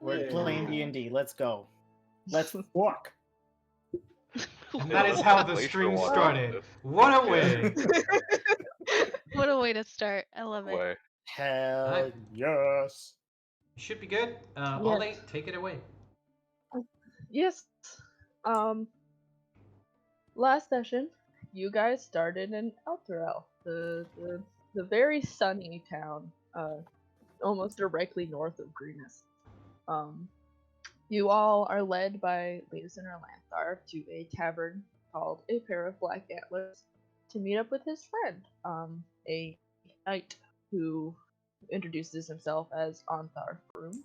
We're playing D&D. Let's go. Let's walk. And that is how the stream started. What a way! What a way to start. I love it. Way. Hell yes. Should be good. Yes. Ollie, take it away. Yes. Last session, you guys started in Elturel, the very sunny town, almost directly north of Greenest. You all are led by Leosin or Lanthar to a tavern called A Pair of Black Antlers to meet up with his friend, a knight who introduces himself as Anthar Froom.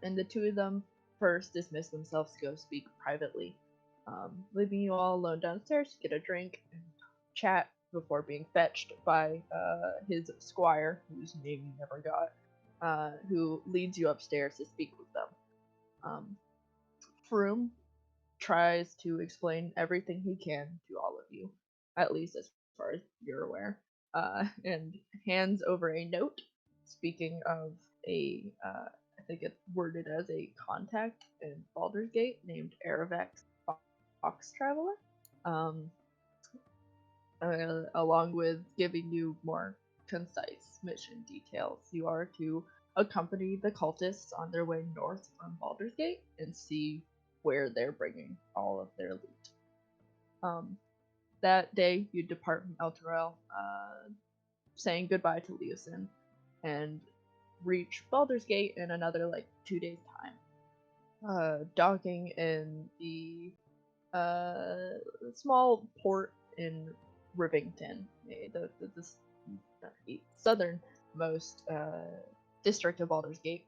And the two of them first dismiss themselves to go speak privately, leaving you all alone downstairs to get a drink and chat before being fetched by his squire, whose name you never got, who leads you upstairs to speak with them. Froom tries to explain everything he can to all of you, at least as far as you're aware, and hands over a note speaking of a, I think it's worded as a contact in Baldur's Gate named Aravex Fox Traveler, along with giving you more concise mission details. You are to accompany the cultists on their way north from Baldur's Gate and see where they're bringing all of their loot. That day, you depart from Elturel, saying goodbye to Leosin, and reach Baldur's Gate in another 2 days' time. Docking in the small port in Rivington, the southernmost district of Baldur's Gate,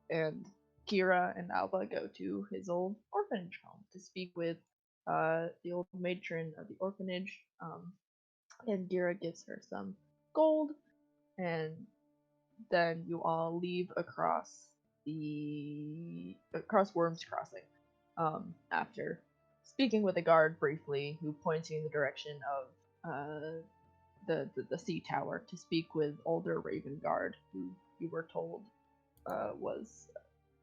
and Kira and Alba go to his old orphanage home to speak with the old matron of the orphanage, and Kira gives her some gold, and then you all leave across Worm's Crossing, after speaking with a guard briefly, who points you in the direction of the sea tower to speak with older Raven Guard, who you were told was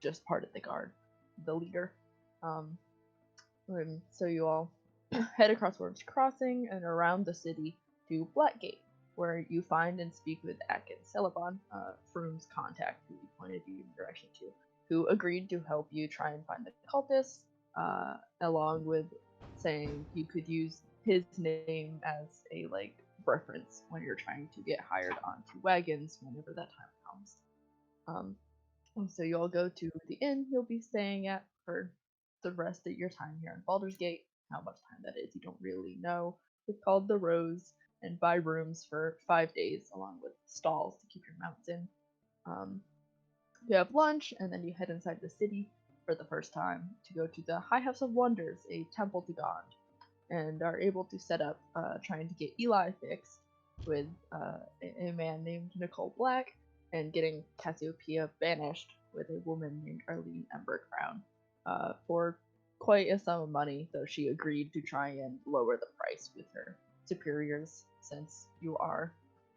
just part of the guard, the leader. And so you all head across Worm's Crossing and around the city to Blackgate, where you find and speak with Akin Celeban, Froom's contact, who he pointed you in the direction to, who agreed to help you try and find the cultists, along with saying you could use his name as a reference when you're trying to get hired onto wagons whenever that time comes. And so you all go to the inn you'll be staying at for the rest of your time here in Baldur's Gate. How much time that is, you don't really know. It's called the Rose, and buy rooms for 5 days, along with stalls to keep your mounts in. You have lunch, and then you head inside the city for the first time to go to the High House of Wonders, a temple to God, and are able to set up trying to get Eli fixed with a man named Nicole Black, and getting Cassiopeia banished with a woman named Arlene Embercrown, for quite a sum of money, though she agreed to try and lower the price with her superiors, since you are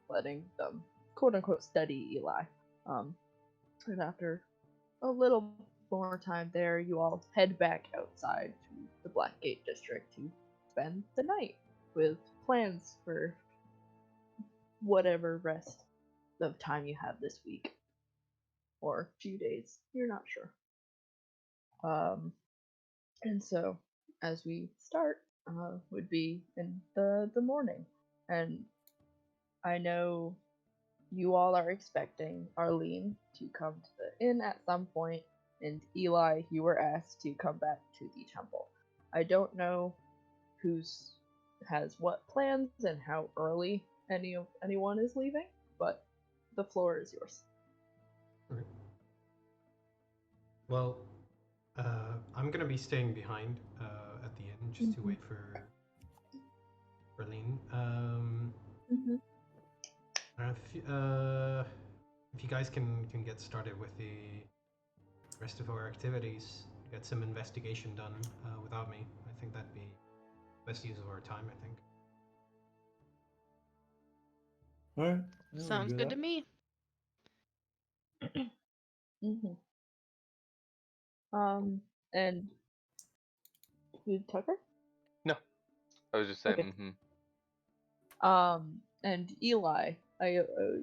letting them quote-unquote study Eli. And after a little more time there, you all head back outside to the Blackgate district to spend the night with plans for whatever rest of time you have this week, or few days, you're not sure. And so as we start, would be in the morning, and I know you all are expecting Arlene to come to the inn at some point, and Eli, you were asked to come back to the temple. I don't know who's has what plans and how early anyone is leaving, but the floor is yours. Okay. Well, I'm gonna be staying behind at the inn just to wait for Berlin. If you guys can get started with the rest of our activities, get some investigation done without me, I think that'd be best use of our time. I think. Alright. Sounds good to me. And Tucker? No, I was just saying. Okay. Mm-hmm. And Eli,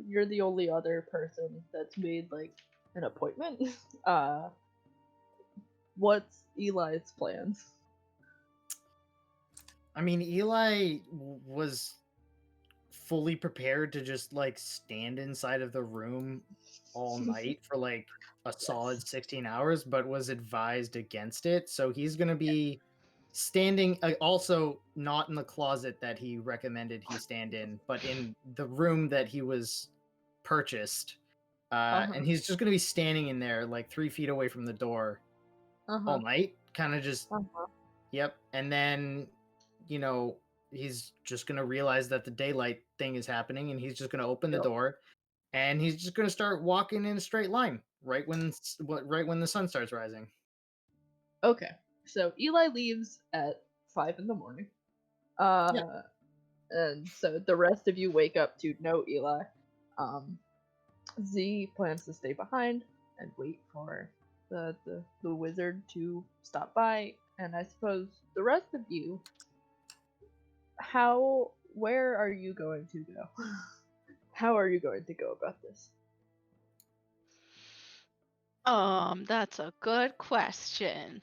you're the only other person that's made like an appointment. What's Eli's plans? I mean, Eli was fully prepared to just like stand inside of the room all night for like a solid 16 hours, but was advised against it. So he's going to be standing also not in the closet that he recommended he stand in, but in the room that he was purchased. And he's just going to be standing in there like 3 feet away from the door all night, kind of just yep. And then, you know, he's just going to realize that the daylight thing is happening, and he's just going to open the door, and he's just going to start walking in a straight line right when the sun starts rising. Okay, so Eli leaves at 5 in the morning. And so the rest of you wake up to no Eli. Z plans to stay behind and wait for the wizard to stop by, and I suppose the rest of you, where are you going to go? How are you going to go about this? That's a good question.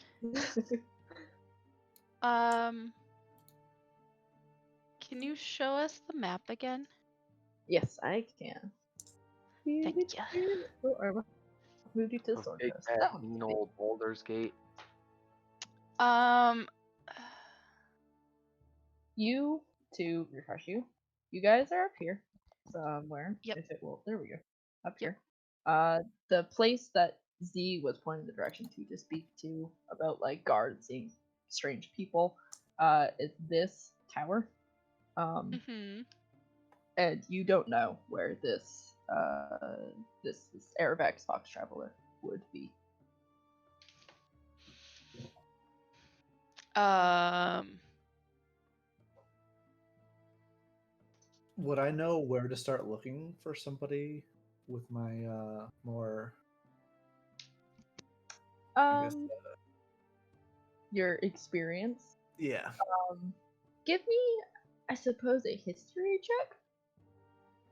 Can you show us the map again? Yes, I can. Thank you. Moved you to the Big Swordcoast. fat That one's mean big. old Baldur's Gate. You, to refresh you, you guys are up here somewhere. Yep. If it will, there we go. Up Yep. here. The place that Z was pointing the direction to speak to about like guards seeing strange people, is this tower. And you don't know where this Aravex Fox Traveler would be. Would I know where to start looking for somebody with my more I guess, your experience? yeah. Give me, I suppose, a history check.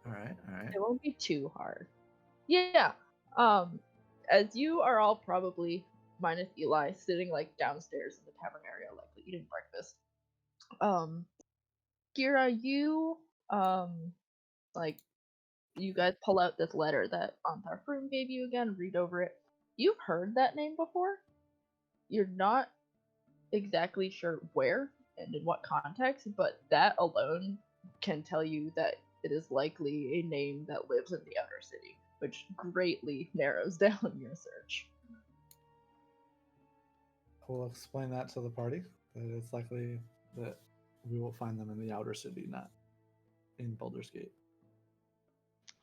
All right. It won't be too hard. Yeah. As you are all probably, minus Eli, sitting like downstairs in the tavern area, likely eating breakfast. Kira, you you guys pull out this letter that Antar Froom gave you again, read over it. You've heard that name before. You're not exactly sure where and in what context, but that alone can tell you that it is likely a name that lives in the outer city, which greatly narrows down your search. We'll explain that to the party, that it's likely that we will find them in the outer city, not in Baldur's Gate.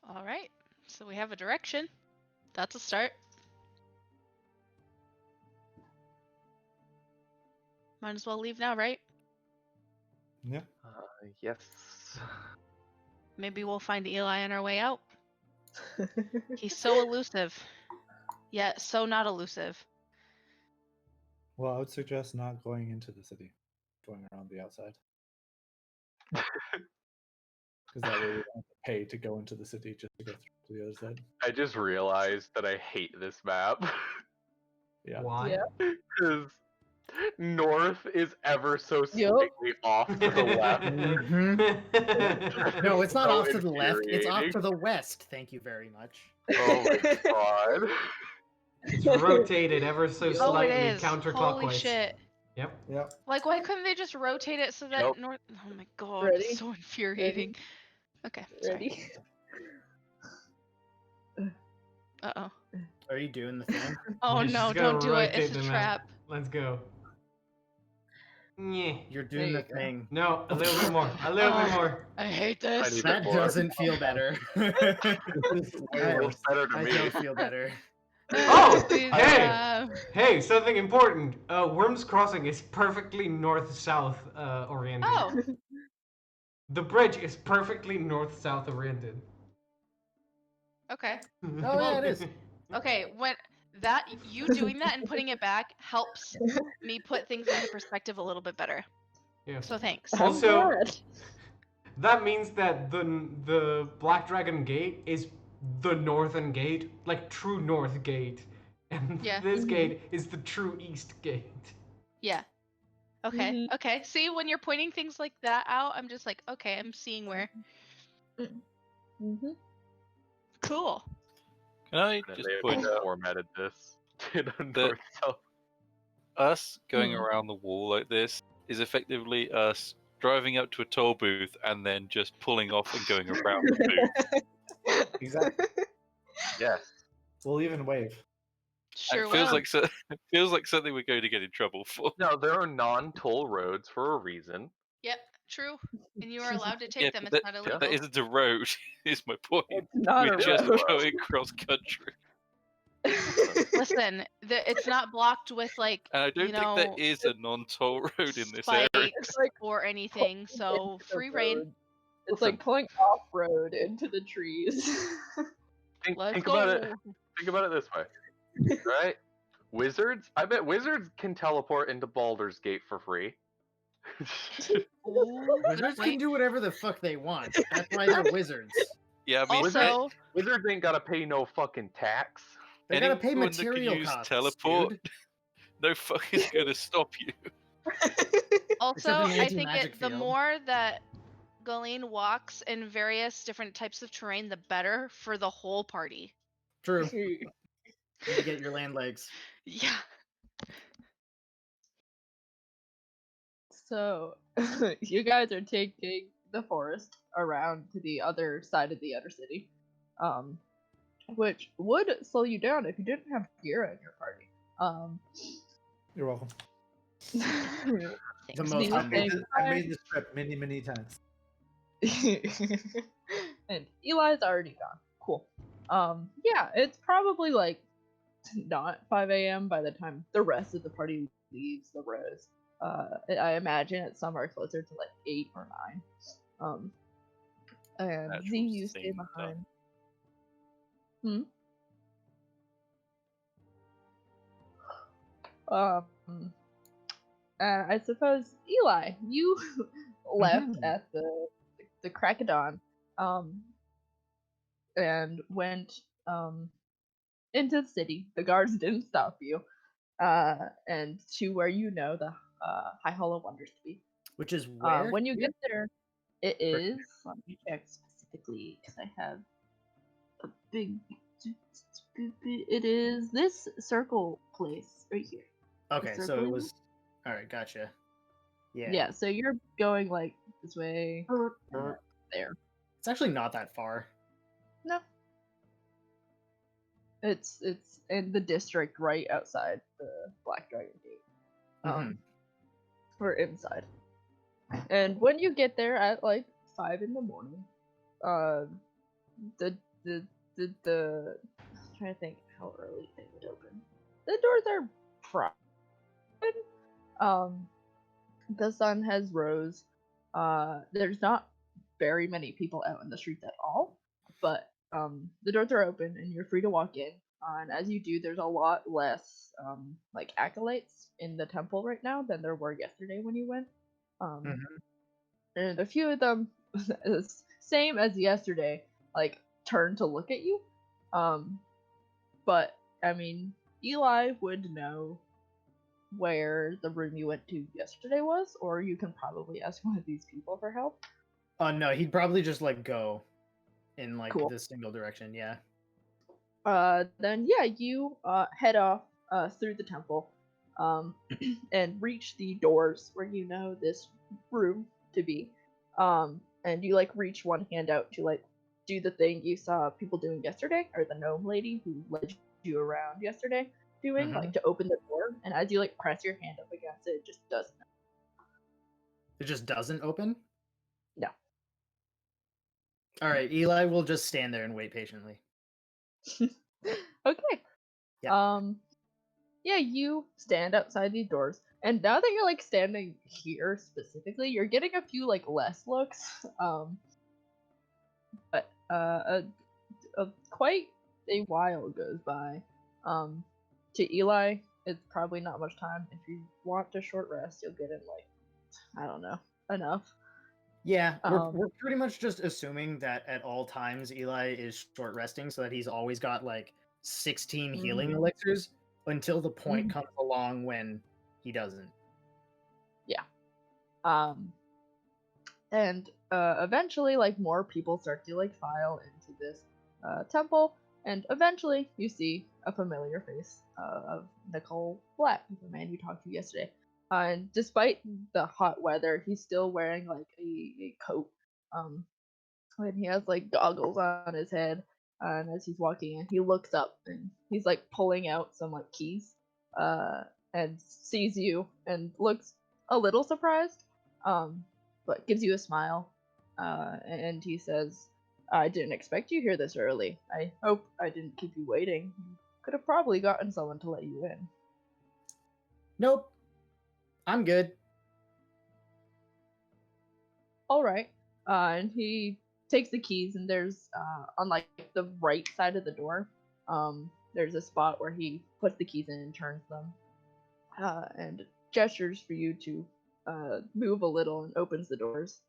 All right. So we have a direction. That's a start. Might as well leave now, right? Yeah. Yes. Maybe we'll find Eli on our way out. He's so elusive. Yet so not elusive. Well, I would suggest not going into the city, going around the outside. Because that way we don't have to pay to go into the city just to go through to the other side. I just realized that I hate this map. Yeah. Why? Yeah. Because north is ever so slightly off to the left. No, it's not So off to the left. It's off infuriating. to the west. Thank you very much. Oh my god. It's rotated ever so Oh, it slightly is. counterclockwise. Holy shit. Yep. Like, why couldn't they just rotate it so that Nope. north? Oh my god, Ready? it's so infuriating. Okay, sorry. Ready? Uh-oh. Are you doing the thing? Oh You're no, just gonna don't do it. rotate It's a the map. trap. Let's go. Yeah. You're doing the There you go. thing. No, a little bit more. A little bit more. I hate I this. need That more. doesn't feel better. Feels better to I me. don't feel better. Oh, Please, hey! Hey, something important. Worms Crossing is perfectly north-south oriented. Oh, The bridge is perfectly north-south oriented. okay. Oh, yeah, it is. Okay, when That you doing that and putting it back helps me put things into perspective a little bit better. Yeah. So thanks. I'm Also, glad. that means that the Black Dragon Gate is the northern gate, like true north gate, and Yeah. this Mhm. gate is the true east gate. Yeah. Okay. Mhm. Okay. See, when you're pointing things like that out, I'm just like, okay, I'm seeing where. Mhm. Cool. Can I just They point out formatted this to the that- north south. us going Hmm. around the wall like this is effectively us driving up to a toll booth and then just pulling off and going around the booth. Exactly. Yes. We'll even wave. Sure It feels will. like it feels like something we're going to get in trouble for. No, there are non-toll roads for a reason. Yep. True. And you are allowed to take Yeah, them. but It's not that illegal. isn't a road. Is my point. It's not We're a just road. going cross country, Listen, it's not blocked with like and I don't you think know there is a non-toll road in this area. spikes like or anything. So into the free reign. road. It's Listen. like pulling off road into the trees. Let's Think go. about it. Think about it this way, right? Wizards. I bet wizards can teleport into Baldur's Gate for free. Ooh, good Wizards can point. do whatever the fuck they want. That's why they're wizards. Yeah, I mean, Also, Wizards ain't gotta pay no fucking tax. They gotta pay anyone that can material use costs, teleport, dude. no fuck is gonna stop you. also, in the I think anti-magic the field. more that Galeen walks in various different types of terrain, the better for the whole party. True. You need to get your land legs. Yeah. So, you guys are taking the forest around to the other side of the other city, which would slow you down if you didn't have Kira in your party. You're welcome. The Thanks, most Miko. humble. I made this trip many times. And Eli's already gone. Cool. Yeah, it's probably like not 5 a.m. by the time the rest of the party leaves the rose. I imagine it's somewhere closer to like 8 or 9. And Natural Z, you stay thing, behind. I suppose Eli, you left Mhm. at the crack of dawn, and went into the city. The guards didn't stop you, and to where you know the High Hollow Wonders to be. Which is where? When you get there, it is. Let me check specifically because I have a big. It is this circle place right here. Okay, so circle it you? was. All right, gotcha. Yeah. Yeah, so you're going like this way, Er, there. It's actually not that far. No. It's in the district right outside the Black Dragon Gate. Mhm. Or inside. And when you get there at like 5 in the morning, the I'm trying to think how early they would open. The doors are private. The sun has rose. There's not very many people out in the streets at all, but the doors are open and you're free to walk in. And as you do, there's a lot less like acolytes in the temple right now than there were yesterday when you went. Mhm. And a few of them, same as yesterday, like turn to look at you. But I mean, Eli would know where the room you went to yesterday was, or you can probably ask one of these people for help. Oh no, he'd probably just like go in like Cool. this single direction. Yeah. Then yeah, you head off through the temple, and reach the doors where you know this room to be. And you like reach one hand out to like do the thing you saw people doing yesterday, or the gnome lady who led you around yesterday doing, like to open the door. And as you like press your hand up against it, it just doesn't. It just doesn't open? No. All right, Eli will just stand there and wait patiently. Okay. Yeah. Yeah, you stand outside these doors, and now that you're like standing here specifically, you're getting a few like less looks. But quite a while goes by, to Eli, it's probably not much time. If you want a short rest, you'll get in like, I don't know, enough. Yeah, we're pretty much just assuming that at all times Eli is short resting so that he's always got like 16 healing Mhm. elixirs until the point Mhm. comes along when he doesn't. Yeah. And eventually, like, more people start to like file into this temple, and eventually you see a familiar face of Nicole Black, the man you talked to yesterday. And despite the hot weather, he's still wearing like a coat. And he has like goggles on his head. And as he's walking in, he looks up and he's like pulling out some like keys, uh, and sees you and looks a little surprised, but gives you a smile. And he says, "I didn't expect you here this early. I hope I didn't keep you waiting. You could have probably gotten someone to let you in." Nope, I'm good. All right. And he takes the keys, and there's on like the right side of the door, there's a spot where he puts the keys in and turns them, and gestures for you to move a little and opens the doors.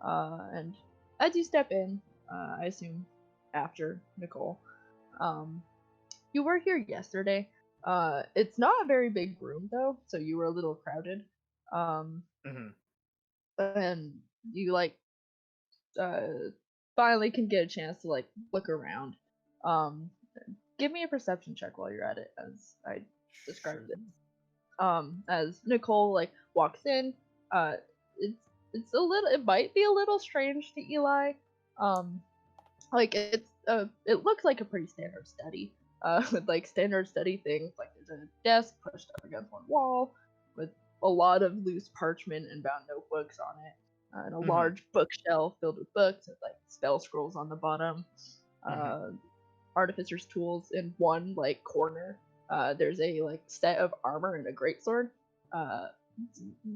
And as you step in, I assume after Nicole, um, you were here yesterday. It's not a very big room though, so you were a little crowded. hmm And you like uh, finally can get a chance to like look around. Um, Give me a perception check while you're at it, as I described it. As Nicole like walks in, uh, it's it's a little, it might be a little strange to Eli. Um, like it looks like a pretty standard study. With like standard study things, like there's a desk pushed up against one wall with a lot of loose parchment and bound notebooks on it, and a large bookshelf filled with books with like spell scrolls on the bottom. Uh, Artificer's tools in one like corner. There's a like set of armor and a greatsword. Uh,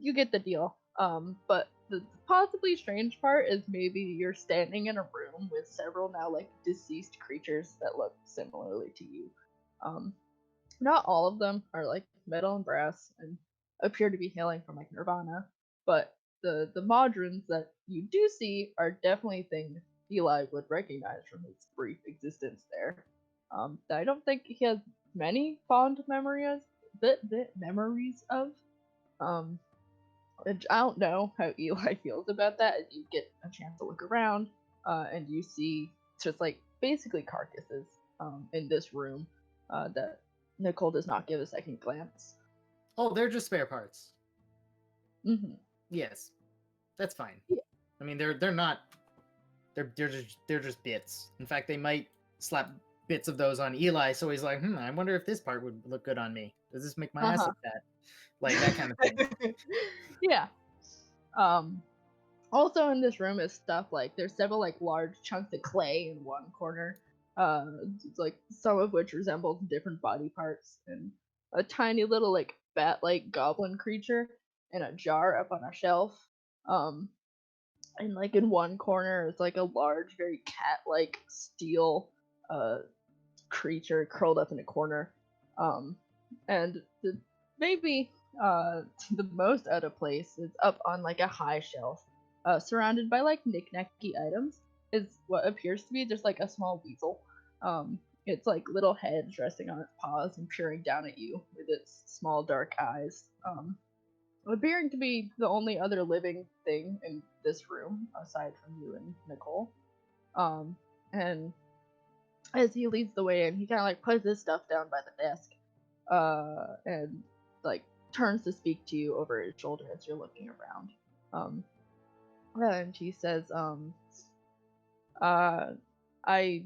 you get the deal. But the possibly strange part is maybe you're standing in a room with several now like deceased creatures that look similarly to you. Um, Not all of them are like metal and brass and appear to be hailing from like Nirvana, but the modrons that you do see are definitely things Eli would recognize from his brief existence there. That I don't think he has many fond memories, memories of. Um, which I don't know how Eli feels about that. As you get a chance to look around, and you see just like basically carcasses in this room that Nicole does not give a second glance. Oh, they're just spare parts. Mm-hmm. Yes, that's fine. Yeah. I mean, they're not. They're just bits. In fact, they might slap bits of those on Eli, so he's like, I wonder if this part would look good on me. Does this make my ass Uh-huh. look fat? Like that kind of thing. Yeah. Also in this room is stuff like there's several like large chunks of clay in one corner, uh, like some of which resemble different body parts, and a tiny little like bat-like goblin creature in a jar up on a shelf. Um, and like in one corner is like a large, very cat-like steel uh creature curled up in a corner. Um, and maybe the most out of place is up on like a high shelf, surrounded by like knickknacky items. Is what appears to be just like a small weasel. It's like little heads resting on its paws and peering down at you with its small dark eyes. Appearing to be the only other living thing in this room aside from you and Nicole. And as he leads the way in, he kind of like puts his stuff down by the desk, and like turns to speak to you over his shoulder as you're looking around. And he says, I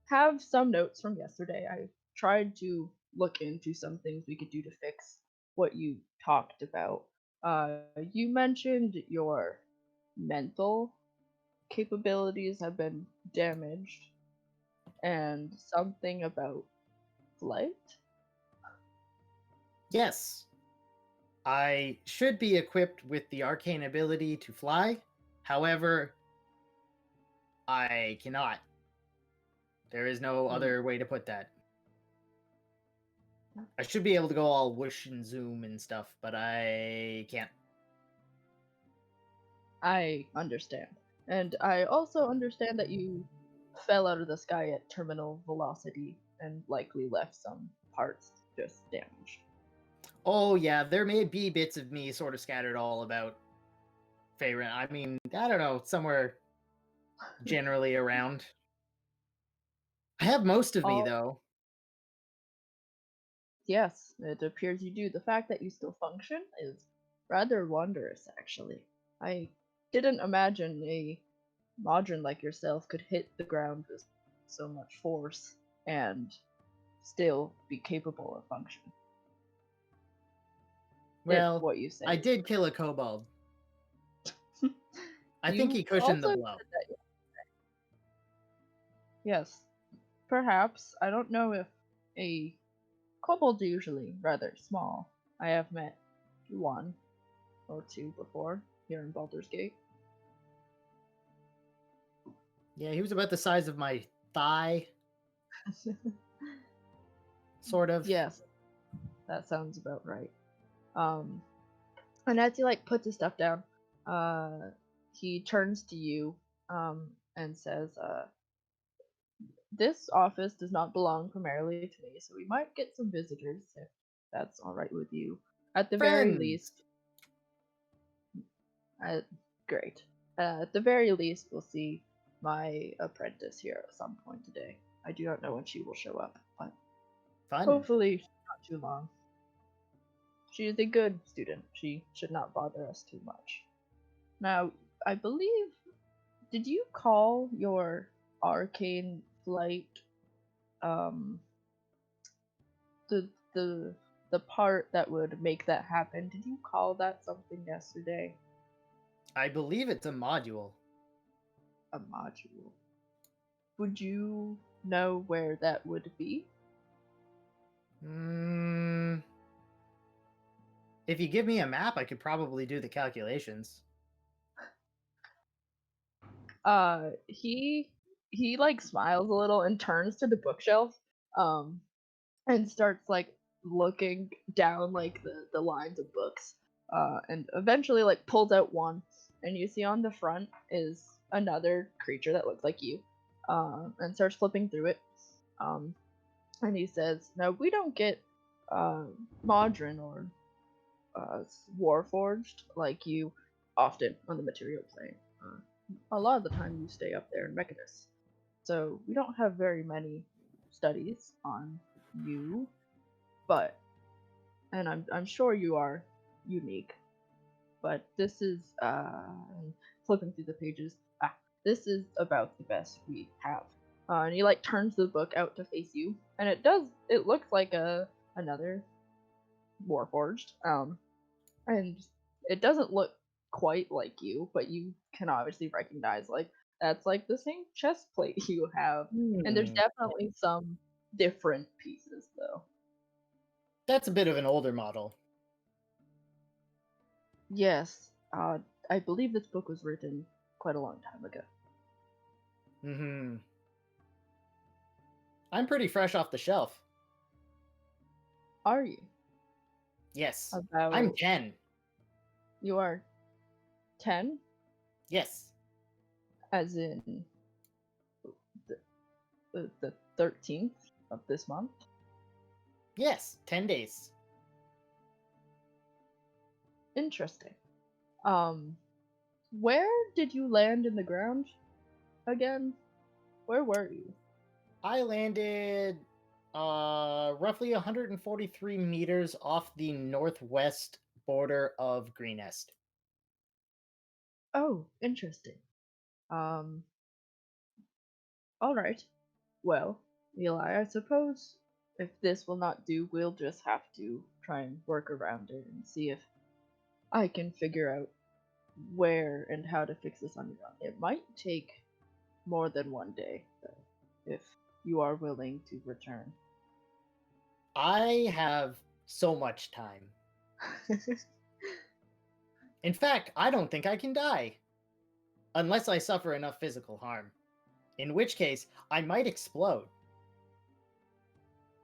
have some notes from yesterday. I tried to look into some things we could do to fix what you talked about. You mentioned your mental capabilities have been damaged, and something about flight. Yes, I should be equipped with the arcane ability to fly. However, I cannot. There is no other way to put that. I should be able to go all whoosh and zoom and stuff, but I can't. I understand. And I also understand that you fell out of the sky at terminal velocity and likely left some parts just damaged. Oh yeah, there may be bits of me sort of scattered all about Faerun. I mean, I don't know, somewhere generally around. I have most of me Oh. though. Yes, it appears you do. The fact that you still function is rather wondrous, actually. I didn't imagine a modern like yourself could hit the ground with so much force and still be capable of function. Well, if what you say I is did kill a kobold. I think You he cushioned the also blow. said that yesterday. Yes, perhaps. I don't know if a kobold's usually rather small. I have met one or two before here in Baldur's Gate. Yeah, he was about the size of my thigh, sort of. Yes, that sounds about right. And as he like puts his stuff down, he turns to you, and says, "This office does not belong primarily to me, so we might get some visitors if that's all right with you. At the very Friends. least, great. At the very least, we'll see my apprentice here at some point today. I do not know when she will show up, but Fun. hopefully not too long. She is a good student. She should not bother us too much. Now, I believe, did you call your arcane flight, the the part that would make that happen? Did you call that something yesterday? I believe it's a module. A module. Would you know where that would be? If you give me a map, I could probably do the calculations. He like smiles a little and turns to the bookshelf, and starts like looking down like the lines of books, and eventually like pulls out one, and you see on the front is another creature that looks like you, and starts flipping through it, and he says, "Now we don't get modern or warforged like you often on the material plane. A lot of the time you stay up there in Mechanus, so we don't have very many studies on you, but, and I'm sure you are unique, but this is flipping through the pages. This is about the best we have." And he like turns the book out to face you, and it looks like another warforged, and it doesn't look quite like you, but you can obviously recognize like that's like the same chest plate you have, and there's definitely some different pieces though. That's a bit of an older model. Yes, I believe this book was written quite a long time ago. I'm pretty fresh off the shelf. Are you? Yes. About I'm 10. You are 10, Yes. as in the 13th of this month. Yes, 10 days. Interesting. Where did you land in the ground again? Where were you? I landed roughly 143 meters off the northwest border of Greenest. Oh, interesting. All right. Well, Eli, I suppose if this will not do, we'll just have to try and work around it and see if I can figure out where and how to fix this on your own. It might take more than one day, though, if you are willing to return. I have so much time. In fact, I don't think I can die. Unless I suffer enough physical harm. In which case, I might explode.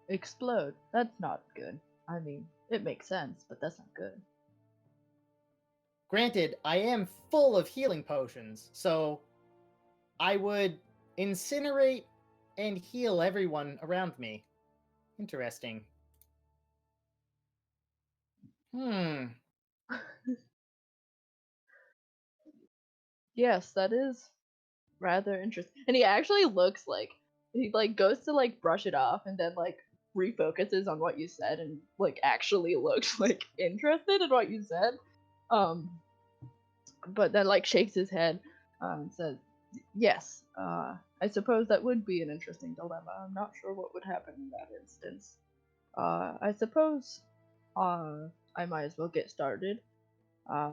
explode. That's not good. I mean, it makes sense, but that's not good. Granted, I am full of healing potions, so I would incinerate and heal everyone around me. Interesting. Yes, that is rather interesting. And he actually looks like he like goes to like brush it off and then like refocuses on what you said and like actually looks like interested in what you said. Um but then like shakes his head and says, "Yes, I suppose that would be an interesting dilemma. I'm not sure what would happen in that instance. I suppose I might as well get started." Uh,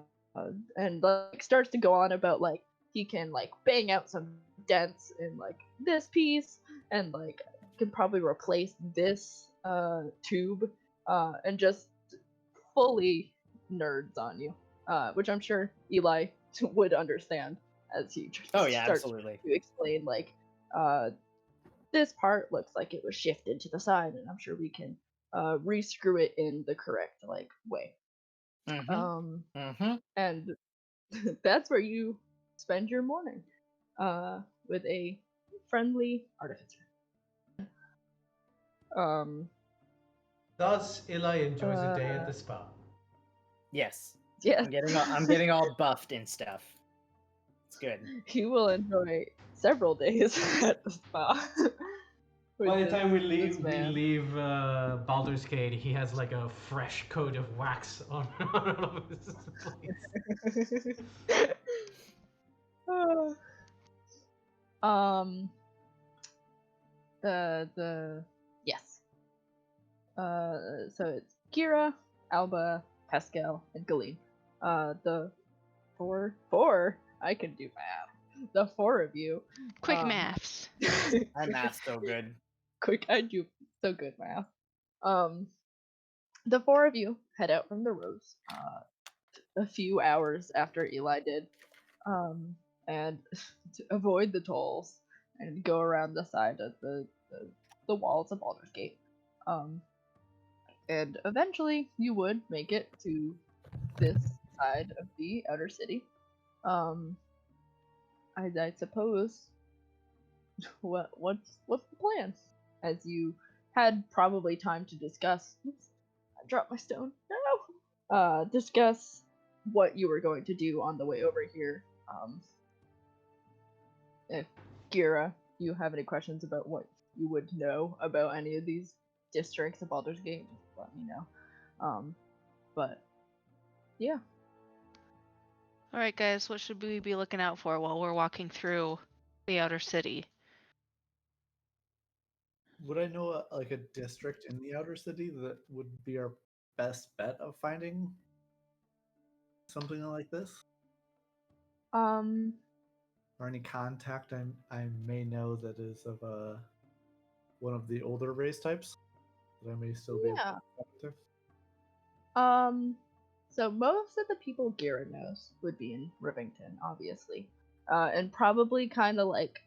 and like starts to go on about like he can like bang out some dents in like this piece and like can probably replace this tube and just fully nerds on you, which I'm sure Eli would understand as he Oh yeah, starts absolutely. to explain like uh, this part looks like it was shifted to the side, and I'm sure we can rescrew it in the correct like way. And that's where you spend your morning with a friendly artificer. Um, Thus, Eli enjoys a day at Uh, the spa. Yes. yes, I'm getting all buffed and stuff. It's good. he will enjoy several days at the spa. with By the this- time we this leave, man. Baldur's Gate, he has like a fresh coat of wax on all of his place. um, the yes. So it's Kira, Alba, Pascal, and Galeen. The four. I can do math. The four of you. Quick maths. My math's so good. Quick, I do so good math. The four of you head out from the rose. A few hours after Eli did, and to avoid the tolls and go around the side of the walls of Baldur's Gate. And eventually you would make it to this side of the outer city. I suppose what's the plan? As you had probably time to discuss. Oops, I dropped my stone. No. Discuss what you were going to do on the way over here. If Gira, you have any questions about what you would know about any of these districts of Baldur's Gate, just let me know. But yeah. All right, guys, what should we be looking out for while we're walking through the outer city? Would I know like a district in the outer city that would be our best bet of finding something like this? Um. Or any contact I may know that is of one of the older race types that I may still be able to Yeah. talk to? So most of the people Gira knows would be in Rivington, obviously, and probably kind of like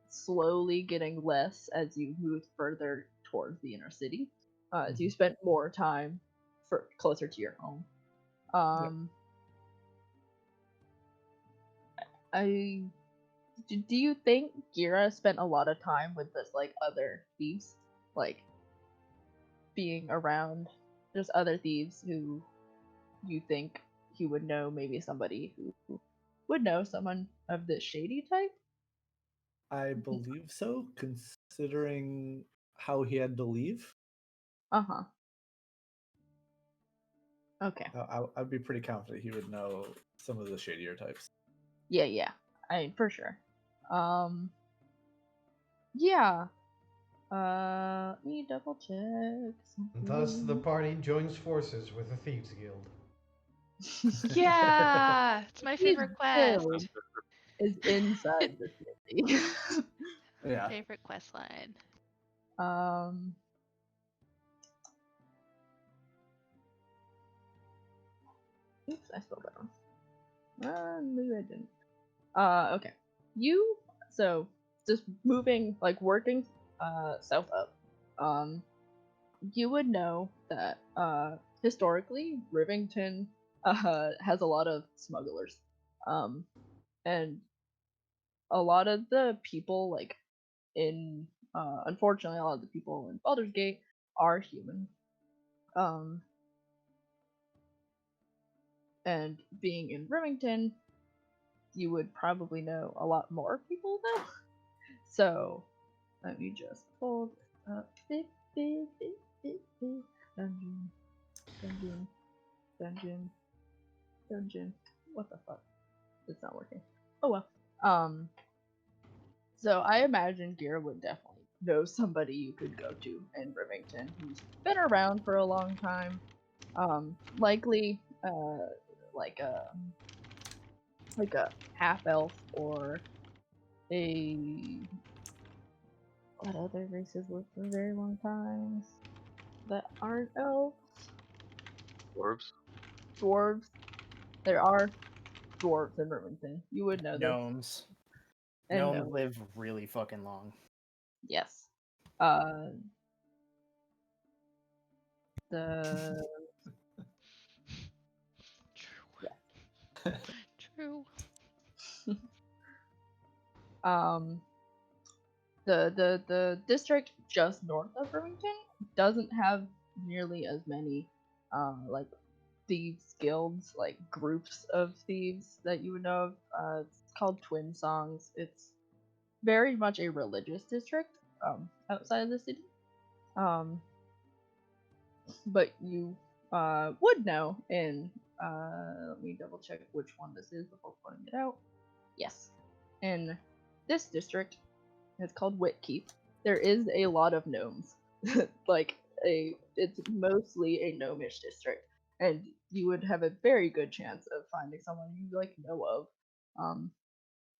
slowly getting less as you move further towards the inner city, as you spent more time for closer to your home. Do you think Gira spent a lot of time with this like other thieves, like being around? There's other thieves who you think he would know, maybe somebody who would know someone of this shady type? I believe so, considering how he had to leave. Uh-huh. Okay. I'd be pretty confident he would know some of the shadier types. Yeah. I mean, for sure. Yeah. Let me double check. And thus, the party joins forces with the Thieves Guild. Yeah, it's my favorite quest. Guild is inside the city. Yeah. Favorite quest line. Oops, I spelled that wrong. Maybe I didn't. Okay. So just moving, like working south up. you would know that historically Rivington has a lot of smugglers, and a lot of the people like in unfortunately a lot of the people in Baldur's Gate are human. Um, and being in Rivington, you would probably know a lot more people though. So let me just pull this up. Dungeon, dungeon, dungeon, dungeon. What the fuck? It's not working. Oh well. So I imagine Gear would definitely know somebody you could go to in Rivington who's been around for a long time. Likely, like a half elf or a what other races live for very long times that aren't elves? Dwarves. Dwarves. There are dwarves in Rivington. You would know this. Gnomes. And Gnomes gnomes. live really fucking long. Yes. The True. True. the district just north of Rivington doesn't have nearly as many like thieves guilds, like groups of thieves that you would know of. It's called Twin Songs. It's very much a religious district outside of the city. But you would know in let me double check which one this is before putting it out. Yes. In this district, it's called Whitkeep. There is a lot of gnomes. It's mostly a gnomish district. And you would have a very good chance of finding someone you like know of,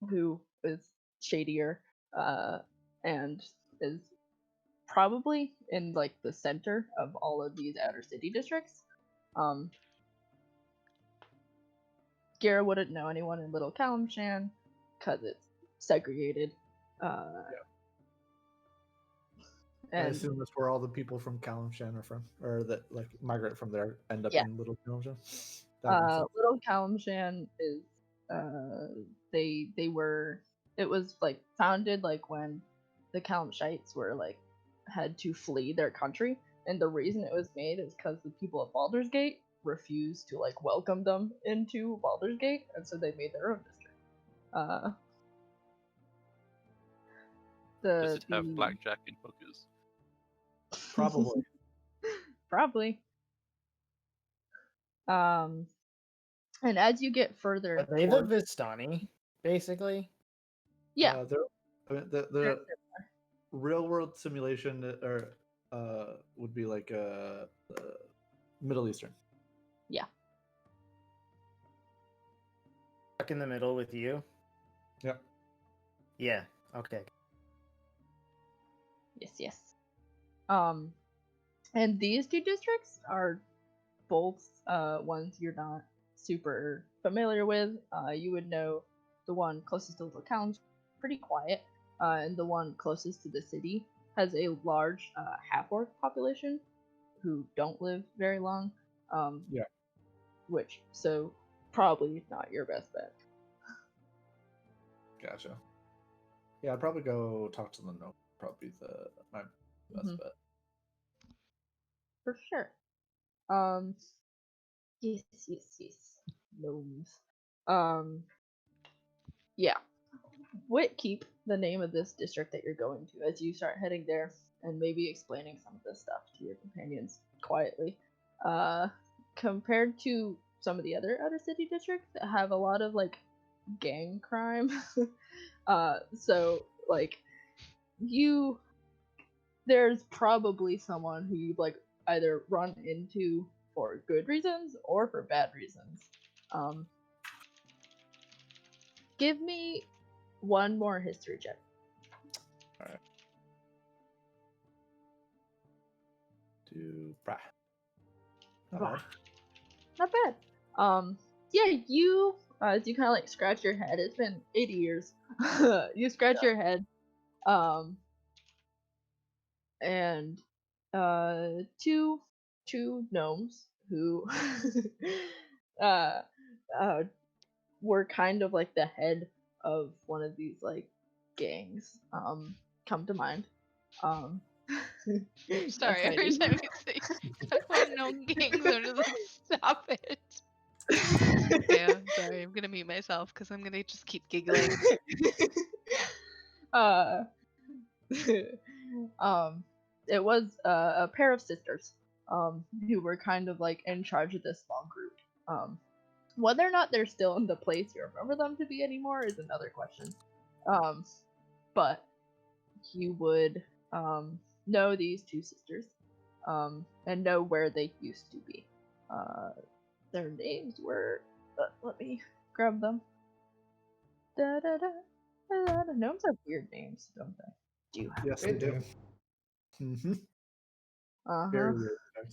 who is shadier, and is probably in like the center of all of these outer city districts. Gara wouldn't know anyone in Little Kalimshan because it's segregated. I And assume that's where all the people from Kalimshan are from, or that like migrate from there end up Yeah. in Little Kalimshan. That makes sense. Little Kalimshan is they were, it was like founded like when the Kalimshites were like had to flee their country, and the reason it was made is because the people of Baldur's Gate refused to like welcome them into Baldur's Gate, and so they made their own district. Does it have blackjack and hookers? Probably. Probably. And as you get further, Are they the toward- Vistani, basically? yeah, The real world simulation or would be like Middle Eastern. Stuck in the middle with you? Yep. Yeah. Okay. yes. And these two districts are both ones you're not super familiar with. You would know the one closest to Little Town's pretty quiet, and the one closest to the city has a large half-orc population who don't live very long. Yeah. Which, so probably not your best bet. Gotcha. Yeah, I'd probably go talk to the gnome. Probably my best Mhm. bet. For sure. Yes. Gnomes. Yeah. Whitkeep, the name of this district that you're going to, as you start heading there and maybe explaining some of this stuff to your companions quietly. Compared to some of the other outer city districts that have a lot of like gang crime, so like there's probably someone who you've like either run into for good reasons or for bad reasons. Give me one more history check. Alright. Do brah. Brah. Not bad. Yeah, you as you kind of like scratch your head. It's been 80 years. You scratch your head, and two gnomes who uh were kind of like the head of one of these like gangs come to mind. Sorry, that's every my time you say talk about known gangs, I'm just like, stop it. Okay, I'm sorry. I'm gonna mute myself because I'm gonna just keep giggling. uh it was a pair of sisters who were kind of like in charge of this small group. Whether or not they're still in the place you remember them to be anymore is another question. But you would know these two sisters and know where they used to be. Their names were let me grab them. Gnomes have weird names, don't they? Do you have Yes, They they do. do. Mm-hmm. Uh-huh. Very weird. in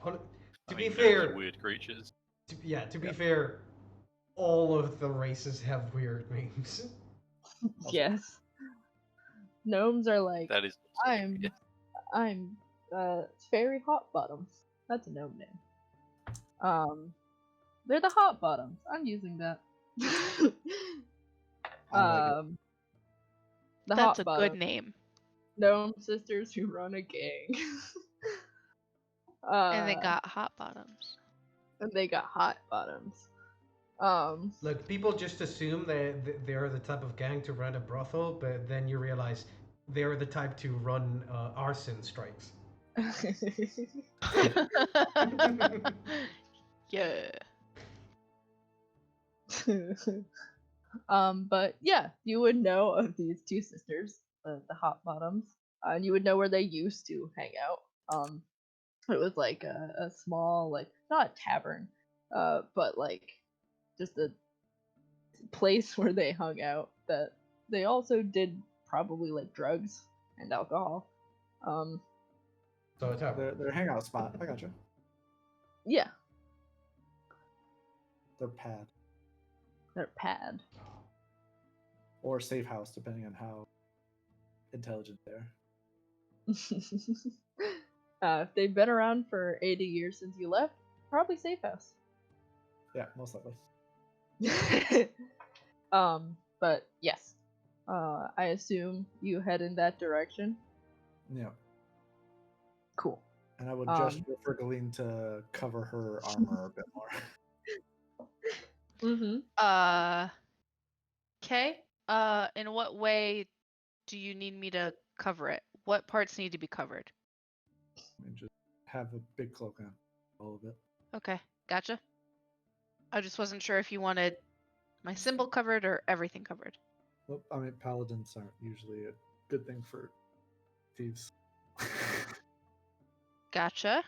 fact. To I be mean, fair, those are weird creatures. to be fair, all of the races have weird names. Yes. Gnomes are like That is. I'm Fairy Hotbottom. That's a gnome name. They're the Hotbottoms. I'm using that. I like it. The That's a Hotbottom good name. gnome sisters who run a gang. And they got hot bottoms. and they got hot bottoms. Look, people just assume they're the type of gang to run a brothel, but then you realize they're the type to run arson strikes. Yeah. But yeah, you would know of these two sisters, the hot bottoms, and you would know where they used to hang out. It was like a small, like not a tavern, but like just a place where they hung out. That they also did probably like drugs and alcohol. So it's how. Their hangout spot. I gotcha. Yeah, Their pad their pad. or safe house, depending on how intelligent they are. If they've been around for 80 years since you left, probably safe house. Yeah, most likely. But yes, I assume you head in that direction. Yeah. Cool. And I would gesture for Galeen to cover her armor a bit more. Mm-hmm. Okay. In what way do you need me to cover it? What parts need to be covered? And just have a big cloak on all of it. Okay, gotcha. I just wasn't sure if you wanted my symbol covered or everything covered. Well, I mean, paladins aren't usually a good thing for thieves. Gotcha.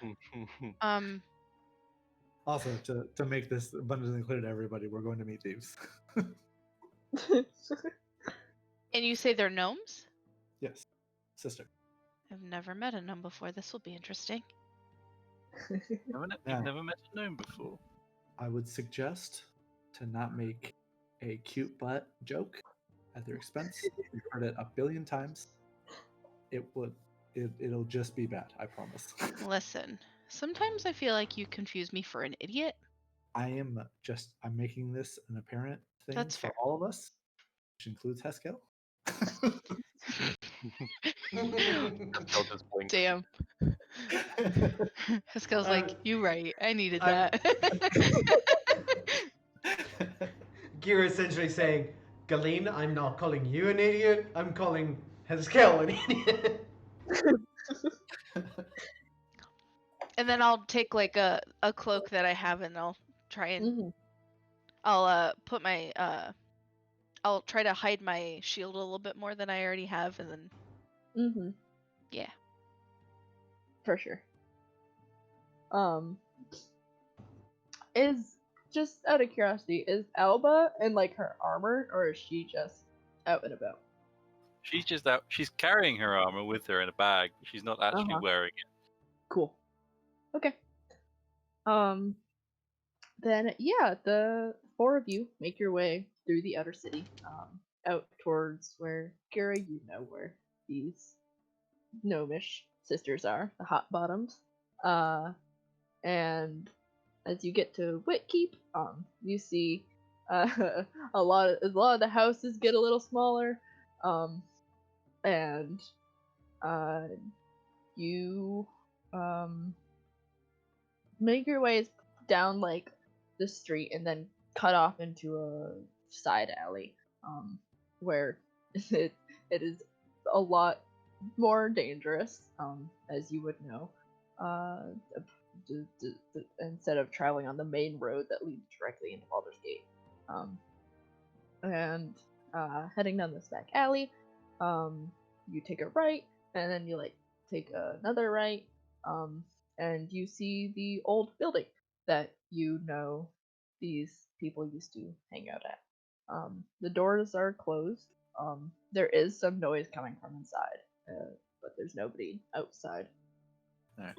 Also, to make this abundantly clear to everybody, we're going to meet thieves. And you say they're gnomes? Yes, sister. I've never met a gnome before. This will be interesting. You've Yeah. never met a gnome before. I would suggest to not make a cute butt joke at their expense. We've heard it a billion times. It'll just be bad, I promise. Listen, sometimes I feel like you confuse me for an idiot. I'm making this an apparent thing That's for fair. all of us, which includes Heskel. I'll just blink. Damn. Haskell's like, you right. I needed I'm- that. You're essentially saying, Galeen, I'm not calling you an idiot, I'm calling Heskel an idiot. And then I'll take like a cloak that I have and I'll try and Mm-hmm. I'll put my I'll try to hide my shield a little bit more than I already have, and then Mm-hmm. yeah. For sure. Is just out of curiosity, is Alba in like her armor, or is she just out and about? She's just out. She's carrying her armor with her in a bag. She's not actually Uh-huh. wearing it. Cool. Okay. Then yeah, the four of you make your way through the outer city, out towards where Kira, you know where these gnomish sisters are, the Hotbottoms. And as you get to Whitkeep, you see a lot of the houses get a little smaller, and you make your ways down like the street and then cut off into a side alley, where it is a lot more dangerous, as you would know. Instead of traveling on the main road that leads directly into Baldur's Gate. And heading down this back alley, you take a right, and then you like take another right, and you see the old building that you know these people used to hang out at. The doors are closed. There is some noise coming from inside, but there's nobody outside. Alright.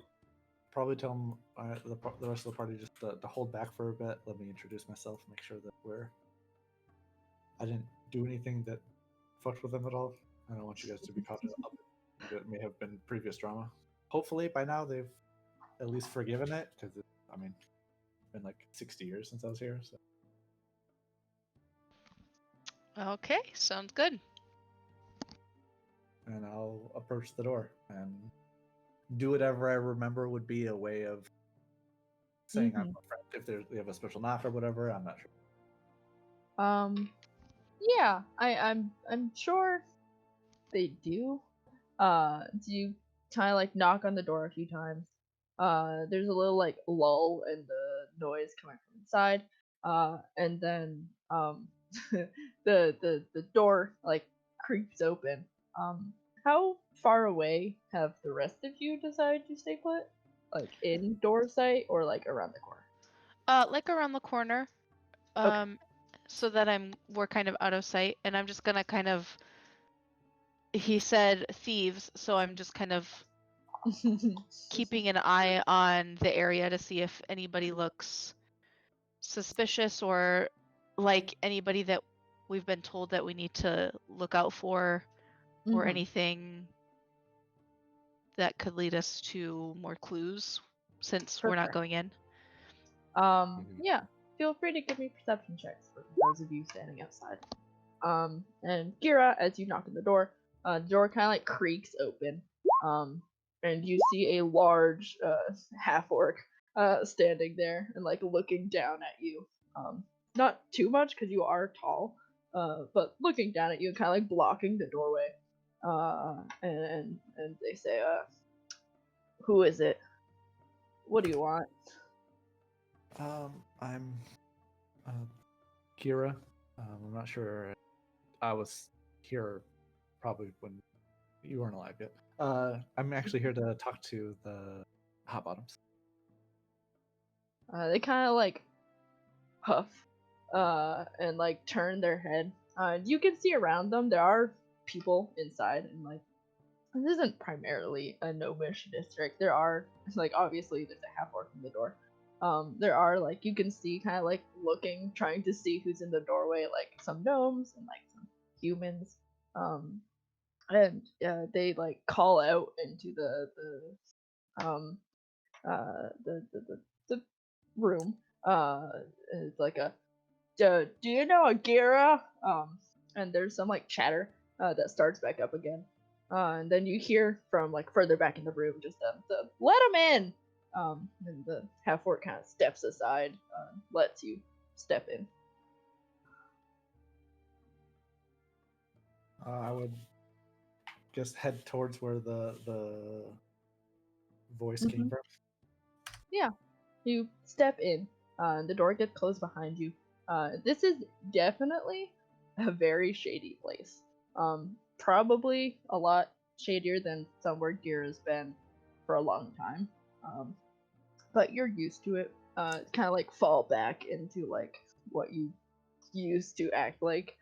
Probably tell them the rest of the party just to hold back for a bit. Let me introduce myself, make sure that I didn't do anything that fucked with them at all. I don't want you guys to be caught up in that may have been previous drama. Hopefully by now they've at least forgiven it, because it's been like 60 years since I was here. So Okay, sounds good. and I'll approach the door and do whatever I remember would be a way of saying I'm a friend. If they have a special knock or whatever, I'm not sure. Yeah, I'm sure they do. Do you kind of like knock on the door a few times? There's a little like lull in the noise coming from inside. And then the door like creaks open. How far away have the rest of you decided to stay put? Like in door sight or like around the corner? Like around the corner. So that we're kind of out of sight, and I'm just gonna kind of. He said thieves, so I'm just kind of keeping an eye on the area to see if anybody looks suspicious or like anybody that we've been told that we need to look out for, or anything that could lead us to more clues since we're not going in. Yeah, feel free to give me perception checks for those of you standing outside. And Gira, as you knock on the door kind of like creaks open, and you see a large half orc standing there and like looking down at you. Not too much because you are tall, but looking down at you and kind of like blocking the doorway. And they say, "Who is it? What do you want?" I'm Kira. I'm not sure. I was here probably when you weren't alive yet. I'm actually here to talk to the Hotbottoms. They kind of like huff and like turn their head. You can see around them there are people inside, and like this isn't primarily a gnomish district. There are like obviously there's a half orc in the door. There are like you can see kind of like looking, trying to see who's in the doorway, like some gnomes and like some humans. And they like call out into the room. It's like a do you know Agira? And there's some like chatter that starts back up again. And then you hear from like further back in the room just the let him in. And the half orc kind of steps aside, lets you step in. I would just head towards where the voice came from. Yeah, you step in, and the door gets closed behind you. This is definitely a very shady place. Probably a lot shadier than somewhere Gira's been for a long time. But you're used to it. Kind of like fall back into like what you used to act like.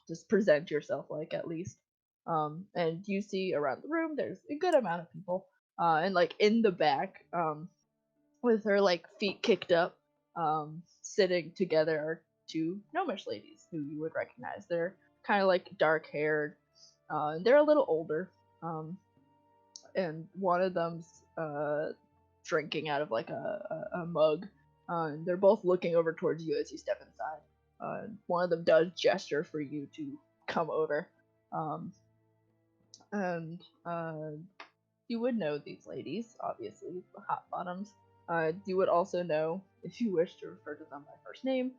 Just present yourself like at least. And you see around the room there's a good amount of people. And like in the back, with her like feet kicked up, sitting together are two gnomish ladies who you would recognize. They're kind of like dark haired. They're a little older. and one of them's drinking out of like a mug. And they're both looking over towards you as you step inside. One of them does gesture for you to come over. And you would know these ladies, obviously, the Hotbottoms. You would also know, if you wish to refer to them by first name,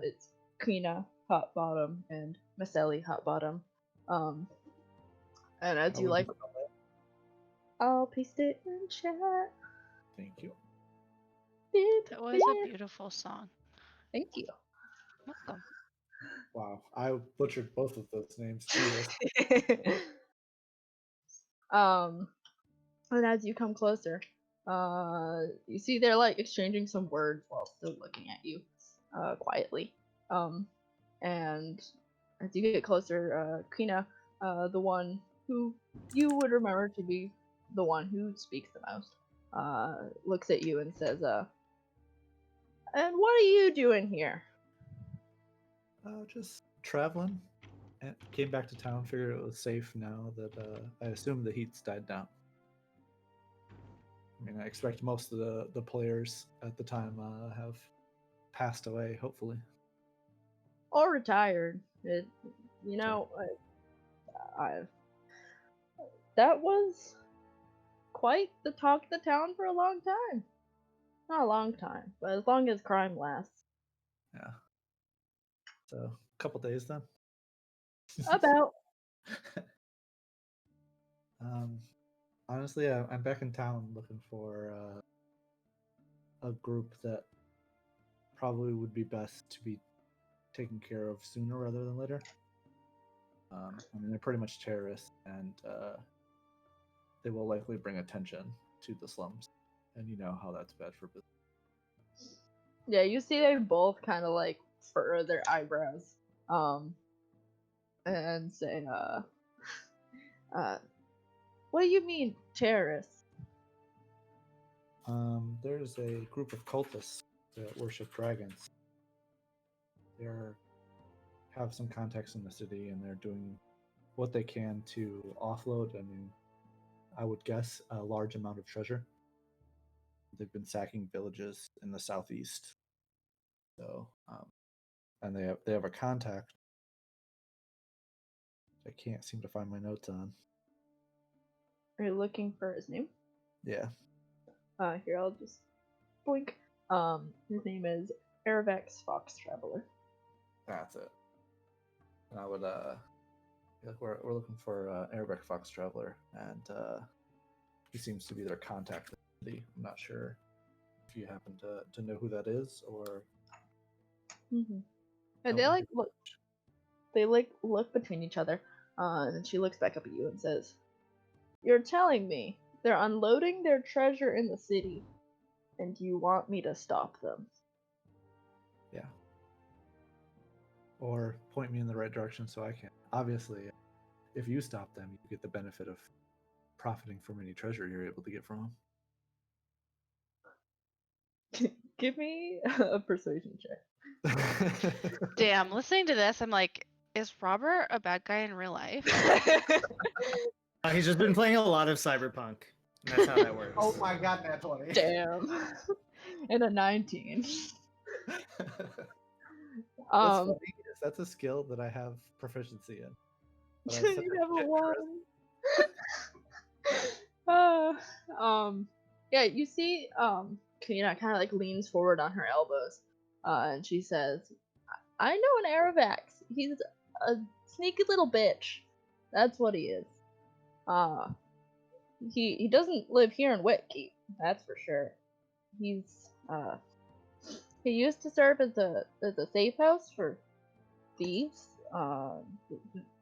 it's Kina Hotbottom and Maselli Hotbottom. And as you like, I'll paste it in chat. Thank you. That was a beautiful song. Thank you. Welcome. Wow, I butchered both of those names. Jesus. And as you come closer, you see they're like exchanging some words while still looking at you, quietly. And as you get closer, Kina, the one who you would remember to be the one who speaks the most, looks at you and says, "And what are you doing here?" Just traveling. And came back to town. Figured it was safe now that I assume the heat's died down. I mean, I expect most of the players at the time have passed away. Hopefully. Or retired. You know, that was quite the talk of the town for a long time. Not a long time, but as long as crime lasts. Yeah. So a couple days then. About. Honestly, I'm back in town looking for a group that probably would be best to be taken care of sooner rather than later. I mean, they're pretty much terrorists, and they will likely bring attention to the slums, and you know how that's bad for business. Yeah, you see they both kind of like furrow their eyebrows, and say, what do you mean, terrorists? There's a group of cultists that worship dragons. They have some contacts in the city, and they're doing what they can to offload, I mean, I would guess, a large amount of treasure. They've been sacking villages in the southeast. So, and they have a contact I can't seem to find my notes on. Are you looking for his name? Yeah. Here, I'll just boink. His name is Aravex Fox Traveler. That's it. And I would we're looking for Arabic Fox Traveler, and he seems to be their contact in the city. I'm not sure if you happen to know who that is, or Mm-hmm. And they like look. They like look between each other, and she looks back up at you and says, "You're telling me they're unloading their treasure in the city, and you want me to stop them?" Yeah. Or point me in the right direction so I can. Obviously, if you stop them, you get the benefit of profiting from any treasure you're able to get from them. Give me a persuasion check. Damn, listening to this, I'm like, is Robert a bad guy in real life? He's just been playing a lot of Cyberpunk. And that's how that works. Oh my god, that's 20. Damn. And a 19. What's funny is that's a skill that I have proficiency in. But I'm such You a have a shit 1. Yeah, you see, Kana kind of like leans forward on her elbows, and she says, "I know an Aravax. He's a sneaky little bitch. That's what he is. He doesn't live here in Wetkeep, that's for sure. He used to serve as a safe house for thieves.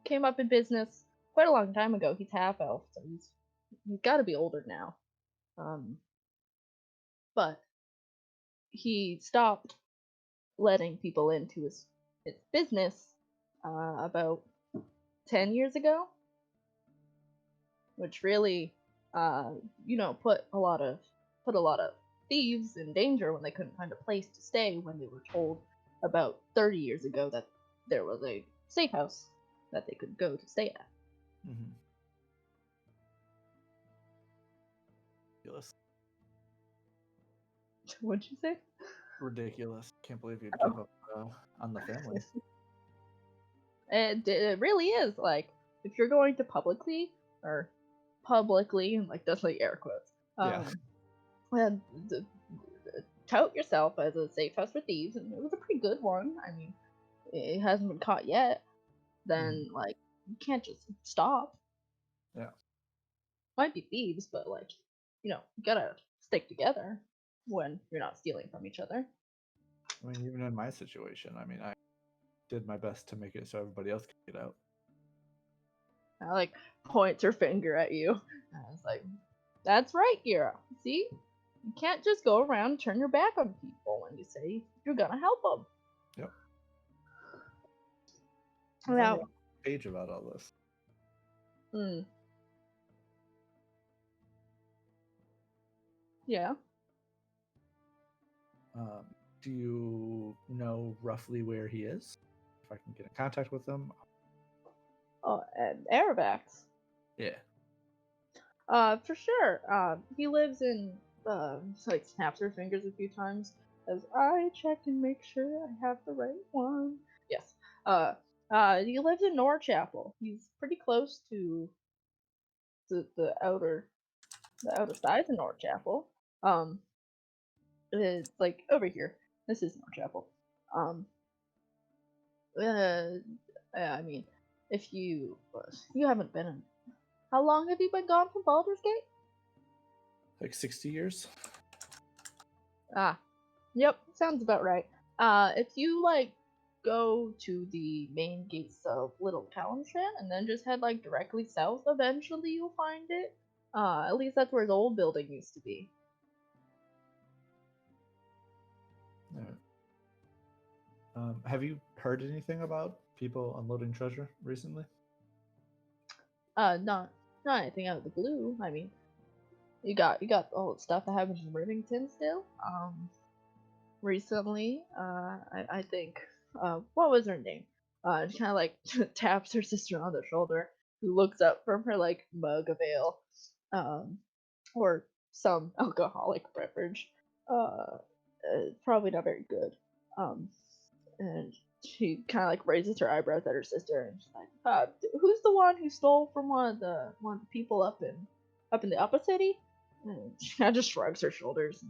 Came up in business quite a long time ago. He's half elf, so he's got to be older now. But he stopped letting people into his business about 10 years ago, which really put a lot of thieves in danger when they couldn't find a place to stay when they were told about 30 years ago that there was a safe house that they could go to stay at. Mm-hmm. ridiculous. What'd you say? Ridiculous. Can't believe you'd Oh. give up on the family. It really is. Like, if you're going to publicly, like that's like air quotes. Yeah. And tout yourself as a safe house for thieves, and it was a pretty good one. I mean, it hasn't been caught yet. Then like, you can't just stop. Yeah. Might be thieves, but like, you gotta stick together when you're not stealing from each other. I mean, even in my situation, I mean, I did my best to make it so everybody else could get out. I like points her finger at you. And I was like, that's right, Gira. See? You can't just go around and turn your back on people when you say you're gonna help them. Yep. Now, Page about all this. Yeah. Do you know roughly where he is? If I can get in contact with him? Oh, and Arabax. Yeah. For sure. He lives in, like, snaps her fingers a few times as I check and make sure I have the right one. Yes. He lives in Norchapel. He's pretty close to the outer sides of Norchapel. It's like over here. This is Norchapel. I mean, if you haven't been in, how long have you been gone from Baldur's Gate? Like 60 years? Ah, yep, sounds about right. If you like go to the main gates of Little Townsend and then just head like directly south, eventually you'll find it. At least that's where the old building used to be. Have you heard anything about people unloading treasure recently? Not anything out of the blue. I mean, you got the old stuff that happens in Rivington still. Recently, I think, what was her name? She kind of like taps her sister on the shoulder, who looks up from her like mug of ale, or some alcoholic beverage. Probably not very good. And she kind of like raises her eyebrows at her sister, and she's like, "Who's the one who stole from one of the people up in the upper city?" And she kind of just shrugs her shoulders.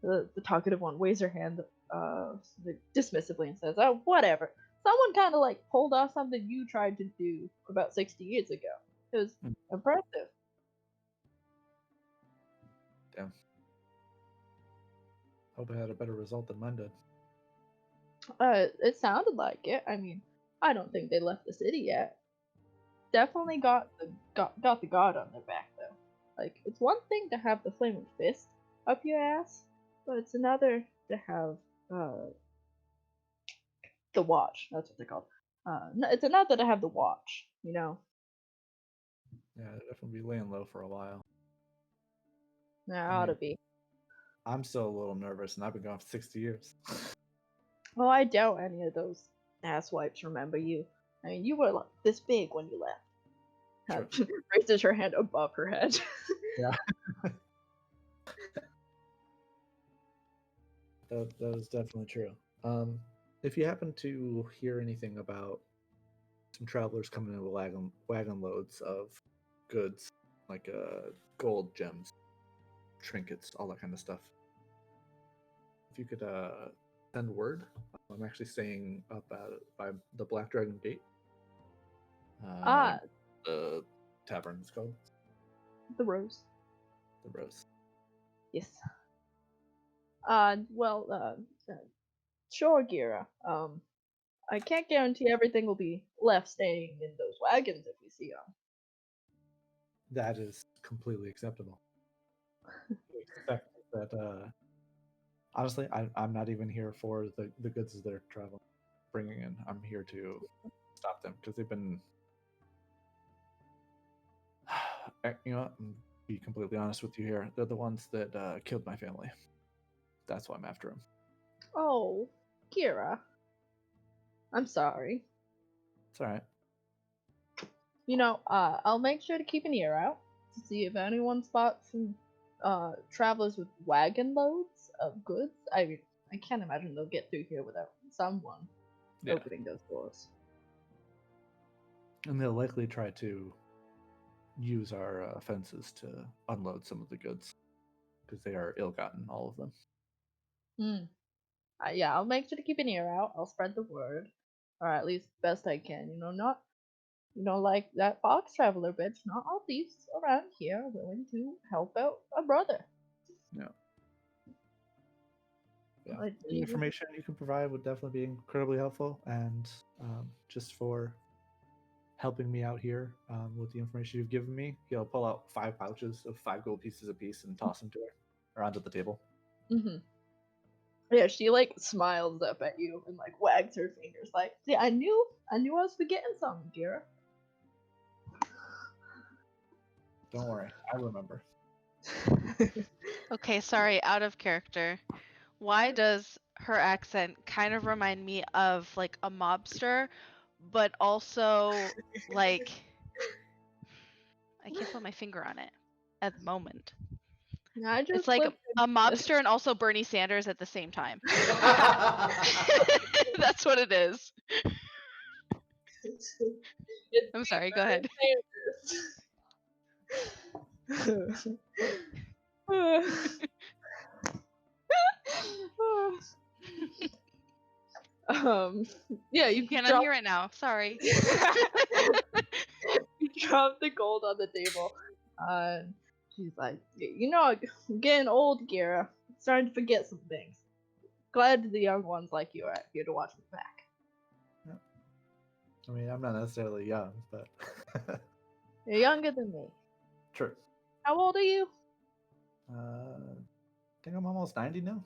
And the talkative one waves her hand dismissively and says, "Oh, whatever. Someone kind of like pulled off something you tried to do about 60 years ago. It was impressive." Damn. Hope I had a better result than mine did. It sounded like it. I mean, I don't think they left the city yet. Definitely got the god on their back though. Like, it's one thing to have the flaming fist up your ass, but it's another to have the watch. That's what they're called. It's another to have the watch. You know. Yeah, I'd definitely be laying low for a while. There I ought to mean- be. I'm still a little nervous, and I've been gone for 60 years. Well, I doubt any of those asswipes remember you. I mean, you were like this big when you left. Sure. Raises her hand above her head. Yeah. That is definitely true. If you happen to hear anything about some travelers coming in with wagon loads of goods, like gold, gems, trinkets, all that kind of stuff, if you could send word. I'm actually staying up by the Black Dragon Gate. The tavern is called The Rose. the Rose. Yes. Sure, Gira. I can't guarantee everything will be left staying in those wagons if we see them. That is completely acceptable. Expect that. Honestly, I'm not even here for the goods that they're bringing in. I'm here to stop them because they've been. You know, I'm be completely honest with you here. They're the ones that killed my family. That's why I'm after them. Oh, Gira. I'm sorry. It's all right. You know, I'll make sure to keep an ear out to see if anyone spots travelers with wagon loads of goods. I mean, I can't imagine they'll get through here without someone Yeah. opening those doors. And they'll likely try to use our fences to unload some of the goods because they are ill-gotten, all of them. Yeah, I'll make sure to keep an ear out. I'll spread the word, or at least best I can. Not, like that fox traveler bitch. Not all thieves around here are willing to help out a brother. Yeah. Like, Any information you can provide would definitely be incredibly helpful, and just for helping me out here with the information you've given me, he'll pull out 5 pouches of 5 gold pieces apiece and toss them to her or onto the table. Yeah, she like smiles up at you and like wags her fingers, like, "Yeah, I knew I was forgetting something, Gira." Don't worry, I remember. Okay, sorry, out of character. Why does her accent kind of remind me of like a mobster, but also like I can't put my finger on it at the moment. I just It's like clicked a mobster and also Bernie Sanders at the same time. That's what it is. It's I'm sorry, go ahead. Yeah, You can't unhear it now. Sorry. You drop the gold on the table. She's like, I'm getting old, Gira. Starting to forget some things. Glad the young ones like you are here to watch me back. I mean, I'm not necessarily young, but You're younger than me. true. How old are you? I think I'm almost 90 now.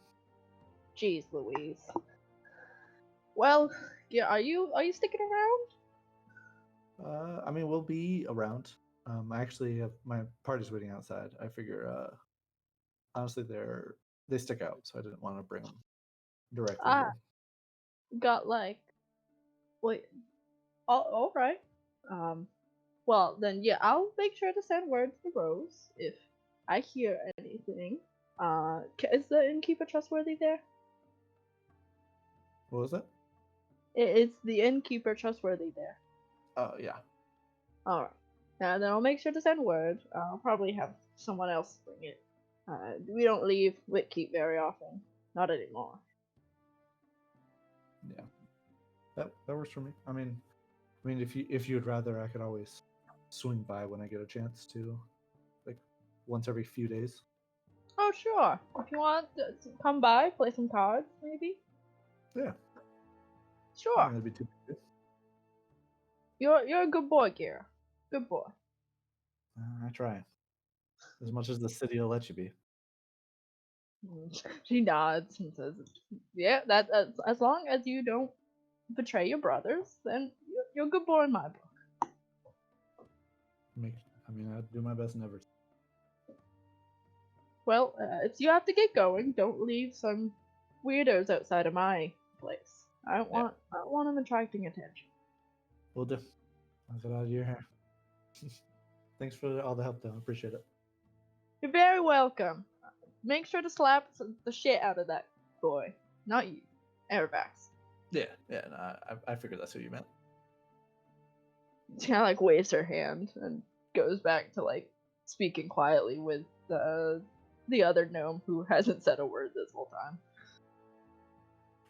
Jeez Louise. Well, yeah, are you sticking around? I mean, we'll be around. I actually have my party's waiting outside. I figure, honestly, they stick out, so I didn't want to bring them directly here. Got like, wait, all right. Well then, yeah, I'll make sure to send word to Rose if I hear anything. Is the innkeeper trustworthy there? What was that? Is the innkeeper trustworthy there? Oh, yeah. All right. Now then, I'll make sure to send word. I'll probably have someone else bring it. We don't leave Whitkeep very often. Not anymore. Yeah. That works for me. I mean, if you'd rather, I could always swing by when I get a chance to, like once every few days. Oh sure. If you want to come by, play some cards, maybe. Yeah. Sure. I think that'd be too good. You're a good boy, Gira. Good boy. I try. As much as the city will let you be. She nods and says, "Yeah, that's as long as you don't betray your brothers, then you're a good boy in my book." I'd do my best never to. Well, if you have to get going, don't leave some weirdos outside of my place. I don't want them attracting attention. Will do. I'll get out of your hair. Thanks for all the help, though. I appreciate it. You're very welcome. Make sure to slap the shit out of that boy. Not you. Airvax. Yeah. No, I figured that's what you meant. She kind of like waves her hand and goes back to like speaking quietly with the other gnome who hasn't said a word this whole time.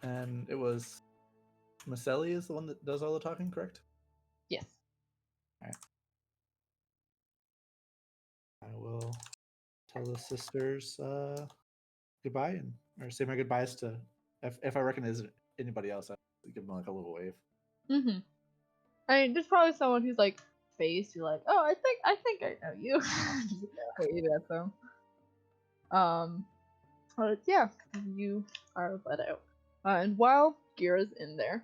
And it was Maselli is the one that does all the talking, correct? Yes. Alright. I will tell the sisters goodbye or say my goodbyes to if I recognize anybody else, I give them like a little wave. Mm-hmm. I mean, there's probably someone who's like face. You're like, oh, I think I know you. Wave at them. But yeah, you are let out. And while Gira's in there,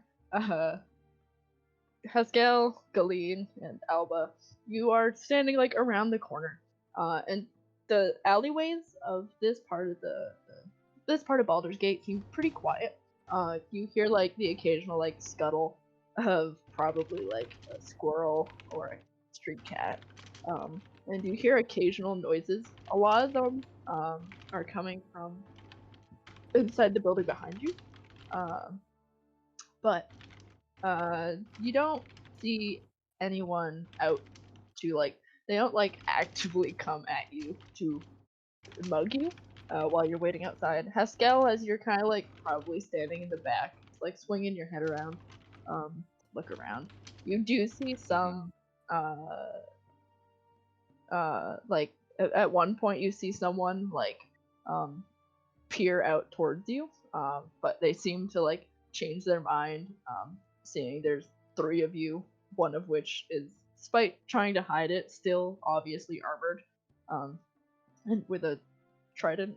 Haskell, Galeen, and Alba, you are standing like around the corner. And the alleyways of this part of Baldur's Gate seem pretty quiet. You hear like the occasional like scuttle of probably like a squirrel or a street cat. And you hear occasional noises. A lot of them are coming from inside the building behind you. But you don't see anyone out to like. They don't like actively come at you to mug you while you're waiting outside. Haskell, as you're kind of like probably standing in the back, like swinging your head around, look around. You do see some like at one point you see someone like peer out towards you, but they seem to like change their mind, seeing there's 3 of you, one of which is, despite trying to hide it, still obviously armored, and with a trident,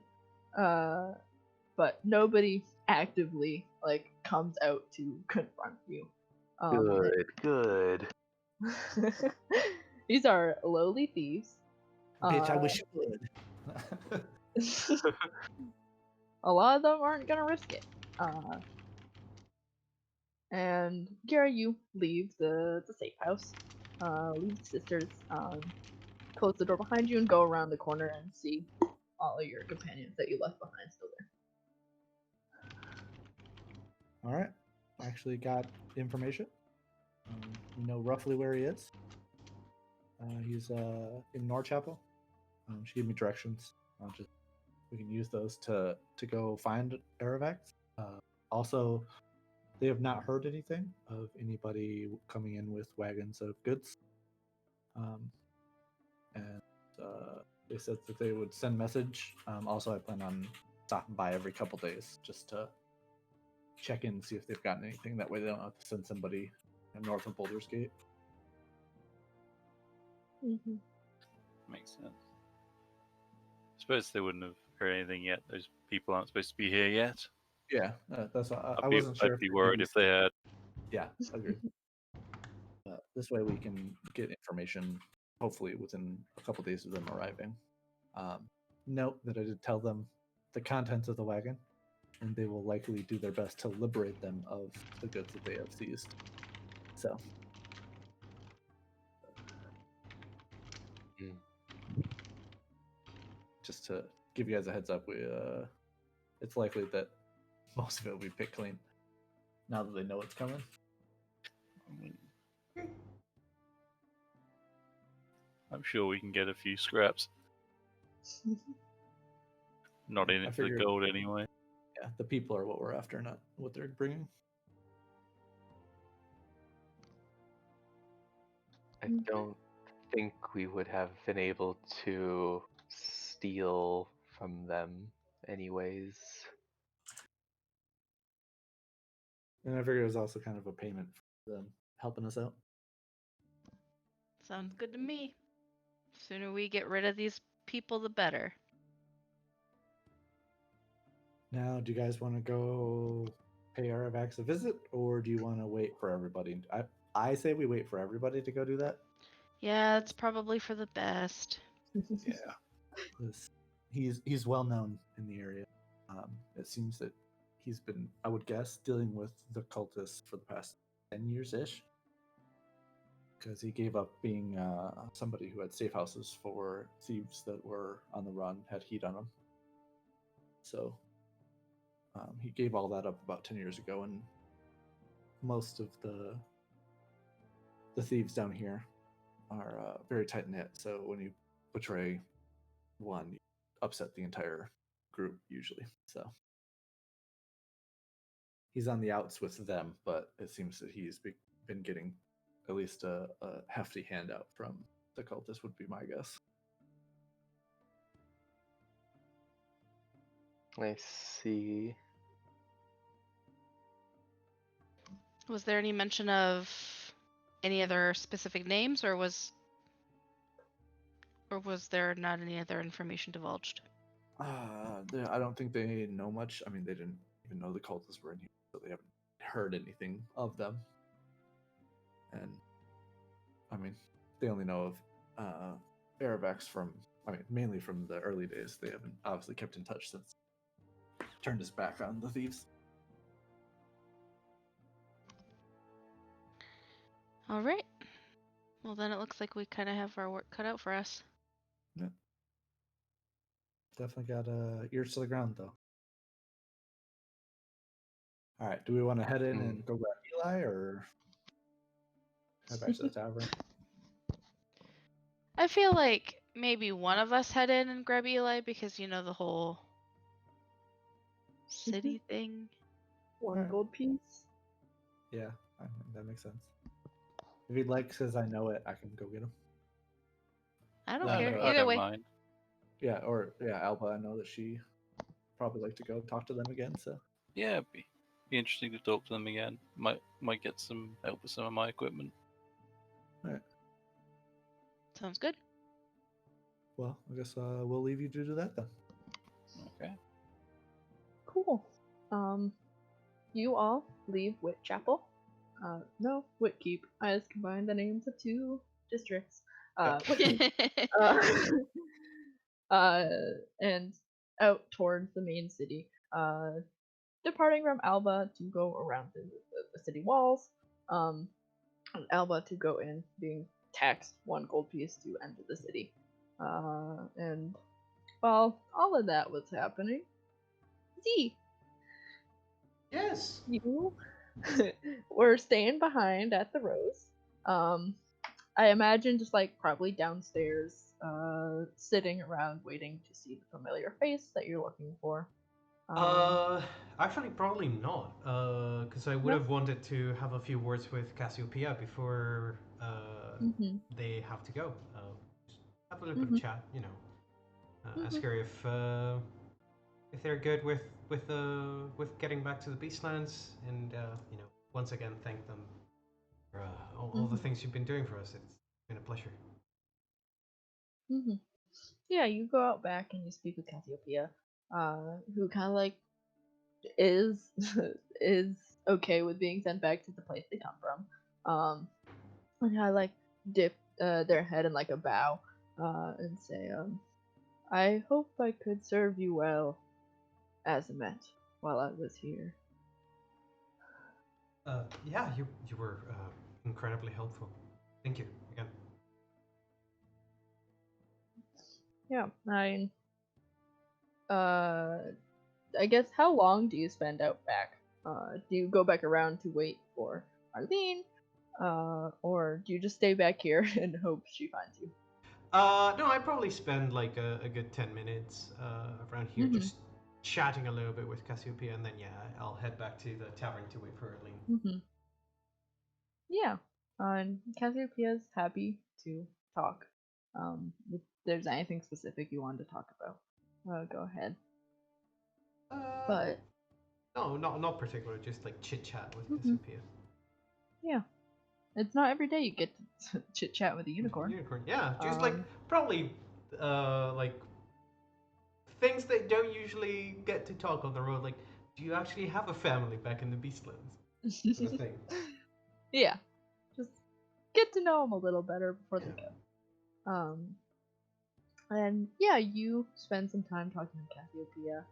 but nobody actively like comes out to confront you. Good. These are lowly thieves. Bitch, I wish you would. A lot of them aren't gonna risk it. And Gary, you leave the safe house, leave the sisters, close the door behind you, and go around the corner and see all of your companions that you left behind still there. All right. I actually got information. We know roughly where he is. He's in Norchapel. She gave me directions. We can use those to go find Aravax. Also, they have not heard anything of anybody coming in with wagons of goods. And they said that they would send message. Also, I plan on stopping by every couple days just to check in and see if they've gotten anything. That way they don't have to send somebody north of Boulder's Gate. Mm-hmm. Makes sense. I suppose they wouldn't have heard anything yet. Those people aren't supposed to be here yet. Yeah, that's why I I'd wasn't sure. be worried if they had. Yeah, agreed. This way we can get information, hopefully within a couple days of them arriving. Note that I did tell them the contents of the wagon, and they will likely do their best to liberate them of the goods that they have seized. So. Just to give you guys a heads up, it's likely that most of it will be picked clean now that they know it's coming. I'm sure we can get a few scraps. Not in it for the gold anyway. Yeah, the people are what we're after, not what they're bringing. I don't think we would have been able to steal from them anyways. And I figured it was also kind of a payment for them helping us out. Sounds good to me. Sooner we get rid of these people, the better. Now, do you guys want to go pay Aravax a visit, or do you want to wait for everybody? I say we wait for everybody to go do that. Yeah, it's probably for the best. Yeah. He's well known in the area. It seems that he's been, I would guess, dealing with the cultists for the past 10 years-ish. Because he gave up being somebody who had safe houses for thieves that were on the run, had heat on them. So he gave all that up about 10 years ago, and most of the thieves down here are very tight-knit. So when you betray one, you upset the entire group usually. So he's on the outs with them, but it seems that he's been getting at least a hefty handout from the cultists, would be my guess. I see. Was there any mention of any other specific names, or was there not any other information divulged? I don't think they know much. I mean, they didn't even know the cultists were in here, so they haven't heard anything of them. And I mean, they only know of Aravax from, mainly from the early days. They haven't obviously kept in touch since turned his back on the thieves. All right. Well, then it looks like we kind of have our work cut out for us. Yeah. definitely got ears to the ground though. All right, do we want to head in and go grab Eli, or head back to the tavern? I feel like maybe one of us head in and grab Eli because the whole city thing. One Alright. gold piece. Yeah, I think that makes sense. If he says I know it, I can go get him. I don't I care. don't- I Either don't way. mind. Yeah, or Alba. I know that she probably like to go talk to them again. So Yeah, it'd be interesting to talk to them again. Might get some help with some of my equipment. Sounds good. well, I guess we'll leave you to do that then. Okay. Cool. You all leave Whitchapel. No, Whitkeep. I just combined the names of two districts. Whitkeep. And out towards the main city. Departing from Alba to go around the city walls. And Alba to go in, being taxed 1 gold piece to enter the city. And while all of that was happening, Z, Yes. you were staying behind at the Rose. I imagine just like probably downstairs, sitting around waiting to see the familiar face that you're looking for. Actually, probably not. Because I would No? have wanted to have a few words with Cassiopeia before Mhm. they have to go. Just have a little bit Mhm. of chat, ask her if they're good with getting back to the Beastlands, and once again thank them for all the things you've been doing for us. It's been a pleasure. Yeah, you go out back and you speak with Cassiopeia, who kind of like is is okay with being sent back to the place they come from. And kind of like dip their head in like a bow, and say, I hope I could serve you well, Azamet, while I was here. Yeah, you were incredibly helpful. Thank you again. Yeah, I guess how long do you spend out back? Do you go back around to wait for Arlene? Or do you just stay back here and hope she finds you? No, I probably spend like a good 10 minutes around here just chatting a little bit with Cassiopeia, and then I'll head back to the tavern to wait for Arlene. Yeah, and Cassiopeia's happy to talk. If there's anything specific you want to talk about, go ahead. But No, not particular. Just like chit chat with Cassiopeia. yeah, it's not every day you get to chit chat with a unicorn. Unicorn, yeah. Just like probably like things that don't usually get to talk on the road. Like, do you actually have a family back in the Beastlands? Sort of thing. Yeah, just get to know them a little better before they go. And yeah, you spend some time talking to Cassiopeia,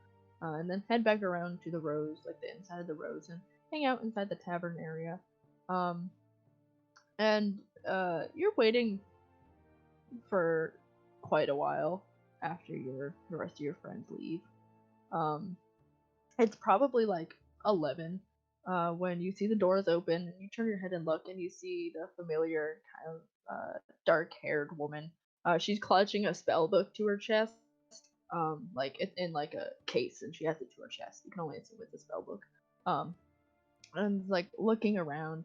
and then head back around to the Rose, like the inside of the Rose, and hang out inside the tavern area. And you're waiting for quite a while after the rest of your friends leave. It's probably like 11 when you see the doors open and you turn your head and look and you see the familiar kind of dark-haired woman. She's clutching a spell book to her chest, like it's in like a case, and she has it to her chest. You can only assume it's a spell book. And like looking around,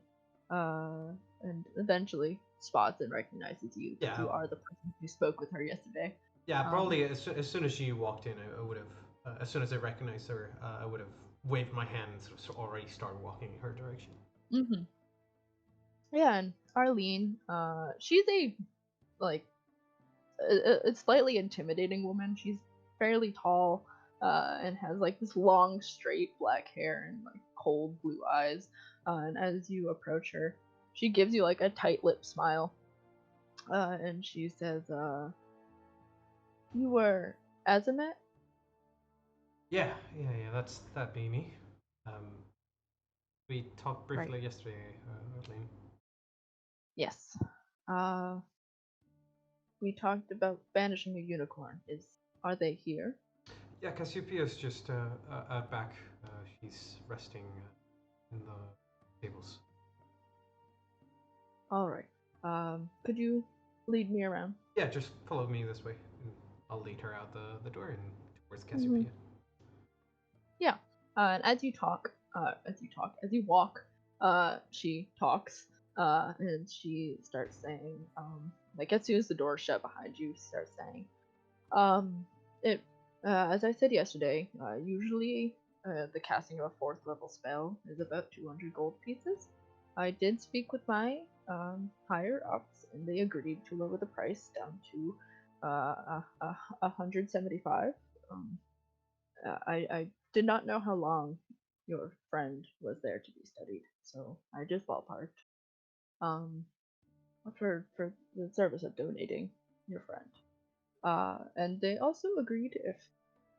and eventually spots and recognizes you. Yeah. You are the person who spoke with her yesterday. Yeah, probably as soon as she walked in, I would have. As soon as I recognized her, I would have waved my hand and sort of already started walking in her direction. Yeah, and Arlene, she's a slightly intimidating woman. She's fairly tall, and has like this long, straight black hair and like cold blue eyes. And as you approach her, she gives you like a tight-lipped smile, and she says, "You were Azamet?" Yeah. That'd be me. We talked briefly Right. yesterday, Arlene. Yes. We talked about banishing a unicorn. Are they here? Yeah, Cassiopeia's just out back. She's resting in the stables. All right. Could you lead me around? Yeah, just follow me this way, and I'll lead her out the door and towards Mhm. Cassiopeia. Yeah. And as you walk, she talks, and she starts saying, like as soon as the door shut behind you, she starts saying, it, as I said yesterday, usually the casting of a 4th level spell is about 200 gold pieces. I did speak with my higher ups, and they agreed to lower the price down to 175. I did not know how long your friend was there to be studied, so I just ballparked. Um, for the service of donating your friend. And they also agreed if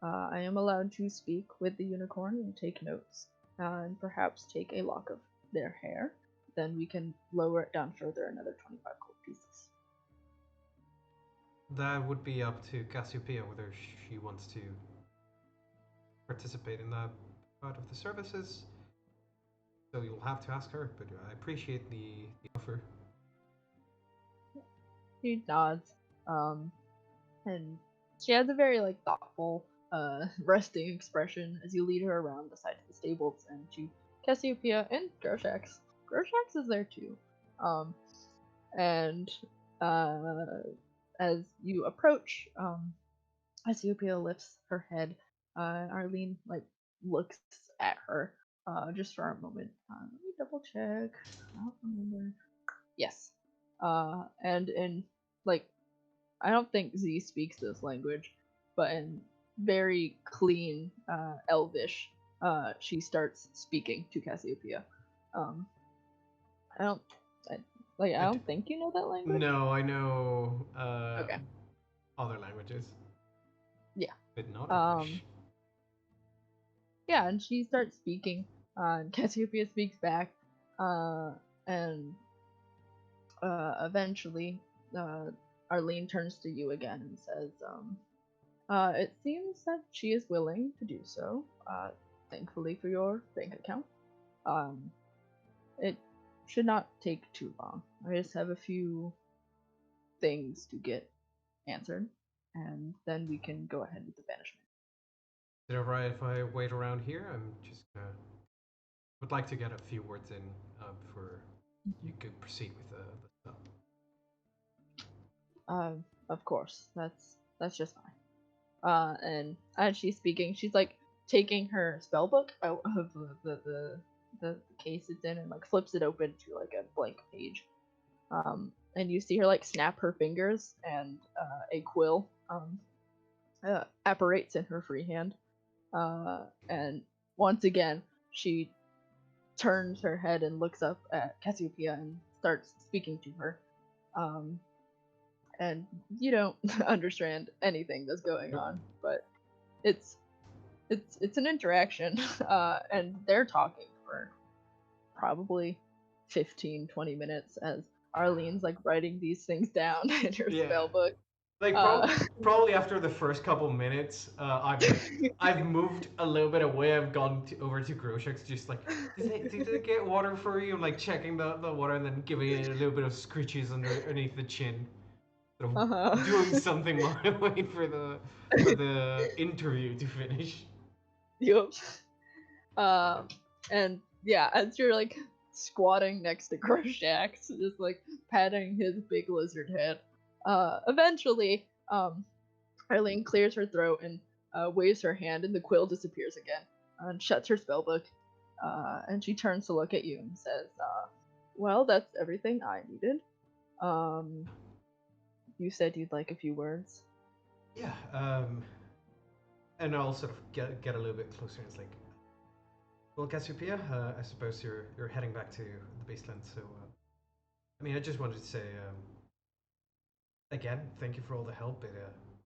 I am allowed to speak with the unicorn and take notes, and perhaps take a lock of their hair, then we can lower it down further another 25 gold pieces. That would be up to Cassiopeia whether she wants to participate in that part of the services. So you'll have to ask her, but I appreciate the offer. She nods, and she has a very like thoughtful, resting expression as you lead her around the side of the stables and to Cassiopeia and Groshax. Groshax is there too. And as you approach, Cassiopeia lifts her head. Arlene like looks at her just for a moment. Let me double check. I don't remember. Yes. And in like I don't think Z speaks this language, but in very clean Elvish, she starts speaking to Cassiopeia. Um, I don't I, I don't think you know that language. No, I know Okay. other languages, Yeah. but not Um. English. Yeah, and she starts speaking. And Cassiopeia speaks back. And eventually, Arlene turns to you again and says, it seems that she is willing to do so, thankfully for your bank account. It should not take too long. I just have a few things to get answered, and then we can go ahead with the banishment. Is it alright if I wait around here? I'm just would like to get a few words in before you could proceed with the stuff. Of course, that's just fine. And as she's speaking, she's like taking her spell book out of the case it's in and like flips it open to like a blank page. And you see her like snap her fingers, and a quill apparates in her free hand. And once again, she turns her head and looks up at Cassiopeia and starts speaking to her. And you don't understand anything that's going on, but it's an interaction, and they're talking for probably 15-20 minutes as Arlene's like writing these things down in her spell book. Like probably after the first couple minutes, I've moved a little bit away. I've gone over to Groshax, just like, did they get water for you? I'm like checking the water and then giving it a little bit of screeches underneath the chin. So doing something while I wait for the interview to finish. Yup. And yeah, as you're like squatting next to Groshax, just like patting his big lizard head, eventually, Arlene clears her throat and waves her hand, and the quill disappears again, and shuts her spellbook. And she turns to look at you and says, "Well, that's everything I needed. You said you'd like a few words." Yeah. And I'll sort of get a little bit closer. And it's like, well, Cassiopeia, I suppose you're heading back to the Beastland. So, I mean, I just wanted to say, again, thank you for all the help. But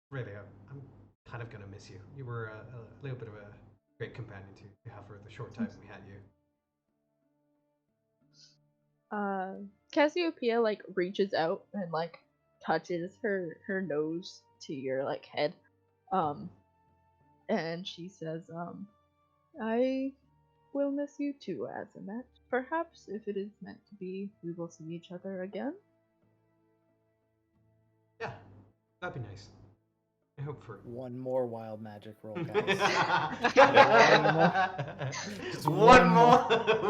really, I'm kind of gonna miss you. You were a little bit of a great companion to have for the short time we had you. Cassiopeia like reaches out and like touches her nose to your like head, And she says, I will miss you too, Azamet. Perhaps, if it is meant to be, we will see each other again. Yeah, that'd be nice. I hope for it. One more wild magic roll, guys. Just one more,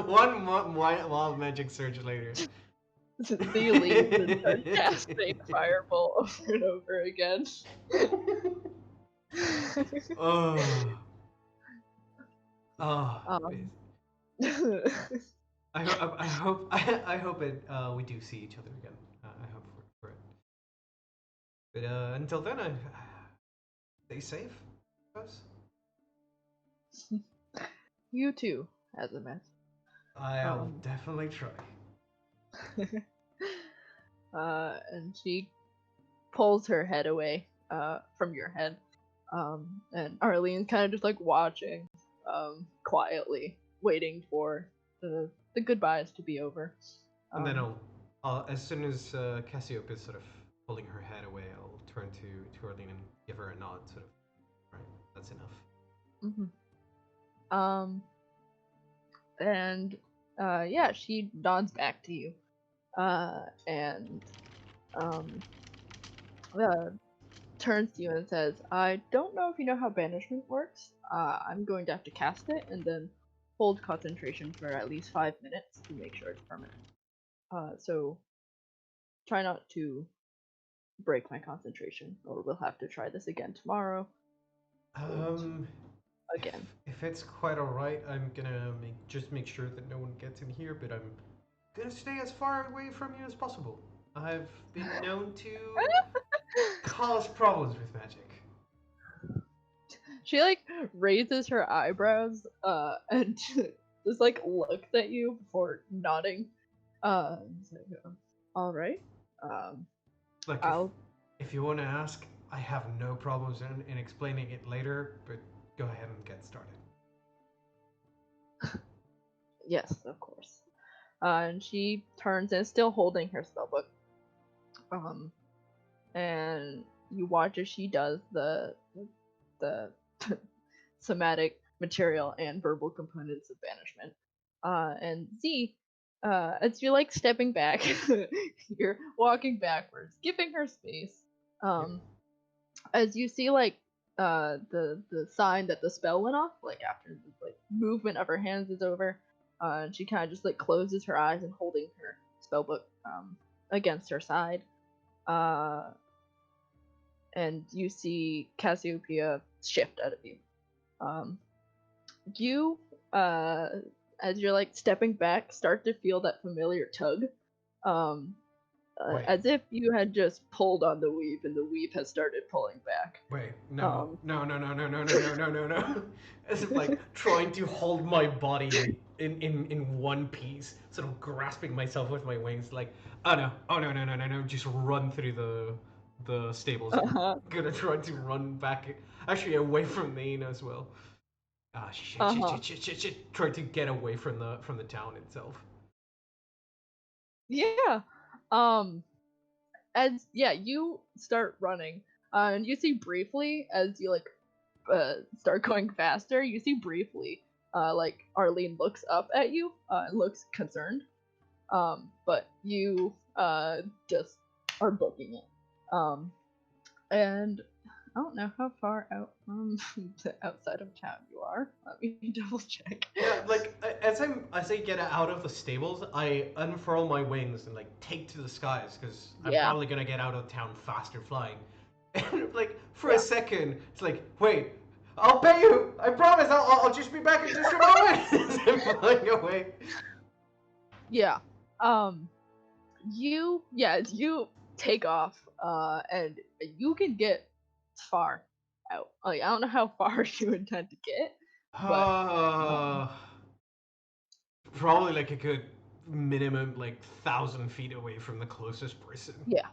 one more wild magic surge later. Z leaves and starts casting Fireball over and over again. Oh. Oh. Um, I hope it. We do see each other again. I hope for it. But until then, I stay safe. I suppose. You too, Azamet. I'll definitely try. And she pulls her head away from your head. And Arlene's kind of just like watching quietly, waiting for the goodbyes to be over. And then I'll as soon as Cassiope is sort of pulling her head away, I'll turn to Arlene and give her a nod, sort of. Right, that's enough. And yeah, she nods back to you, and turns to you and says, I don't know if you know how banishment works. I'm going to have to cast it and then hold concentration for at least 5 minutes to make sure it's permanent. So try not to break my concentration, or we'll have to try this again tomorrow. Again. If it's quite alright, I'm gonna just make sure that no one gets in here, but I'm gonna stay as far away from you as possible. I've been known to cause problems with magic. She like raises her eyebrows and just like looks at you before nodding. All right. Look, if you want to ask, I have no problems in explaining it later, but go ahead and get started. Yes, of course. And she turns and is still holding her spellbook. And you watch as she does the somatic material and verbal components of banishment. And Z, as you're like stepping back, you're walking backwards, giving her space. As you see like the sign that the spell went off, like after the like movement of her hands is over, and she kind of just like closes her eyes and holding her spellbook against her side. And you see Cassiopeia shift out of you. You, as you're like stepping back, start to feel that familiar tug, as if you had just pulled on the weave and the weave has started pulling back. Wait, no. As if like trying to hold my body in one piece, sort of grasping myself with my wings, like, oh no, just run through the stables. I'm gonna try to run back, actually away from the inn as well. Ah, shit. Try to get away from the town itself. Yeah. As you start running, and you see briefly as you like start going faster, you see briefly like Arlene looks up at you and looks concerned. But you just are booking it. And I don't know how far out from the outside of town you are. Let me double check. Yeah, like as I get out of the stables, I unfurl my wings and like take to the skies because I'm probably gonna get out of town faster flying. And like for a second, it's like, wait, I'll pay you. I promise. I'll just be back in just a moment. I'm flying away. Yeah. You take off. And you can get far out. Like I don't know how far you intend to get. But, probably like a good minimum like 1,000 feet away from the closest person. Yeah.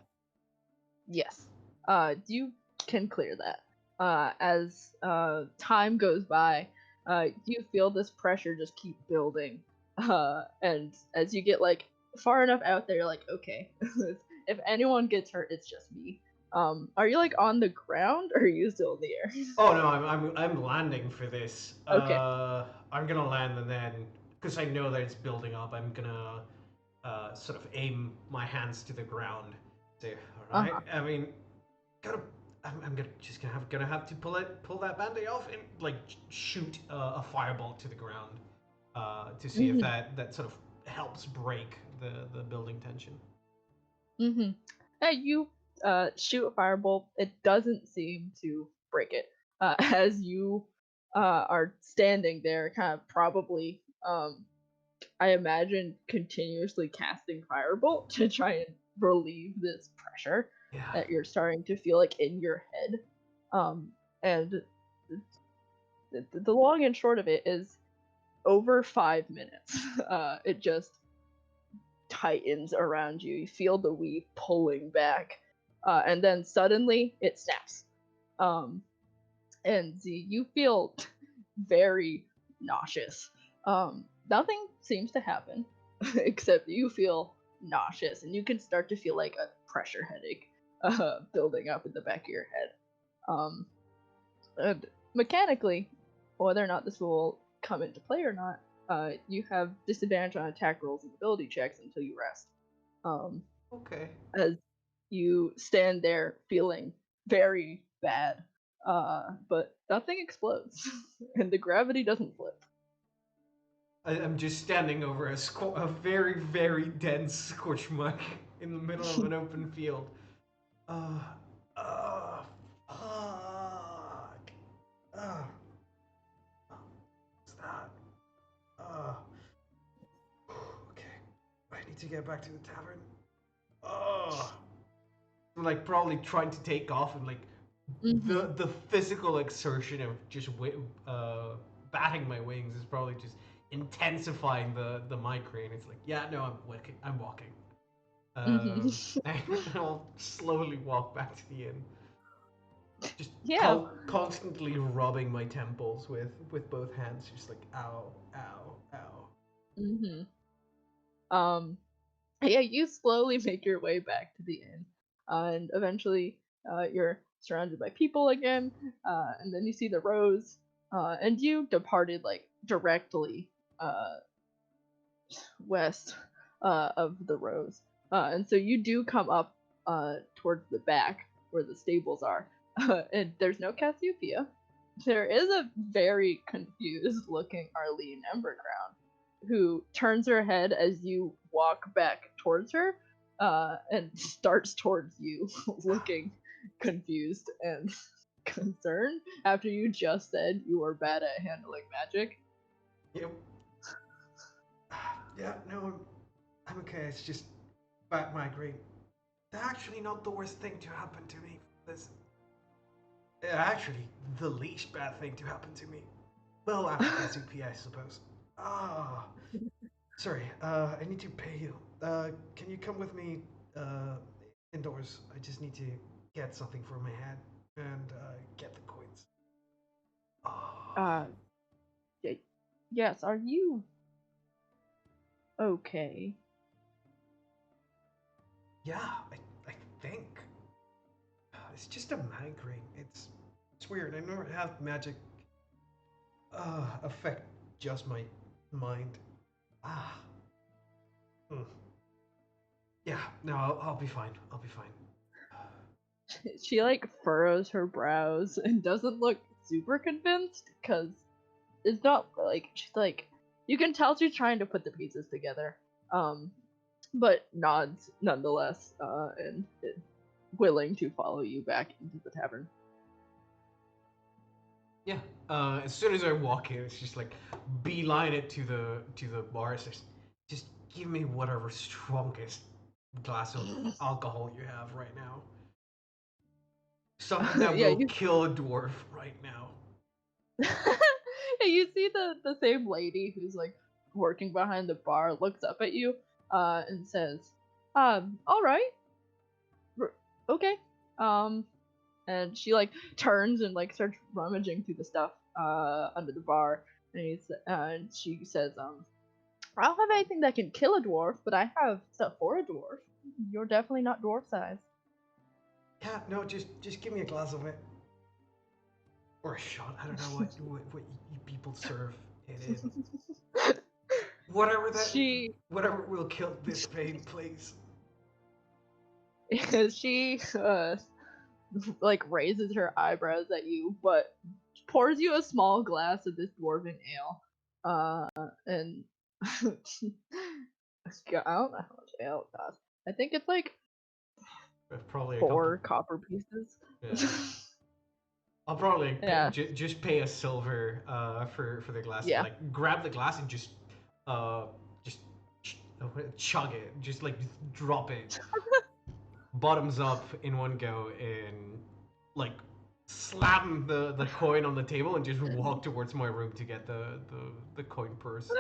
Yes. You can clear that. As time goes by, you feel this pressure just keep building. And as you get like far enough out there, you're like, okay, if anyone gets hurt, it's just me. Are you like on the ground or are you still in the air? Oh no, I'm landing for this. Okay. I'm gonna land and then, because I know that it's building up, I'm gonna sort of aim my hands to the ground. Say, all right. I mean, gotta. I'm gonna have to pull that band-aid off and like shoot a fireball to the ground to see if that sort of helps break the building tension. Yeah, you shoot a firebolt. It doesn't seem to break it. As you are standing there, kind of probably, I imagine, continuously casting firebolt to try and relieve this pressure that you're starting to feel like in your head. And the long and short of it is, over 5 minutes, it just tightens around you. You feel the weave pulling back, and then suddenly it snaps. And you feel very nauseous. Nothing seems to happen, except you feel nauseous, and you can start to feel like a pressure headache building up in the back of your head. And mechanically, whether or not this will come into play or not, you have disadvantage on attack rolls and ability checks until you rest. Okay. As you stand there feeling very bad, but nothing explodes, and the gravity doesn't flip. I'm just standing over a very, very dense scorch mark in the middle of an open field. Fuck. What's that? Okay. I need to get back to the tavern. I'm like probably trying to take off and like the physical exertion of just batting my wings is probably just intensifying the migraine. It's like, yeah, no, I'm walking. I'll slowly walk back to the inn. Just constantly rubbing my temples with both hands, just like ow, ow, ow. Yeah, you slowly make your way back to the inn, and eventually you're surrounded by people again, and then you see the rose, and you departed like directly west of the rose, and so you do come up towards the back where the stables are, and there's no Cassiopeia. There is a very confused looking Arlene Emberground, who turns her head as you walk back towards her, and starts towards you, looking confused and concerned after you just said you were bad at handling magic. Yep. Yeah, no, I'm okay. It's just back migraine. That's actually not the worst thing to happen to me. This actually the least bad thing to happen to me. Well, after SCP, I suppose. Sorry. I need to pay you. Can you come with me indoors? I just need to get something for my head and get the coins. Yes. Are you okay? Yeah, I think. It's just a migraine. It's weird. I never have magic affect just my mind. Yeah, no, I'll be fine. I'll be fine. She like furrows her brows and doesn't look super convinced, because it's not like she's like, you can tell she's trying to put the pieces together, but nods nonetheless, and willing to follow you back into the tavern. Yeah. As soon as I walk in, it's just like beeline it to the bar. It's just give me whatever strongest glass of alcohol you have right now. Something that will kill a dwarf right now. You see the same lady who's like working behind the bar looks up at you, and says, all right, okay. And she like turns and like starts rummaging through the stuff under the bar, and she says, I don't have anything that can kill a dwarf, but I have stuff for a dwarf. You're definitely not dwarf size. Yeah, no, just give me a glass of it. Or a shot. I don't know what you people serve it in. She Whatever will kill this pain, please. she like raises her eyebrows at you, but pours you a small glass of this dwarven ale. And I don't know how much ale it costs. I think it's like Probably a 4 couple. copper pieces. Yeah. I'll probably Yeah. just pay a silver for the glass. Yeah. Like grab the glass and just chug it. Just like drop it bottoms up in one go and like slam the coin on the table and just walk towards my room to get the coin purse.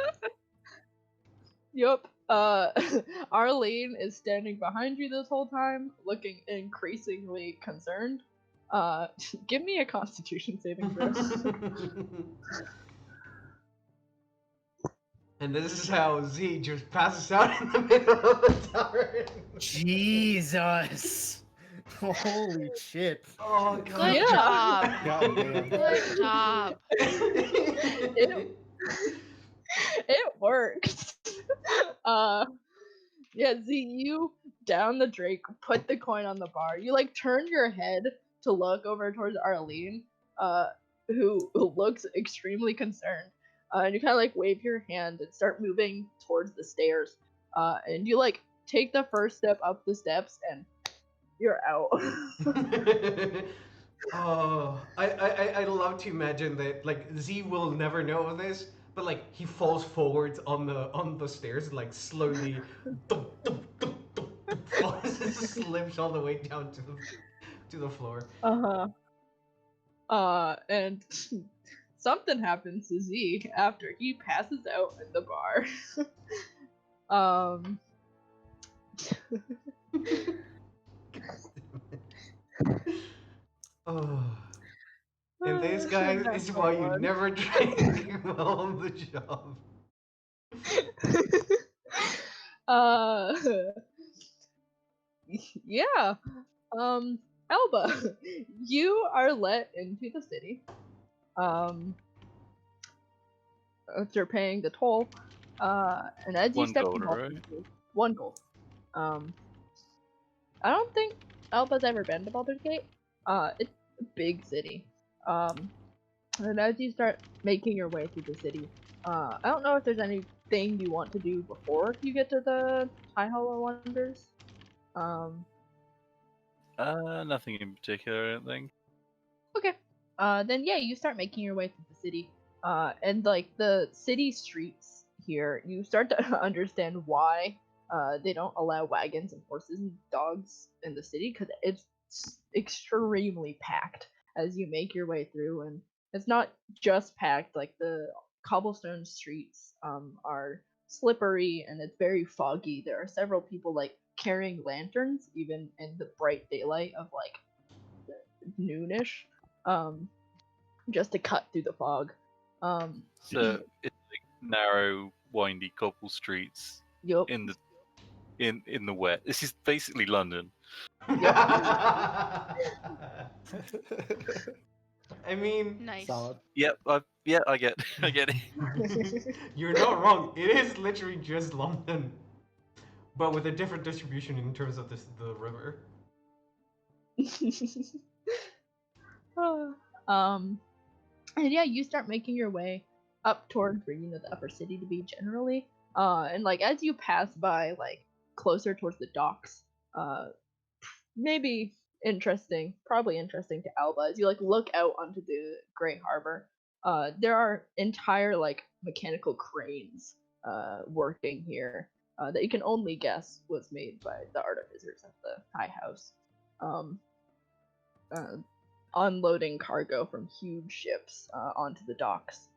Yup. Arlene is standing behind you this whole time, looking increasingly concerned. Give me a Constitution saving throw. And this is how Z just passes out in the middle of the tavern. Jesus. Holy shit. Oh Good god. Yeah. job. God damn. Good job. It worked. Yeah, Z, you down the drink, put the coin on the bar. You like turn your head to look over towards Arlene, who looks extremely concerned. And you kind of like wave your hand and start moving towards the stairs. And you like take the first step up the steps and you're out. Oh, I love to imagine that like Z will never know of this, but like he falls forwards on the stairs, like slowly, dum, dum, dum, dum, dum, falls and slips all the way down to the floor. And something happens to Z after he passes out in the bar. Oh. And this, Shouldn't guys, have is so why you much. never drink while on the job. uh yeah. Elba, you are let into the city. After paying the toll. And as you 1 step gold, to walk right? into 1 gold. I don't think Elba's ever been to Baldur's Gate. It's a big city. And as you start making your way through the city, I don't know if there's anything you want to do before you get to the High Hollow Wonders. Nothing in particular, I don't think. Okay. Then yeah, you start making your way through the city. And like the city streets here, you start to understand why they don't allow wagons and horses and dogs in the city because it's extremely packed as you make your way through, and it's not just packed. Like the cobblestone streets are slippery and it's very foggy. There are several people like carrying lanterns even in the bright daylight of like noonish, just to cut through the fog. So it's like narrow, windy cobble streets Yup. in the wet. This is basically London. I mean, Nice. Solid. Yep, I get it. you're not wrong. It is literally just London, but with a different distribution in terms of the river. And yeah, you start making your way up towards where you know the upper city to be generally. And like as you pass by, like closer towards the docks, maybe probably interesting to Alba as you like look out onto the Grey Harbor. There are entire like mechanical cranes working here that you can only guess was made by the artificers at the High House. Unloading cargo from huge ships onto the docks.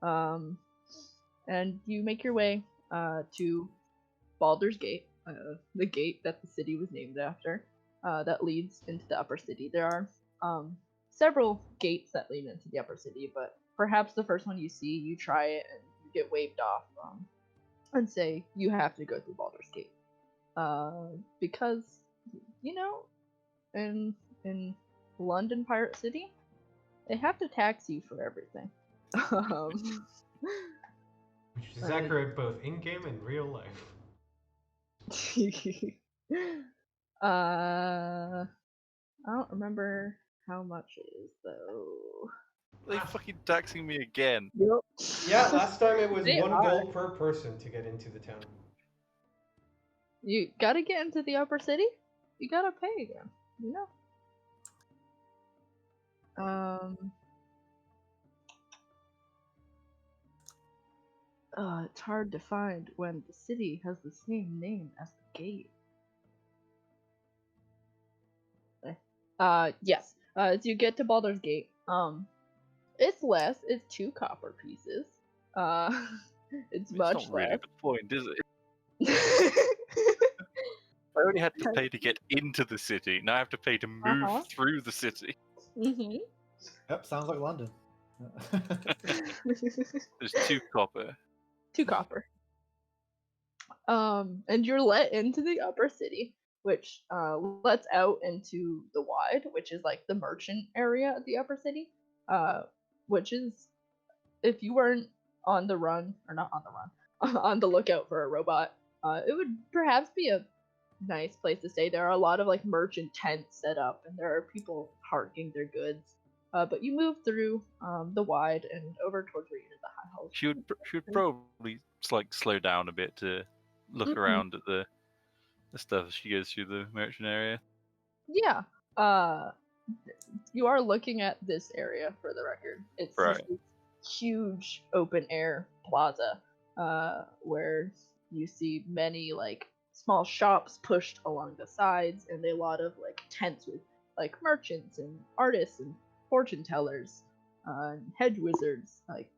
And you make your way to Baldur's Gate, the gate that the city was named after, that leads into the upper city. There are several gates that lead into the upper city, but perhaps the first one you see, you try it and you get waved off and say you have to go through Baldur's Gate. Because, you know, in in London Pirate City, they have to tax you for everything. Which is Right. accurate both in game and real life. I don't remember how much it is though. They fucking taxing me again. Yep. Yeah, last time it was They 1 are. gold per person to get into the town. You gotta get into the upper city. You gotta pay again. You know. It's hard to find when the city has the same name as the gate. Yes. As you get to Baldur's Gate, it's less. It's 2 copper pieces. It's It's much not really less. the point, is it? I only had to pay to get into the city. Now I have to pay to move through the city. Mhm. Yep, sounds like London. There's 2 copper. 2 copper. And you're let into the upper city, which lets out into the wide, which is like the merchant area of the upper city. Which is, if you weren't on the run, or not on the run, on the lookout for a robot, it would perhaps be a nice place to stay. There are a lot of like merchant tents set up, and there are people parking their goods. But you move through the wide and over towards where you did the high halls. She would probably like slow down a bit to look Mhm. around at the stuff as she goes through the merchant area. Yeah. You are looking at this area for the record. It's Right. just this huge open air plaza, where you see many like small shops pushed along the sides, and a lot of like tents with like merchants and artists and fortune tellers, and hedge wizards. Like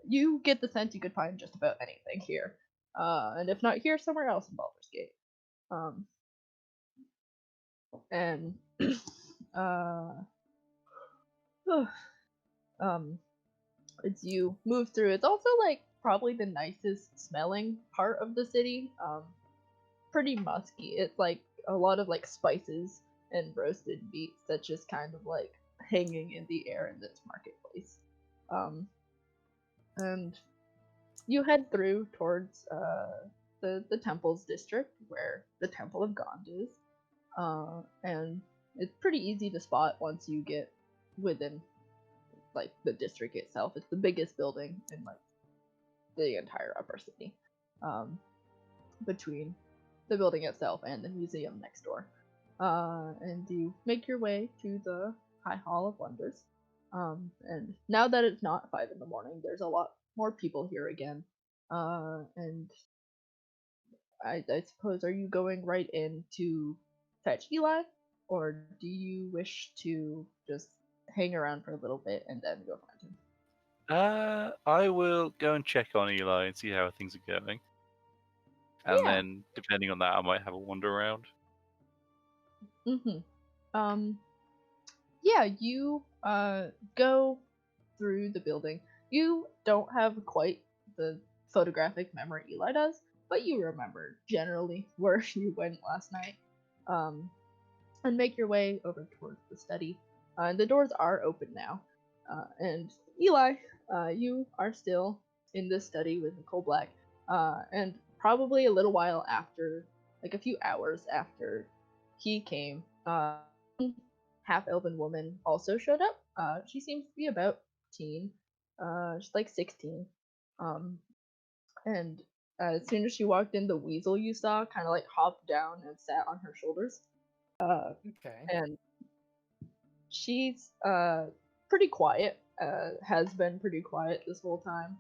you get the sense you could find just about anything here, and if not here, somewhere else in Baldur's Gate. And uh, as you move through, it's also like probably the nicest smelling part of the city. Pretty musky. It's like a lot of like spices and roasted meats that's just kind of like hanging in the air in this marketplace. And you head through towards the temple's district where the Temple of Gond is. And it's pretty easy to spot once you get within like the district itself. It's the biggest building in like the entire upper city, between the building itself and the museum next door. And you make your way to the High Hall of Wonders. And now that it's not 5 in the morning, there's a lot more people here again. And I suppose, are you going right in to fetch Eli, or do you wish to just hang around for a little bit and then go find him? I will go and check on Eli and see how things are going. And Yeah. then, depending on that, I might have a wander around. Yeah, you go through the building. You don't have quite the photographic memory Eli does, but you remember generally where you went last night. And make your way over towards the study. The doors are open now. And Eli, you are still in this study with Nicole Black. And probably a little while after, like a few hours after he came, half-elven woman also showed up. She seems to be about teen. She's like 16. And as soon as she walked in, the weasel you saw kind of like hopped down and sat on her shoulders. Okay. And she's pretty quiet. Has been pretty quiet this whole time.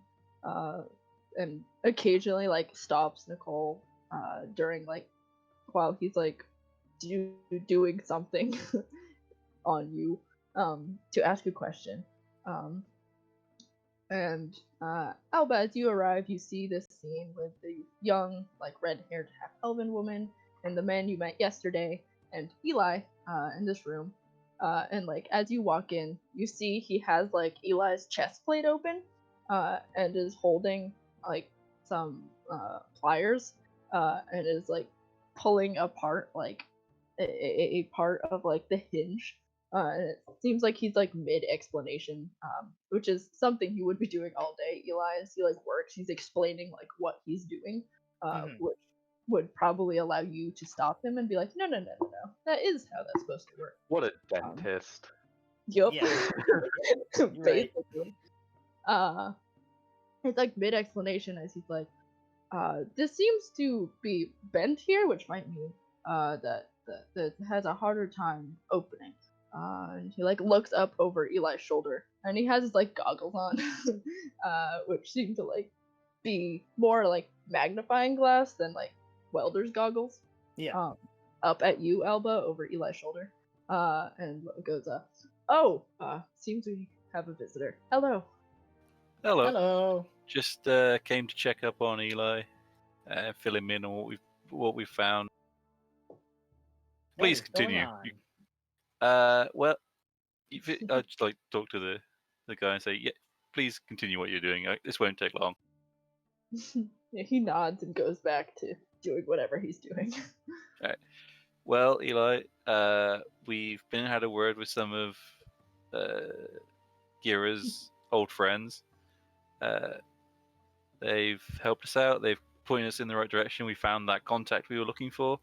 And occasionally like stops Nicole during like while he's like doing something on you to ask a question. And Alba, as you arrive, you see this scene with the young, like red-haired half-elven woman and the man you met yesterday, and Eli in this room. And like as you walk in, you see he has like Eli's chest plate open, and is holding like some pliers, and is like pulling apart like a part of like the hinge. And it seems like he's like mid explanation, which is something he would be doing all day. Eli, as he like works, he's explaining like what he's doing, which would probably allow you to stop him and be like, no, that is how that's supposed to work. What a dentist. Yup. Yeah. Right. Basically. It's like mid explanation as he's like, this seems to be bent here, which might mean that it has a harder time opening. And he like looks up over Eli's shoulder, and he has his like goggles on, which seem to like be more like magnifying glass than like welder's goggles. Yeah. Up at you, Alba, over Eli's shoulder, and goes, "Oh, seems we have a visitor. Hello." Hello. Hello. Just came to check up on Eli, fill him in on what we've found. Please What is going continue. on? Well, I'd just like to talk to the guy and say, yeah, please continue what you're doing. This won't take long. Yeah, he nods and goes back to doing whatever he's doing. Well, Eli, we've had a word with some of Gira's old friends. They've helped us out. They've pointed us in the right direction. We found that contact we were looking for.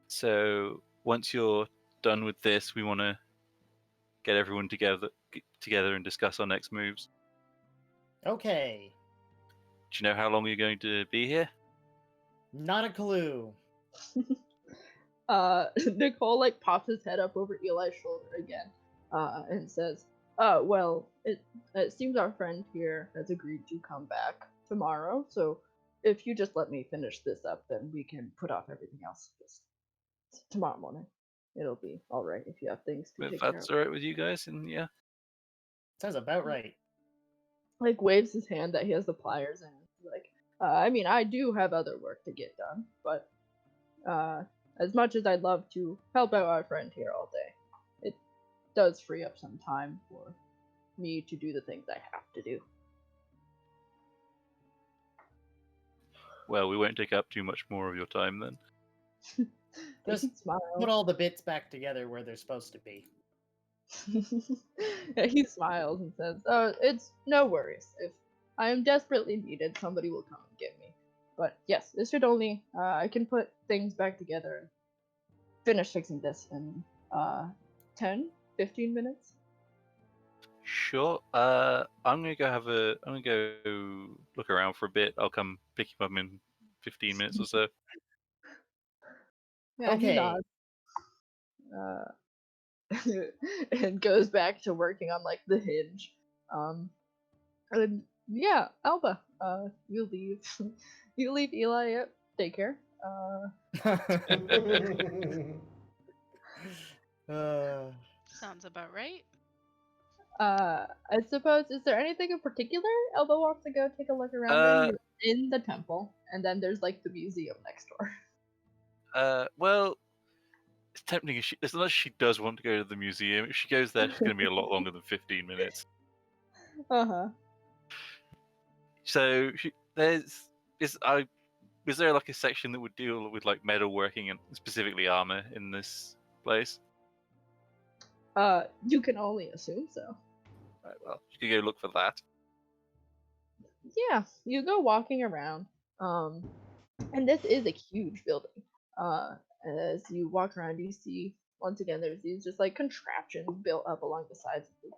So once you're done with this, we want to get everyone together and discuss our next moves. Okay. Do you know how long you're going to be here? Not a clue. Nicole like pops his head up over Eli's shoulder again, and says, well, it seems our friend here has agreed to come back tomorrow, so if you just let me finish this up, then we can put off everything else. Just tomorrow morning. It'll be alright if you have things to If take care that's of. all right with you guys, and yeah. Sounds about right. Like waves his hand that he has the pliers in. Like, I mean, I do have other work to get done, but as much as I'd love to help out our friend here all day, it does free up some time for me to do the things I have to do. Well, we won't take up too much more of your time then. Just He smiles. Put all the bits back together where they're supposed to be. He smiles and says, "Oh, it's no worries. If I am desperately needed, somebody will come and get me. But yes, this should only I can put things back together and finish fixing this in 10, 15 minutes." Sure. I'm gonna go look around for a bit. I'll come pick you up in 15 minutes or so. Yeah, he Okay. nods. And goes back to working on like the hinge. And yeah, Alba, you leave. You leave Eli at daycare. Sounds about right. I suppose, is there anything in particular Alba wants to go take a look around in? You're in the temple, and then there's like the museum next door. Well, it's tempting. Unless she does want to go to the museum, if she goes there, she's going to be a lot longer than 15 minutes. Uh-huh. So is there like a section that would deal with like metalworking and specifically armor in this place? You can only assume so. Right, well, you could go look for that. Yeah, you go walking around, and this is a huge building. As you walk around, you see once again there's these just like contraptions built up along the sides of the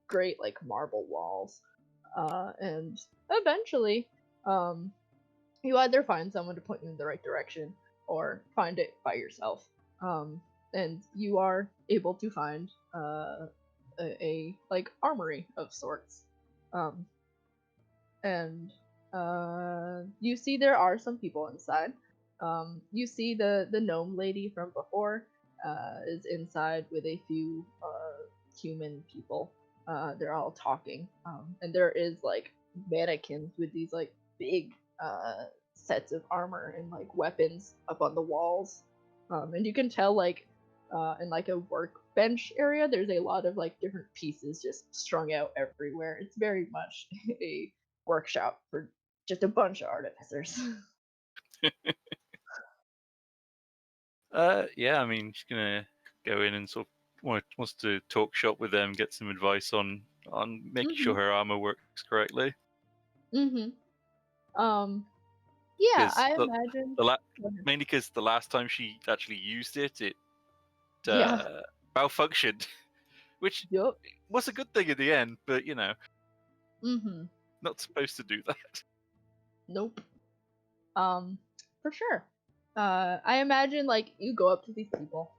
great like marble walls, and eventually, you either find someone to point you in the right direction or find it by yourself. And you are able to find a like armory of sorts. And you see there are some people inside. You see the gnome lady from before is inside with a few human people. They're all talking, and there is like mannequins with these like big sets of armor and like weapons up on the walls. And you can tell like in like a workbench area, there's a lot of like different pieces just strung out everywhere. It's very much a workshop for just a bunch of artificers. Yeah, I mean, she's gonna go in and sort of wants to talk shop with them, get some advice on making sure her armor works correctly. Yeah, Because I imagine. Go ahead. mainly because the last time she actually used it, it Yeah. malfunctioned, which Yup. was a good thing in the end. But you know, Mm-hmm. not supposed to do that. Nope. For sure. I imagine like you go up to these people.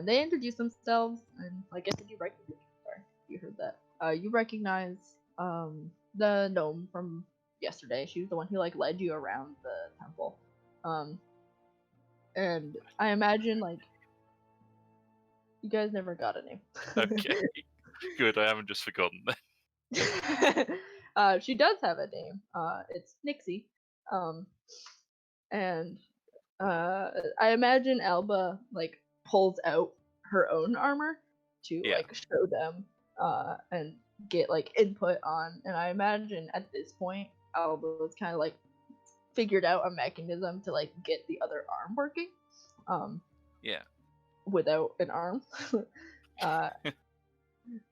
They introduce themselves, and I guess if you recognize, sorry, you heard that. You recognize the gnome from yesterday. She was the one who like led you around the temple. And I imagine like you guys never got a name. Okay, good. I haven't just forgotten that. She does have a name. It's Nixie. And I imagine Alba like pulls out her own armor to Yeah. like show them and get like input on. And I imagine at this point Alba was kind of like figured out a mechanism to like get the other arm working. Yeah. Without an arm.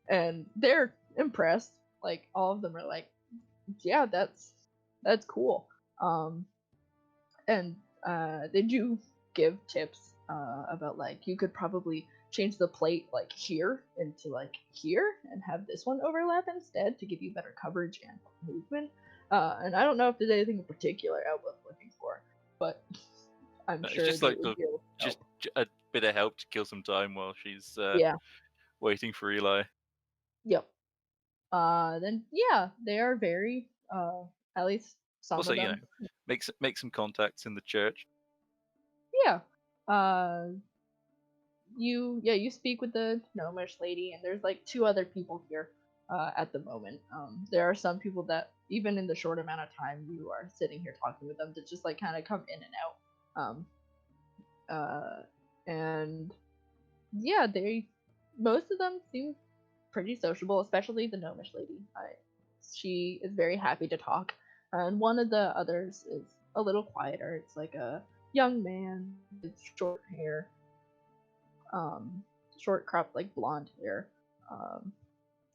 And they're impressed. Like all of them are like, yeah, that's cool. And they do give tips about like you could probably change the plate like here into like here and have this one overlap instead to give you better coverage and movement. And I don't know if there's anything in particular Alba's looking for, but I'm It's sure just they like would be able to help. a bit of help to kill some time while she's Yeah. waiting for Eli. Yep. Then yeah, they are very at least some Also, of you know, them. make some contacts in the church. Yeah. Uh you speak with the gnomish lady, and there's like two other people here at the moment. There are some people that even in the short amount of time you are sitting here talking with them that just like kind of come in and out. And yeah, most of them seem pretty sociable, especially the gnomish lady. She is very happy to talk, and one of the others is a little quieter. It's like a young man with short hair, short cropped like blonde hair.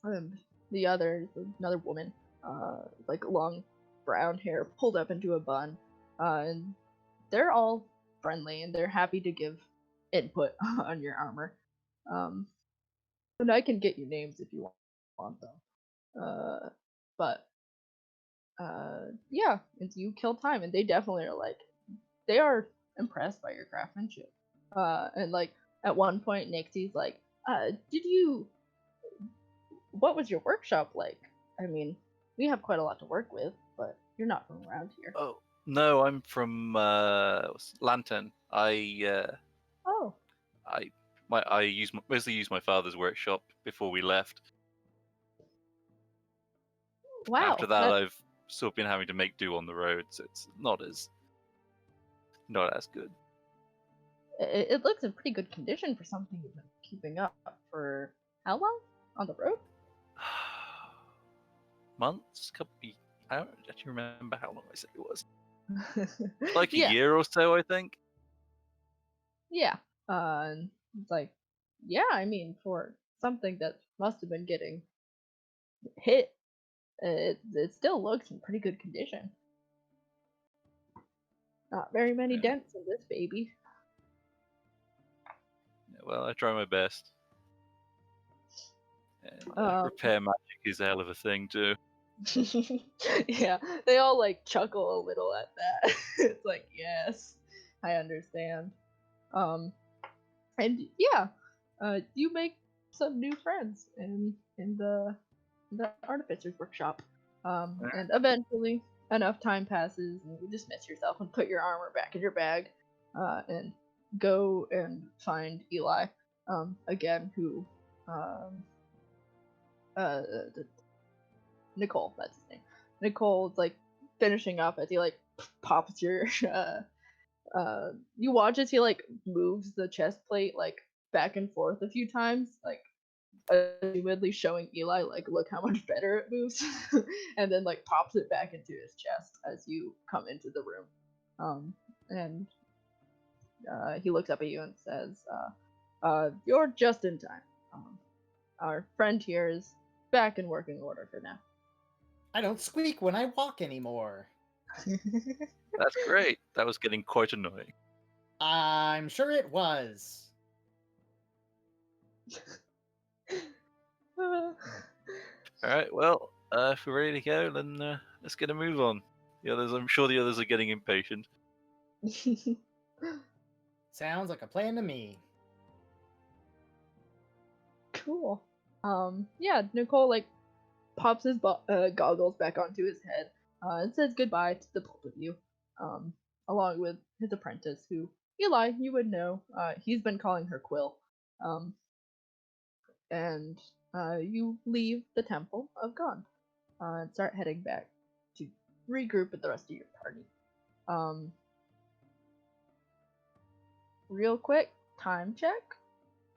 And the other is another woman, like long brown hair pulled up into a bun. And they're all friendly and they're happy to give input on your armor. And I can get you names if you want them. But yeah, and you kill time, and they definitely are like they are impressed by your craftsmanship. And like at one point, Nixie's like, "Did you? What was your workshop like? I mean, we have quite a lot to work with, but you're not from around here." Oh no, I'm from Lantern. Oh, I mostly use my father's workshop before we left. wow! After that, I've sort of been having to make do on the road, so it's not as good. It looks in pretty good condition for something you've been keeping up for how long on the road? Months, I don't actually remember how long I said it was. Like a Yeah, year or so, I think. yeah. It's like, yeah. I mean, for something that must have been getting hit, it still looks in pretty good condition. Not very many Yeah. dents in this baby. Yeah, well, I try my best. And repair magic is a hell of a thing too. Yeah, they all like chuckle a little at that. It's like, yes, I understand. And yeah, you make some new friends in the artificer's workshop. And eventually enough time passes and you dismiss yourself and put your armor back in your bag, and go and find Eli, again, who, uh, Nicole, that's his name. Nicole's like finishing up as he like pops your you watch as he like moves the chest plate like back and forth a few times, like assumedly showing Eli like look how much better it moves, and then like pops it back into his chest as you come into the room. And he looks up at you and says, "You're just in time. Our friend here is back in working order for now." I don't squeak when I walk anymore. That's great. That was getting quite annoying. I'm sure it was. All right. Well, if we're ready to go, then let's get a move on. The others, I'm sure the others are getting impatient. Sounds like a plan to me. Cool. Yeah, Nicole like pops his goggles back onto his head and says goodbye to the both of you, along with his apprentice, who Eli you would know. He's been calling her Quill. And you leave the Temple of God and start heading back to regroup with the rest of your party. Real quick, time check.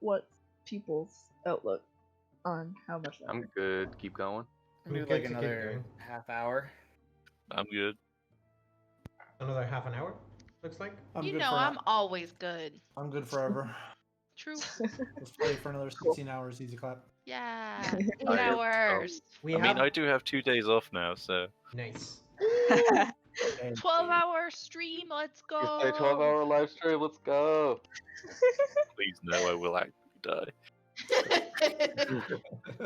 What's people's outlook on how much longer? I'm good. Keep going. Do Good like to keep another going. half hour. I'm good. Another half an hour, looks like. I'm You good know, for I'm always good. I'm good forever. True. Let's play for another 16 hours. Easy clap. Yeah. I 8 have hours. We I have mean, I do have 2 days off now, so nice. 12-hour stream. Let's You go. say 12-hour live stream. Let's go. please no, I will actually die.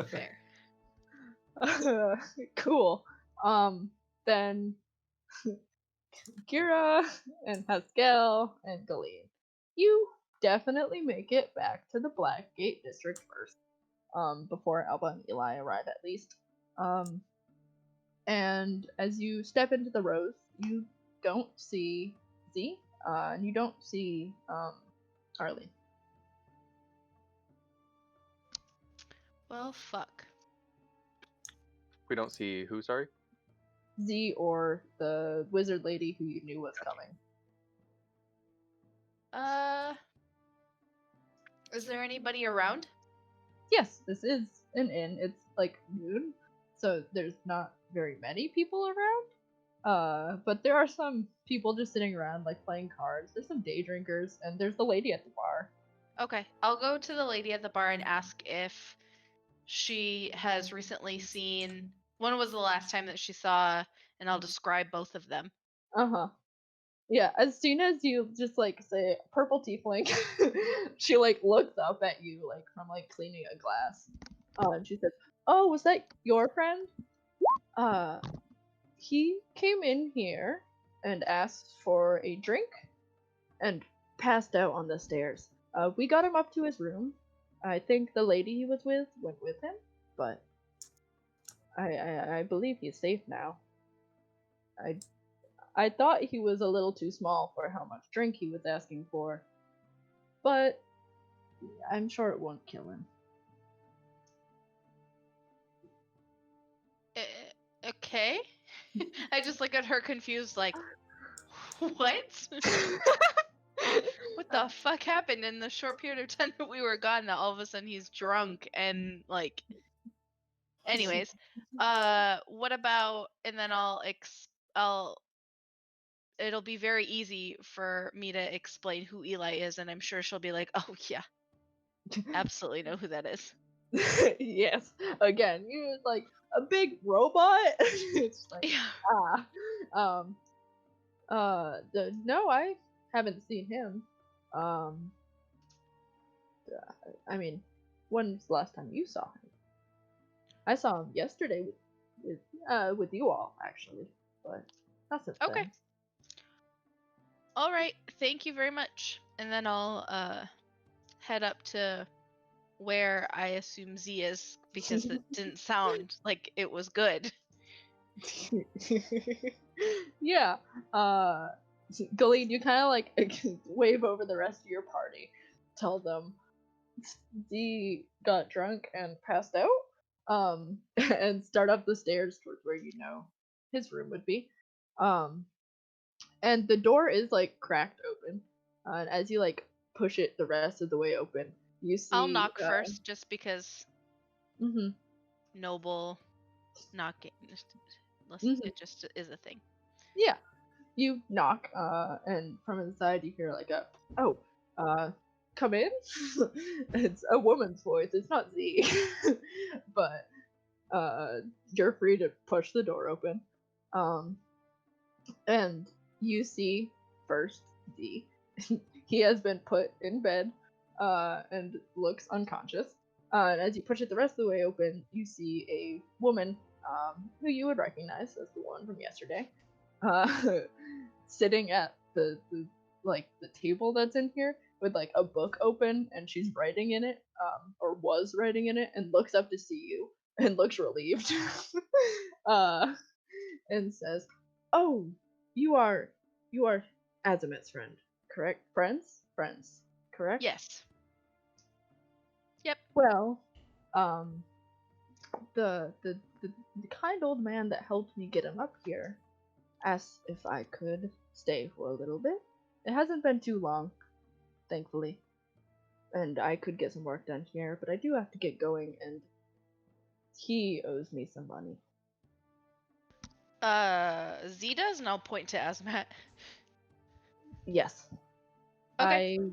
Fair. Cool. Then Kira and Haskell and Galeen, you definitely make it back to the Blackgate district first. Before Alba and Eli arrive at least. And as you step into the rows, you don't see Z, and you don't see Arlie. Well, fuck. We don't see who, sorry? Z or the wizard lady who you knew was coming. Is there anybody around? Yes, this is an inn. It's like noon, so there's not very many people around. But there are some people just sitting around, like playing cards. There's some day drinkers, and there's the lady at the bar. Okay, I'll go to the lady at the bar and ask if she has recently seen. When was the last time that she saw? And I'll describe both of them. Uh-huh. Yeah, as soon as you just like say purple tiefling, she like looks up at you like from like cleaning a glass. And she says, "Oh, was that your friend? He came in here and asked for a drink and passed out on the stairs. We got him up to his room. I think the lady he was with went with him, but I believe he's safe now. I thought he was a little too small for how much drink he was asking for, but I'm sure it won't kill him." Okay. I just look at her confused, like, what? What the fuck happened in the short period of time that we were gone that all of a sudden he's drunk and like. Anyways, what about? And then it'll be very easy for me to explain who Eli is, and I'm sure she'll be like, "Oh yeah, absolutely know who that is." Yes. Again, you're like a big robot. It's like Yeah. no, I haven't seen him. I mean, when's the last time you saw him? I saw him yesterday with you all actually, but not since Okay. then. All right. Thank you very much. And then I'll head up to where I assume Z is because it didn't sound like it was good. Yeah. Galeen, you kind of like wave over the rest of your party, tell them Z got drunk and passed out, and start up the stairs towards where you know his room would be. And the door is like cracked open, and as you like push it the rest of the way open, you see. I'll knock first just because Mhm. noble knocking. It just is a thing. Yeah. You knock, and from inside you hear like come in. It's a woman's voice. It's not Z, but you're free to push the door open. And you see first Z. He has been put in bed, and looks unconscious. And as you push it the rest of the way open, you see a woman, who you would recognize as the one from yesterday, sitting at the table that's in here with like a book open, and she's writing in it, or was writing in it, and looks up to see you and looks relieved, and says, "Oh, you are Azimuth's friend, correct? Friends, correct? Yes. Yep. Well, the kind old man that helped me get him up here asked if I could stay for a little bit. It hasn't been too long, thankfully, and I could get some work done here, but I do have to get going, and he owes me some money." Z does, and I'll point to Azmat. Yes. Okay. I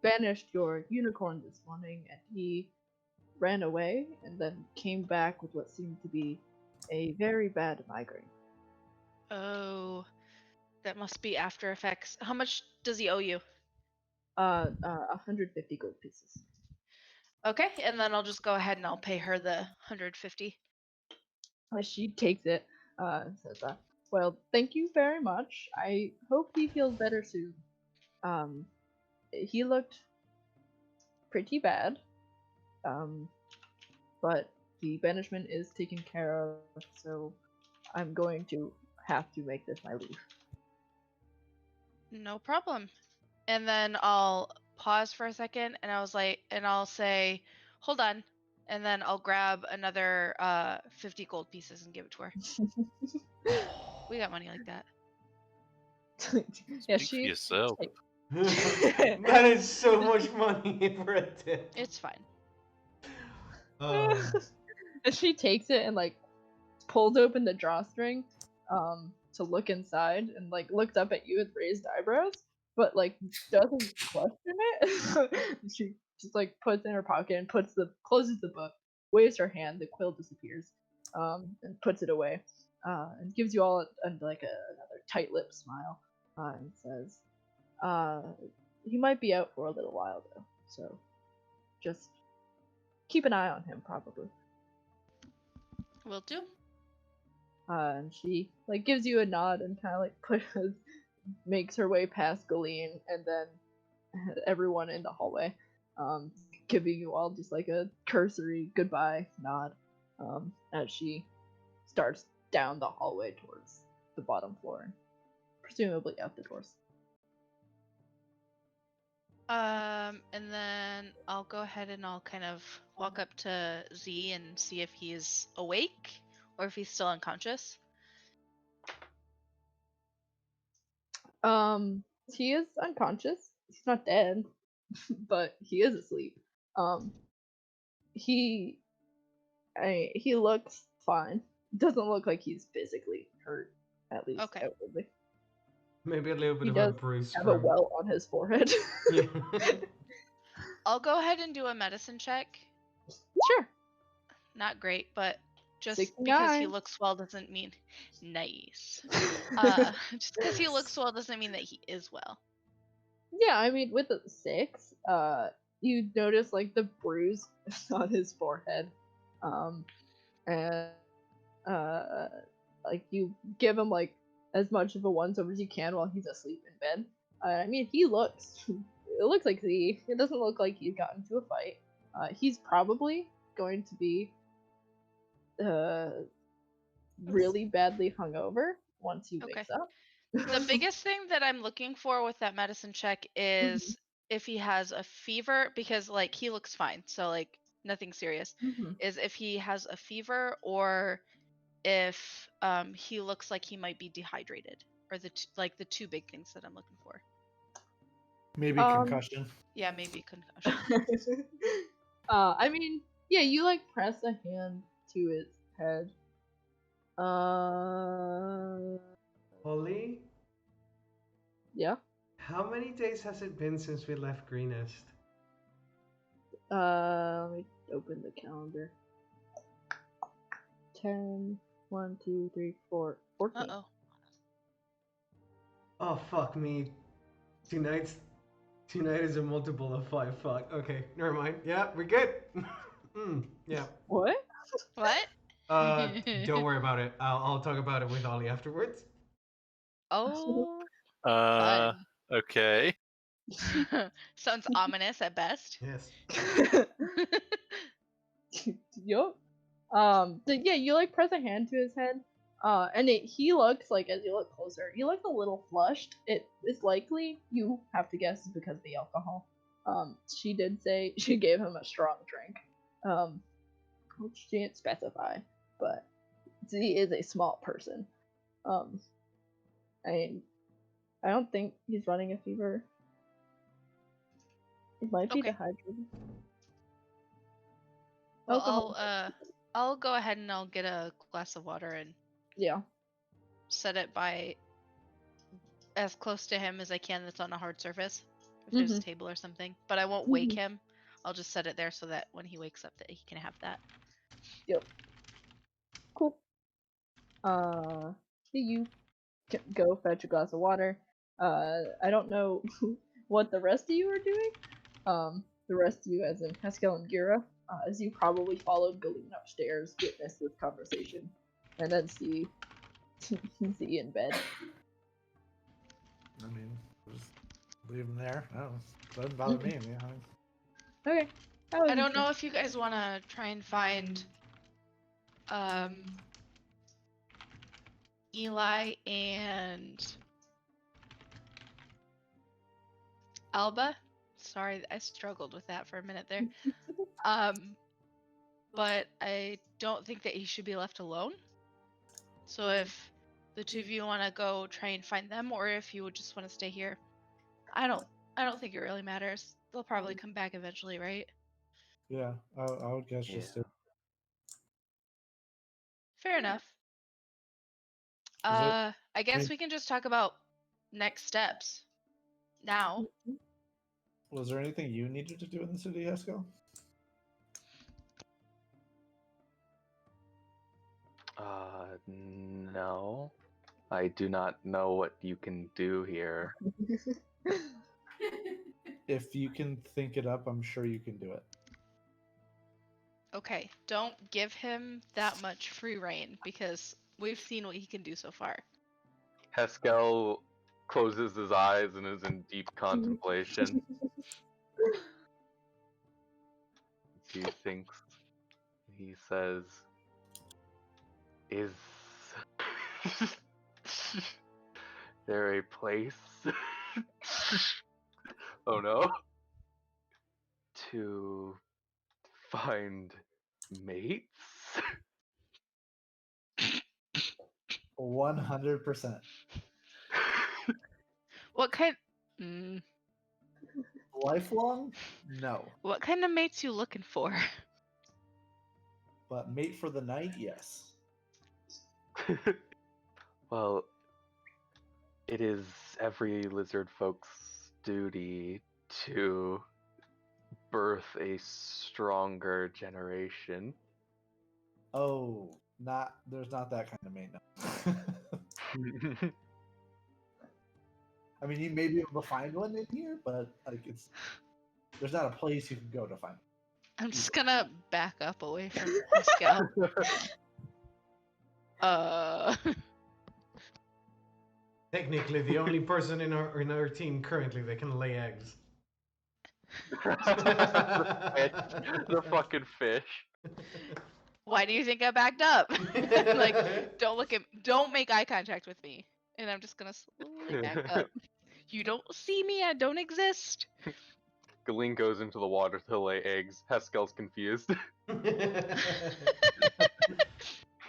banished your unicorn this morning, and he ran away and then came back with what seemed to be a very bad migraine. Oh, that must be after effects. How much does he owe you? 150 gold pieces. Okay, and then I'll just go ahead and I'll pay her the 150. She takes it, and says, "Well, thank you very much. I hope he feels better soon. He looked pretty bad, but the banishment is taken care of, so I'm going to have to make this my leave." No problem. And then I'll pause for a second, and I'll say, "Hold on," and then I'll grab another 50 gold pieces and give it to her. We got money like that. Yeah, Speak for yourself. That is so much money for a tip. It's fine. And she takes it and like pulls open the drawstring, to look inside, and like looks up at you with raised eyebrows, but like doesn't question it. She just like puts it in her pocket and closes the book, waves her hand, the quill disappears, and puts it away, and gives you all another tight-lipped smile, and says, "He might be out for a little while though, so just keep an eye on him, probably." Will do. And she like gives you a nod and kind of like makes her way past Galeen and then everyone in the hallway, giving you all just like a cursory goodbye nod, as she starts down the hallway towards the bottom floor, presumably out the doors. And then I'll go ahead and I'll kind of walk up to Z and see if he's awake or if he's still unconscious. He is unconscious. He's not dead, but he is asleep. He looks fine. Doesn't look like he's physically hurt, at least Okay. outwardly. Maybe a little bit He of does a bruise. have a welt on his forehead. Yeah. I'll go ahead and do a medicine check. Sure. Not great, but just 69. because he looks well doesn't mean nice. Just because he looks well doesn't mean that he is well. Yeah, I mean, with a 6, you notice like the bruise on his forehead, and like you give him like as much of a once over as you can while he's asleep in bed. I mean, it looks like it doesn't look like he's gotten into a fight. He's probably going to be really badly hungover once he wakes up. The biggest thing that I'm looking for with that medicine check is if he has a fever, because like he looks fine, so like nothing serious. Is if he has a fever or if he looks like he might be dehydrated, or the two big things that I'm looking for. Maybe concussion. Yeah, maybe concussion. I mean, yeah, you like press a hand to his head. Holly? many days has it been since we left Greenest? Let me open the calendar. 10, 1, 2, 3, 4, 14. Uh-oh. Oh fuck me. Tonight is a multiple of 5. Fuck. Okay, never mind. Yeah, we're good. Yeah. What? What? Don't worry about it. I'll talk about it with Ollie afterwards. Oh, Uh, fun. okay. Sounds ominous at best. Yes. Yup. So yeah, you like press a hand to his head, and he looks like, as you look closer, he looks a little flushed. It is likely, you have to guess, because of the alcohol. She did say she gave him a strong drink, which she didn't specify, but he is a small person. I don't think he's running a fever. It might be Okay. dehydrated. Well, Alcohol. I'll go ahead and I'll get a glass of water and Yeah. set it by as close to him as I can that's on a hard surface. If there's a table or something. But I won't wake him. I'll just set it there so that when he wakes up that he can have that. Yep. Cool. You go fetch a glass of water. I don't know what the rest of you are doing. The rest of you, as in Haskell and Gira, as you probably followed Galeen upstairs, witness this conversation, and then see in bed. I mean, just leave him there. No, doesn't bother me. I mean, Okay. I don't know if you guys want to try and find Eli and Alba. Sorry, I struggled with that for a minute there. But I don't think that he should be left alone. So if the two of you want to go try and find them, or if you would just want to stay here, I don't think it really matters. They'll probably come back eventually, right? yeah, I would guess just to. Fair enough. it- I guess we can just talk about next steps now. Was there anything you needed to do in the city, Haskell? No. I do not know what you can do here. If you can think it up, I'm sure you can do it. Okay, don't give him that much free reign because we've seen what he can do so far. Haskell closes his eyes and is in deep contemplation. He thinks. He says, "Is there a place?" Oh no. To find mates? 100%. What kind? Lifelong? No. What kind of mates you looking for? But mate for the night? Yes. Well, it is every lizard folk's duty to birth a stronger generation. Oh, there's not that kind of mate now. I mean, you may be able to find one in here, but like there's not a place you can go to find it. I'm just gonna back up away from Pascal. Technically, the only person in our team currently that can lay eggs. The fucking fish. Why do you think I backed up? Like, don't make eye contact with me. And I'm just gonna slowly back up. You don't see me, I don't exist. Galeen goes into the water to lay eggs. Haskell's confused.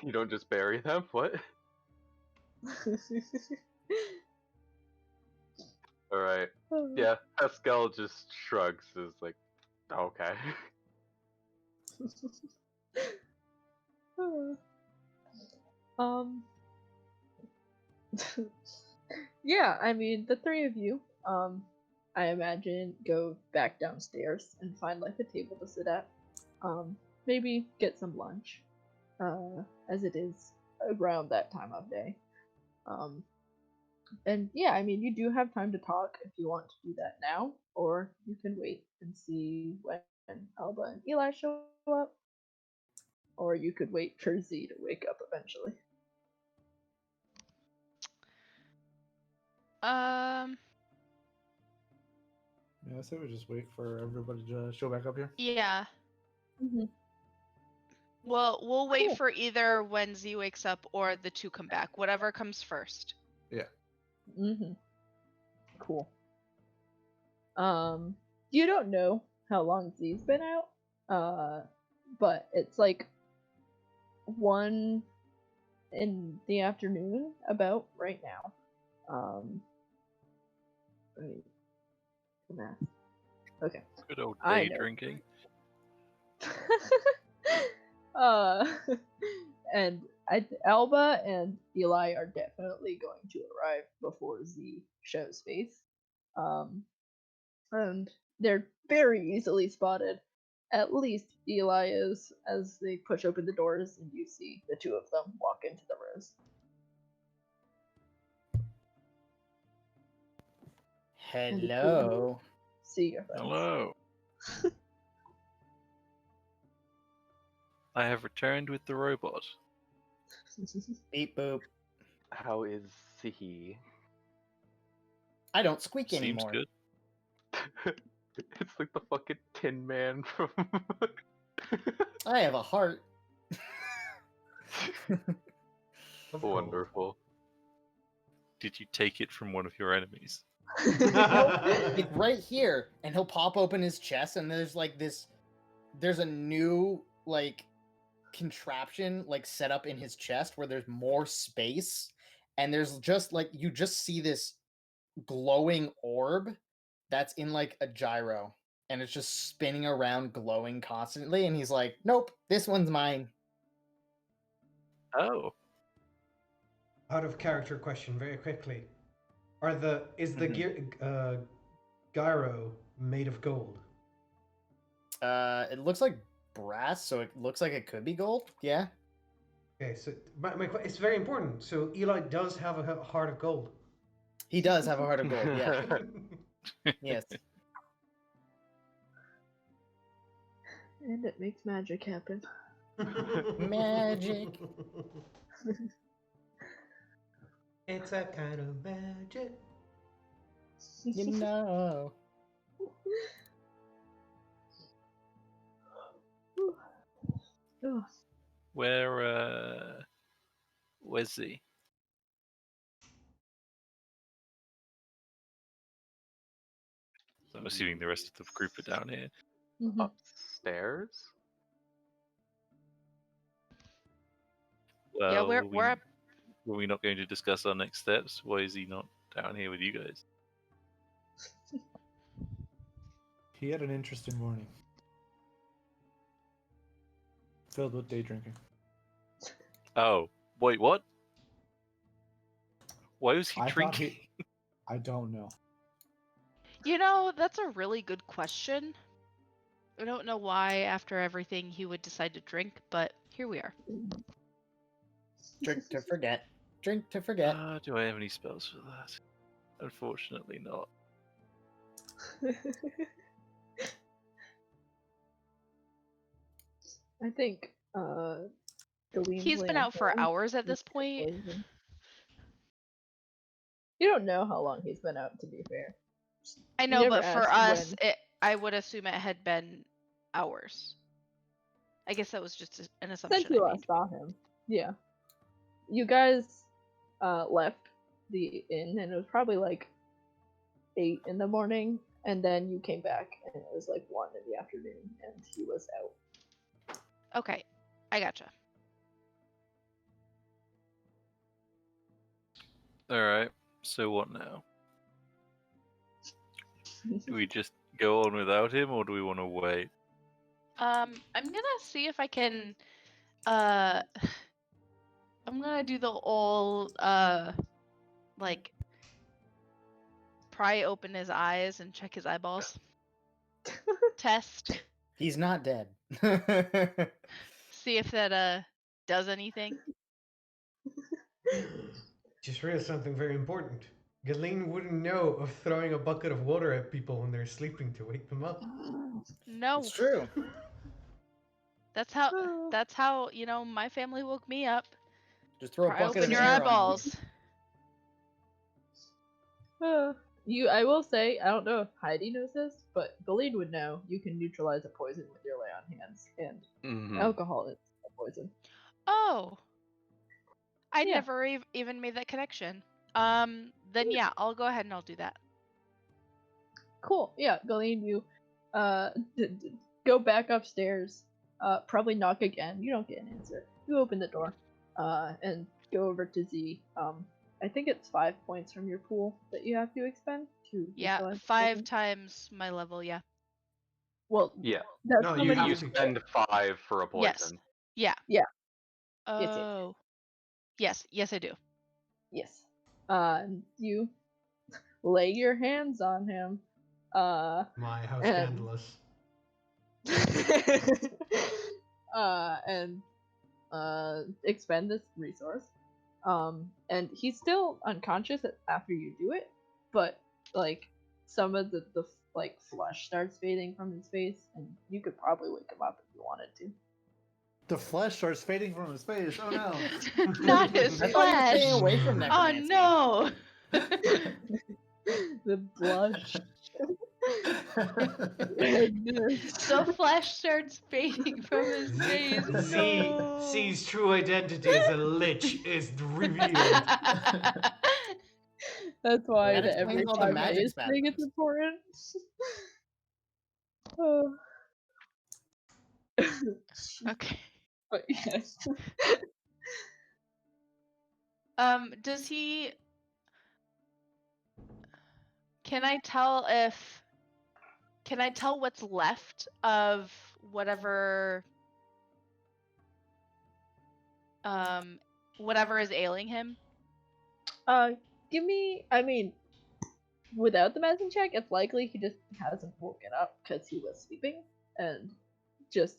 You don't just bury them? What? Alright. Yeah, Haskell just shrugs, is like, okay. Yeah, I mean, the three of you, I imagine, go back downstairs and find like a table to sit at. Maybe get some lunch, as it is around that time of day. And yeah, I mean, you do have time to talk if you want to do that now, or you can wait and see when Elba and Eli show up, or you could wait for Z to wake up eventually. Yeah, I say we just wait for everybody to show back up here. Yeah. Mm-hmm. Well, we'll wait Cool. for either when Z wakes up or the two come back. Whatever comes first. Yeah. Mm-hmm. Cool. You don't know how long Z's been out, but it's like 1 in the afternoon about right now. Let me do math. Okay. Good old I day know. drinking. And Alba and Eli are definitely going to arrive before Z shows face. And they're very easily spotted. At least Eli is, as they push open the doors and you see the two of them walk into the rose. Hello. See your friends. Hello. I have returned with the robot. Beep boop. How is he? I don't squeak Seems anymore. good. It's like the fucking Tin Man from. I have a heart. Wonderful. Did you take it from one of your enemies? Like right here, and he'll pop open his chest, and there's like this. There's a new like contraption like set up in his chest where there's more space, and there's just like you just see this glowing orb that's in like a gyro, and it's just spinning around, glowing constantly. And he's like, "Nope, this one's mine." Oh. Out of character question, very quickly. Is the Mhm. gyro made of gold? It looks like brass, so it looks like it could be gold. Yeah. Okay, so it's very important. So Eli does have a heart of gold. He does have a heart of gold. Yeah. Yes. And it makes magic happen. Magic. It's a kind of magic. You know. Ugh. Where's he? I'm assuming the rest of the group are down here. Mhm. Upstairs? Well, Yeah, we're up. were we not going to discuss our next steps? Why is he not down here with you guys? He had an interesting morning. Filled with day drinking. Oh, wait, what? Why was he I thought drinking? I don't know. You know, that's a really good question. I don't know why after everything he would decide to drink, but here we are. Drink to forget. Drink to forget. Do I have any spells for that? Unfortunately not. I think He's been out for hours at this point. You don't know how long he's been out, to be fair. I You know, never but for asked us, I would assume it had been hours. I guess that was just an assumption. Since you I last made. saw him, yeah. You guys left the inn, and it was probably like 8 in the morning, and then you came back, and it was like 1 in the afternoon, and he was out. Okay, I gotcha. Alright, so what now? Do we just go on without him, or do we want to wait? I'm gonna see if I can. I'm gonna do the old like pry open his eyes and check his eyeballs. Test. He's not dead. See if that does anything. Just realized something very important. Ghislaine wouldn't know of throwing a bucket of water at people when they're sleeping to wake them up. No. It's true. That's how, you know, my family woke me up. Just throw a Pry bucket open of your air on eyeballs. I will say, I don't know if Heidi knows this, but Ghislaine would know you can neutralize a poison with your lay on hands, and alcohol is a poison. Oh. I Yeah. never even made that connection. Then yeah, I'll go ahead and I'll do that. Cool. Yeah, Ghislaine, you go back upstairs. Probably knock again. You don't get an answer. You open the door, and go over to Z. I think it's 5 points from your pool that you have to expend to. Yeah, neutralize the 5 poison. times my level, yeah. Well, Yeah. that's No, how you many have You to- spend 5 for a Yes. poison. Yeah. Yeah. Oh. Yes, I do. Yes. You lay your hands on him. My, how And- scandalous. and expend this resource. And he's still unconscious after you do it, but like some of the like flesh starts fading from his face, and you could probably wake him up if you wanted to. The flesh starts fading from his face. Oh no. Not his I thought you were staying flesh. away from Oh necromancy. no. The blush. The flesh starts fading from his face. No. C's true identity as a lich is revealed. That's why That the every explains all the 5 magic days thing is spasms. important. Oh. Okay. But yes. Does he? Can I tell if? Can I tell what's left of whatever? Whatever is ailing him. Give me. I mean, without the medicine check, it's likely he just hasn't woken up because he was sleeping, and just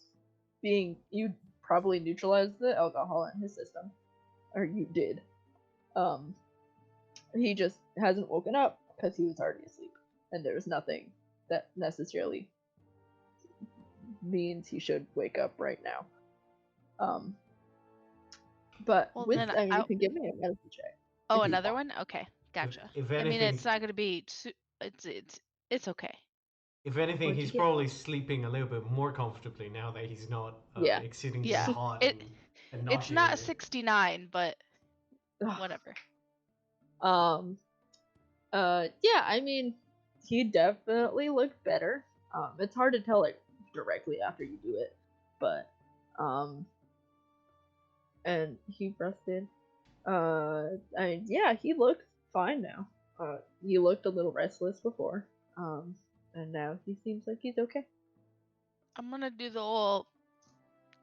being. You probably neutralized the alcohol in his system, or you did. He just hasn't woken up because he was already asleep, and there's nothing that necessarily means he should wake up right now. But Well, with, then I mean, you I'll- can give me a medicine check. Oh, if you another want. one. Okay, gotcha. If I mean, anything, it's not gonna be. It's okay. if anything, What'd you he's get? probably sleeping a little bit more comfortably now that he's not Yeah. exceedingly Yeah. hot It- and It's not nauseated. 69, but Ugh. whatever. Yeah, I mean, he definitely looked better. It's hard to tell like directly after you do it, but and he rested. Yeah, he looks fine now. He looked a little restless before. And now he seems like he's okay. I'm gonna do the old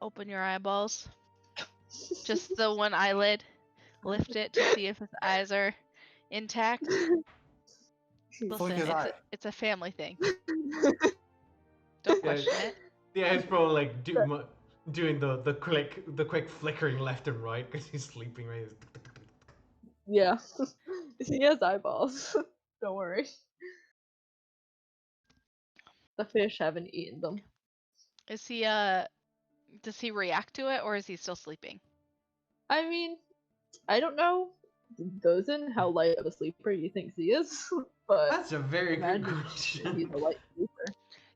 open your eyeballs. Just the one eyelid. Lift it to see if his eyes are intact. Flick Listen, his eye. it's a family thing. Don't question it. Yeah, he's probably like doing the quick flickering left and right because he's sleeping. Right. Yeah, he has eyeballs. Don't worry. The fish haven't eaten them. Is he does he react to it or is he still sleeping? I mean, I don't know, Gozen, how light of a sleeper you think he is, but That's a very good imagine he's question. a light sleeper.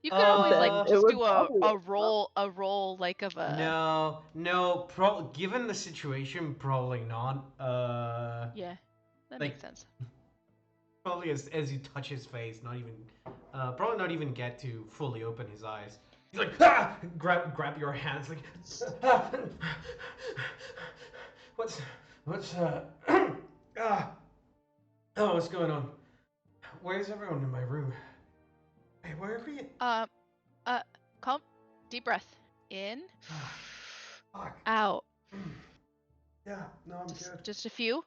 You could always Then like it just would do probably a wake him roll like of a No. Given the situation, probably not. Yeah. That like- makes sense. Probably as you touch his face, not even, probably not even get to fully open his eyes. He's like, ah! grab your hands, like, ah! what's, ah! Oh, what's going on? Where's everyone in my room? Hey, where are we? Calm, deep breath. In, Fuck. out. Yeah, no, I'm good. Just a few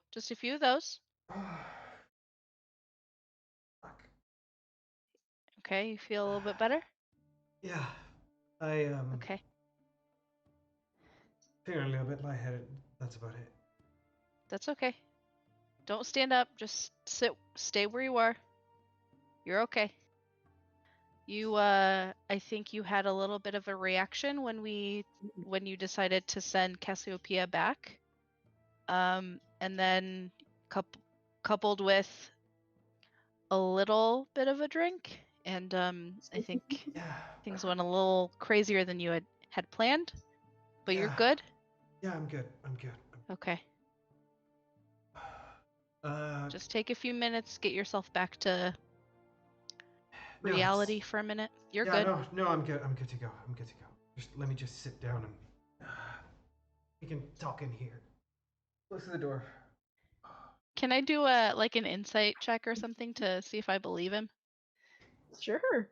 of those. Fuck. okay? You feel a little bit better? Yeah, I Okay. feeling a little bit lightheaded. That's about it. That's okay. Don't stand up. Just stay where you are. You're okay. You I think you had a little bit of a reaction when you decided to send Cassiopeia back. And then coupled with a little bit of a drink, and I think Yeah. things went a little crazier than you had planned. But you're Yeah. good? Yeah, I'm good. I'm good. Okay. Uh, Just take a few minutes, get yourself back to no, reality it's- for a minute. You're yeah, good. no, I'm good. I'm good to go. I'm good to go. Just let me just sit down and we can talk in here. Close the door. Can I do an insight check or something to see if I believe him? Sure.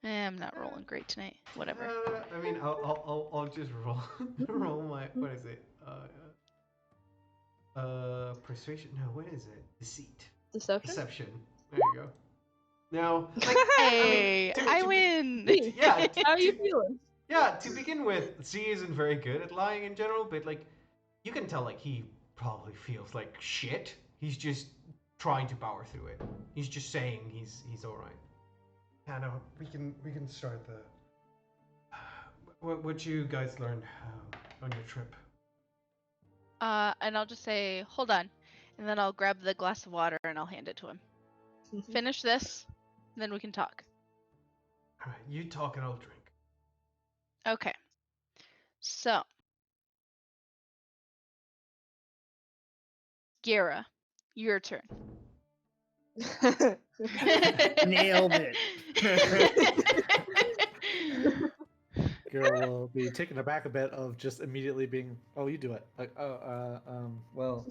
I'm not rolling great tonight. Whatever. I mean, I'll just roll roll my what is it? Persuasion. No, what is it? Deceit. Deception? Deception. There you go. Now, Hey, I win. yeah. How you feeling? Yeah, to begin with, C isn't very good at lying in general, but like, you can tell like he probably feels like shit. He's just trying to power through it. He's just saying he's all right. Yeah, no, we can start the. What you guys learned on your trip? And I'll just say, hold on, and then I'll grab the glass of water and I'll hand it to him. Finish this, then we can talk. All right, you talk and I'll drink. Okay. So, Gira, your turn. Nailed it. Girl will be taken aback a bit of just immediately being, oh, you do it. Like, well,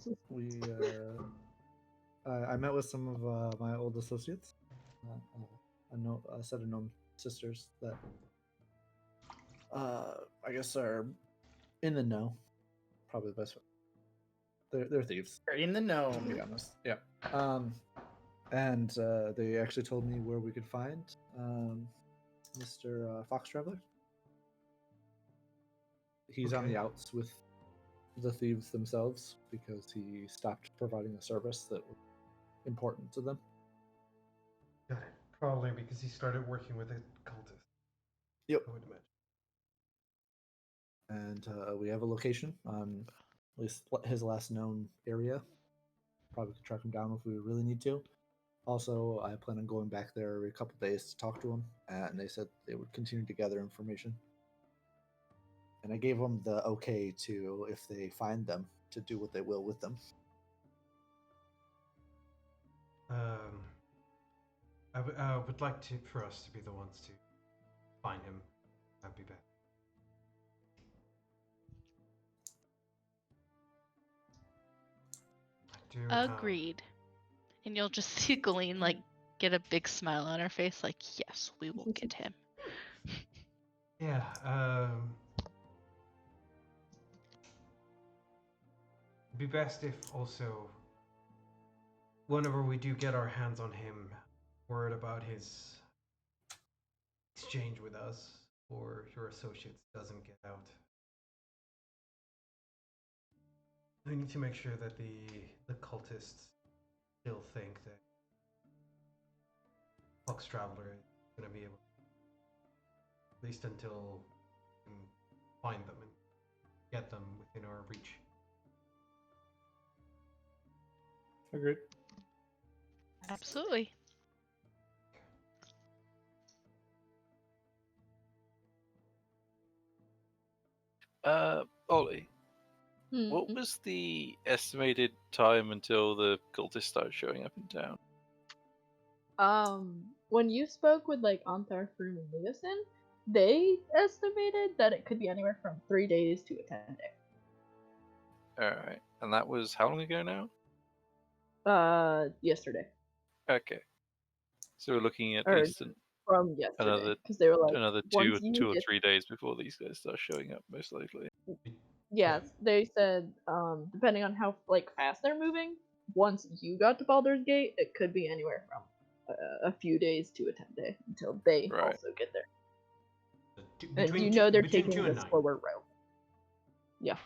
I met with some of my old associates. A set of known sisters that I guess are in the know. Probably the best way. They're thieves. You're in the To know. be honest, yeah. And they actually told me where we could find Mr. Fox Traveler. He's on Okay. the outs with the thieves themselves because he stopped providing a service that was important to them. Got it. Probably because he started working with a cultist. Yep. I would imagine. And we have a location on at least his last known area. Probably could track him down if we really need to. Also, I plan on going back there every couple days to talk to him, and they said they would continue to gather information. And I gave them the okay to, if they find them, to do what they will with them. I would like for us to be the ones to find him. That'd be bad. Agreed. And you'll just see Galeen get a big smile on her face, like, yes, we will get him. Yeah. It'd be best if also, whenever we do get our hands on him, word about his exchange with us or your associates doesn't get out. We need to make sure that the cultists still think that Fox Traveler is going to be able, at least until we can find them and get them within our reach. Agreed. Absolutely. Ollie, what was the estimated time until the cultists start showing up in town? When you spoke with Antar, Froom, and Leosin, they estimated that it could be anywhere from 3 days to a 10-day. Alright, and that was how long ago now? Yesterday. Okay. So we're looking at Or least from yesterday, another because they were like, another once two you or get 3 days before these guys start showing up, most likely. Yes, they said, depending on how fast they're moving, once you got to Baldur's Gate, it could be anywhere from a few days to a 10-day until they Right. also get there. And Between you know they're between taking 2 the and 9. slower route. Yeah.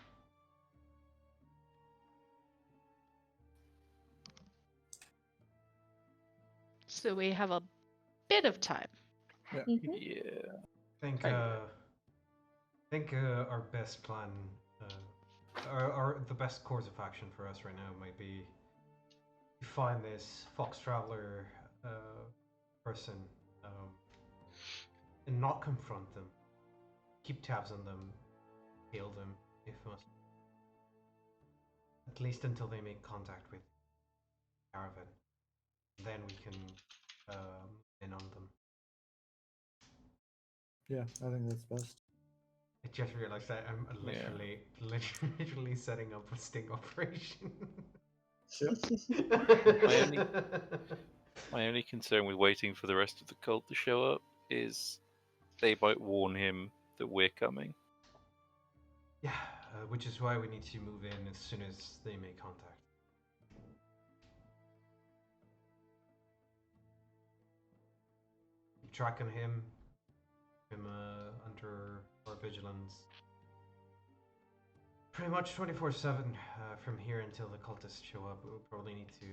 So we have a bit of time. Mhm. Yeah. I think our best plan, the best course of action for us right now might be to find this Fox Traveler person and not confront them. Keep tabs on them, hail them if must. At least until they make contact with the caravan. Then we can in on them. Yeah, I think that's best. I just realized that I'm literally setting up a sting operation. My only concern with waiting for the rest of the cult to show up is they might warn him that we're coming. Yeah, which is why we need to move in as soon as they make contact. Keep track on him under our vigilance. Pretty much 24/7 from here until the cultists show up. We'll probably need to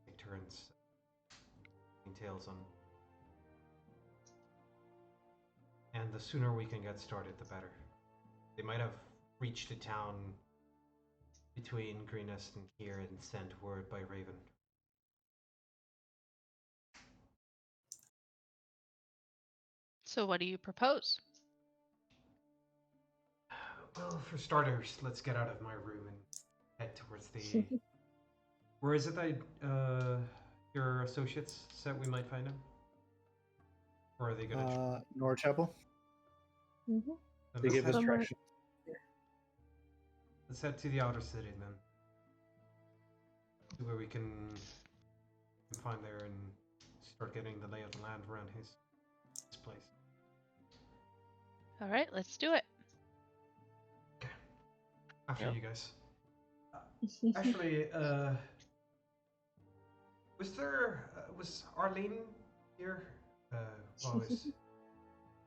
take turns tails on. And the sooner we can get started, the better. They might have reached the town between Greenest and here and sent word by Raven. So what do you propose? Well, for starters, let's get out of my room and head towards the... Where is it that your associates said we might find him? Or are they gonna... Norchapel. Mm-hmm. They give us Somewhere- direction. Let's head to the outer city then. See where we can find there and start getting the lay of the land around his place. All right, let's do it. Okay. After Yeah. you guys. Actually, was Arlene here? While I was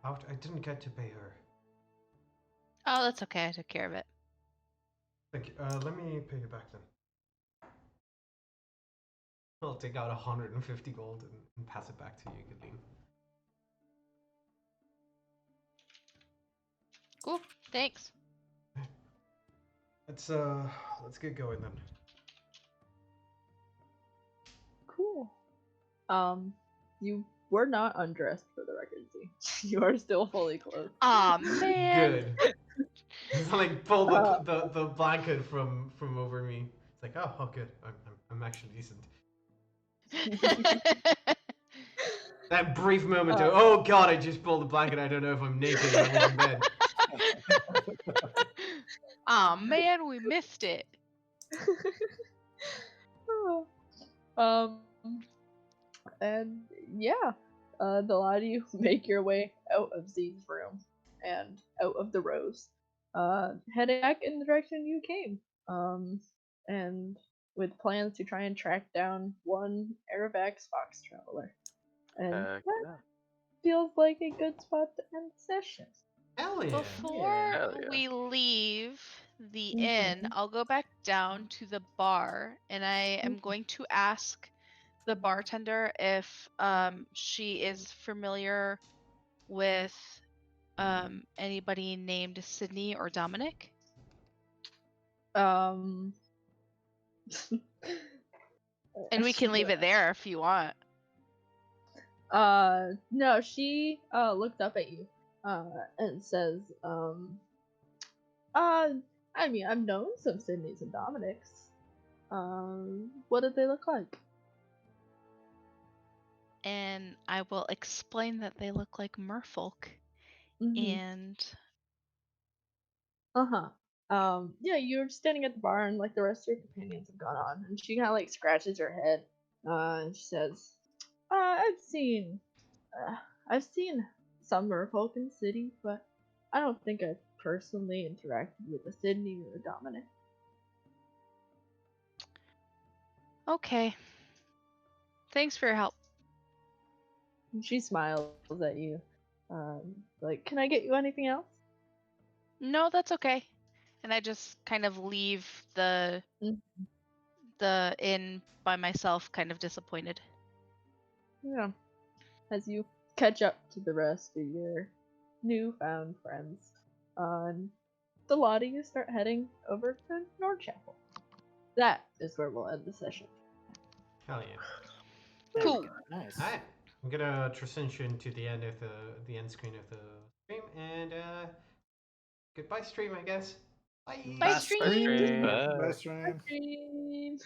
out? I didn't get to pay her. Oh, that's okay. I took care of it. Thank you. Let me pay you back then. I'll take out 150 gold and pass it back to you, Kathleen. Cool. Thanks. Let's get going then. Cool. You were not undressed for the record, Z. You are still fully clothed. Aw, man. Good. It's like pull the blanket from over me. It's like, oh good. I'm actually decent. That brief moment of, oh god, I just pulled the blanket. I don't know if I'm naked and I was in bed. Aw, man, we missed it. And yeah, the lot of you make your way out of Z's room and out of the rows, heading back in the direction you came. And with plans to try and track down one Aravax Fox Traveler. And that feels like a good spot to end the session. Hell yeah. Before Hell yeah. we leave the inn, I'll go back down to the bar and I am going to ask the bartender if she is familiar with anybody named Sydney or Dominic. Um, And we can leave it there if you want. No, she looked up at you and says, I mean, I've known some Sydneys and Dominics. What did they look like? And I will explain that they look like merfolk. And yeah, you're standing at the bar and like the rest of your companions have gone on, and she kind of like scratches her head, and she says, I've seen some merfolk in the city, but I don't think I've personally interacted with a Sydney or a Dominic. okay. Thanks for your help. She smiles at you. Like, can I get you anything else? No, that's okay. And I just kind of leave the inn by myself, kind of disappointed. Yeah. As you catch up to the rest of your newfound friends on the lottie, you start heading over to Nordchapel. That is where we'll end the session. Hell yeah. There we Cool. go. Nice. Alright, I'm gonna transition to the end of the end screen of the stream, and goodbye stream, I guess. Bye. Bye, Bye, stream. Bye. Bye, stream. Bye, stream.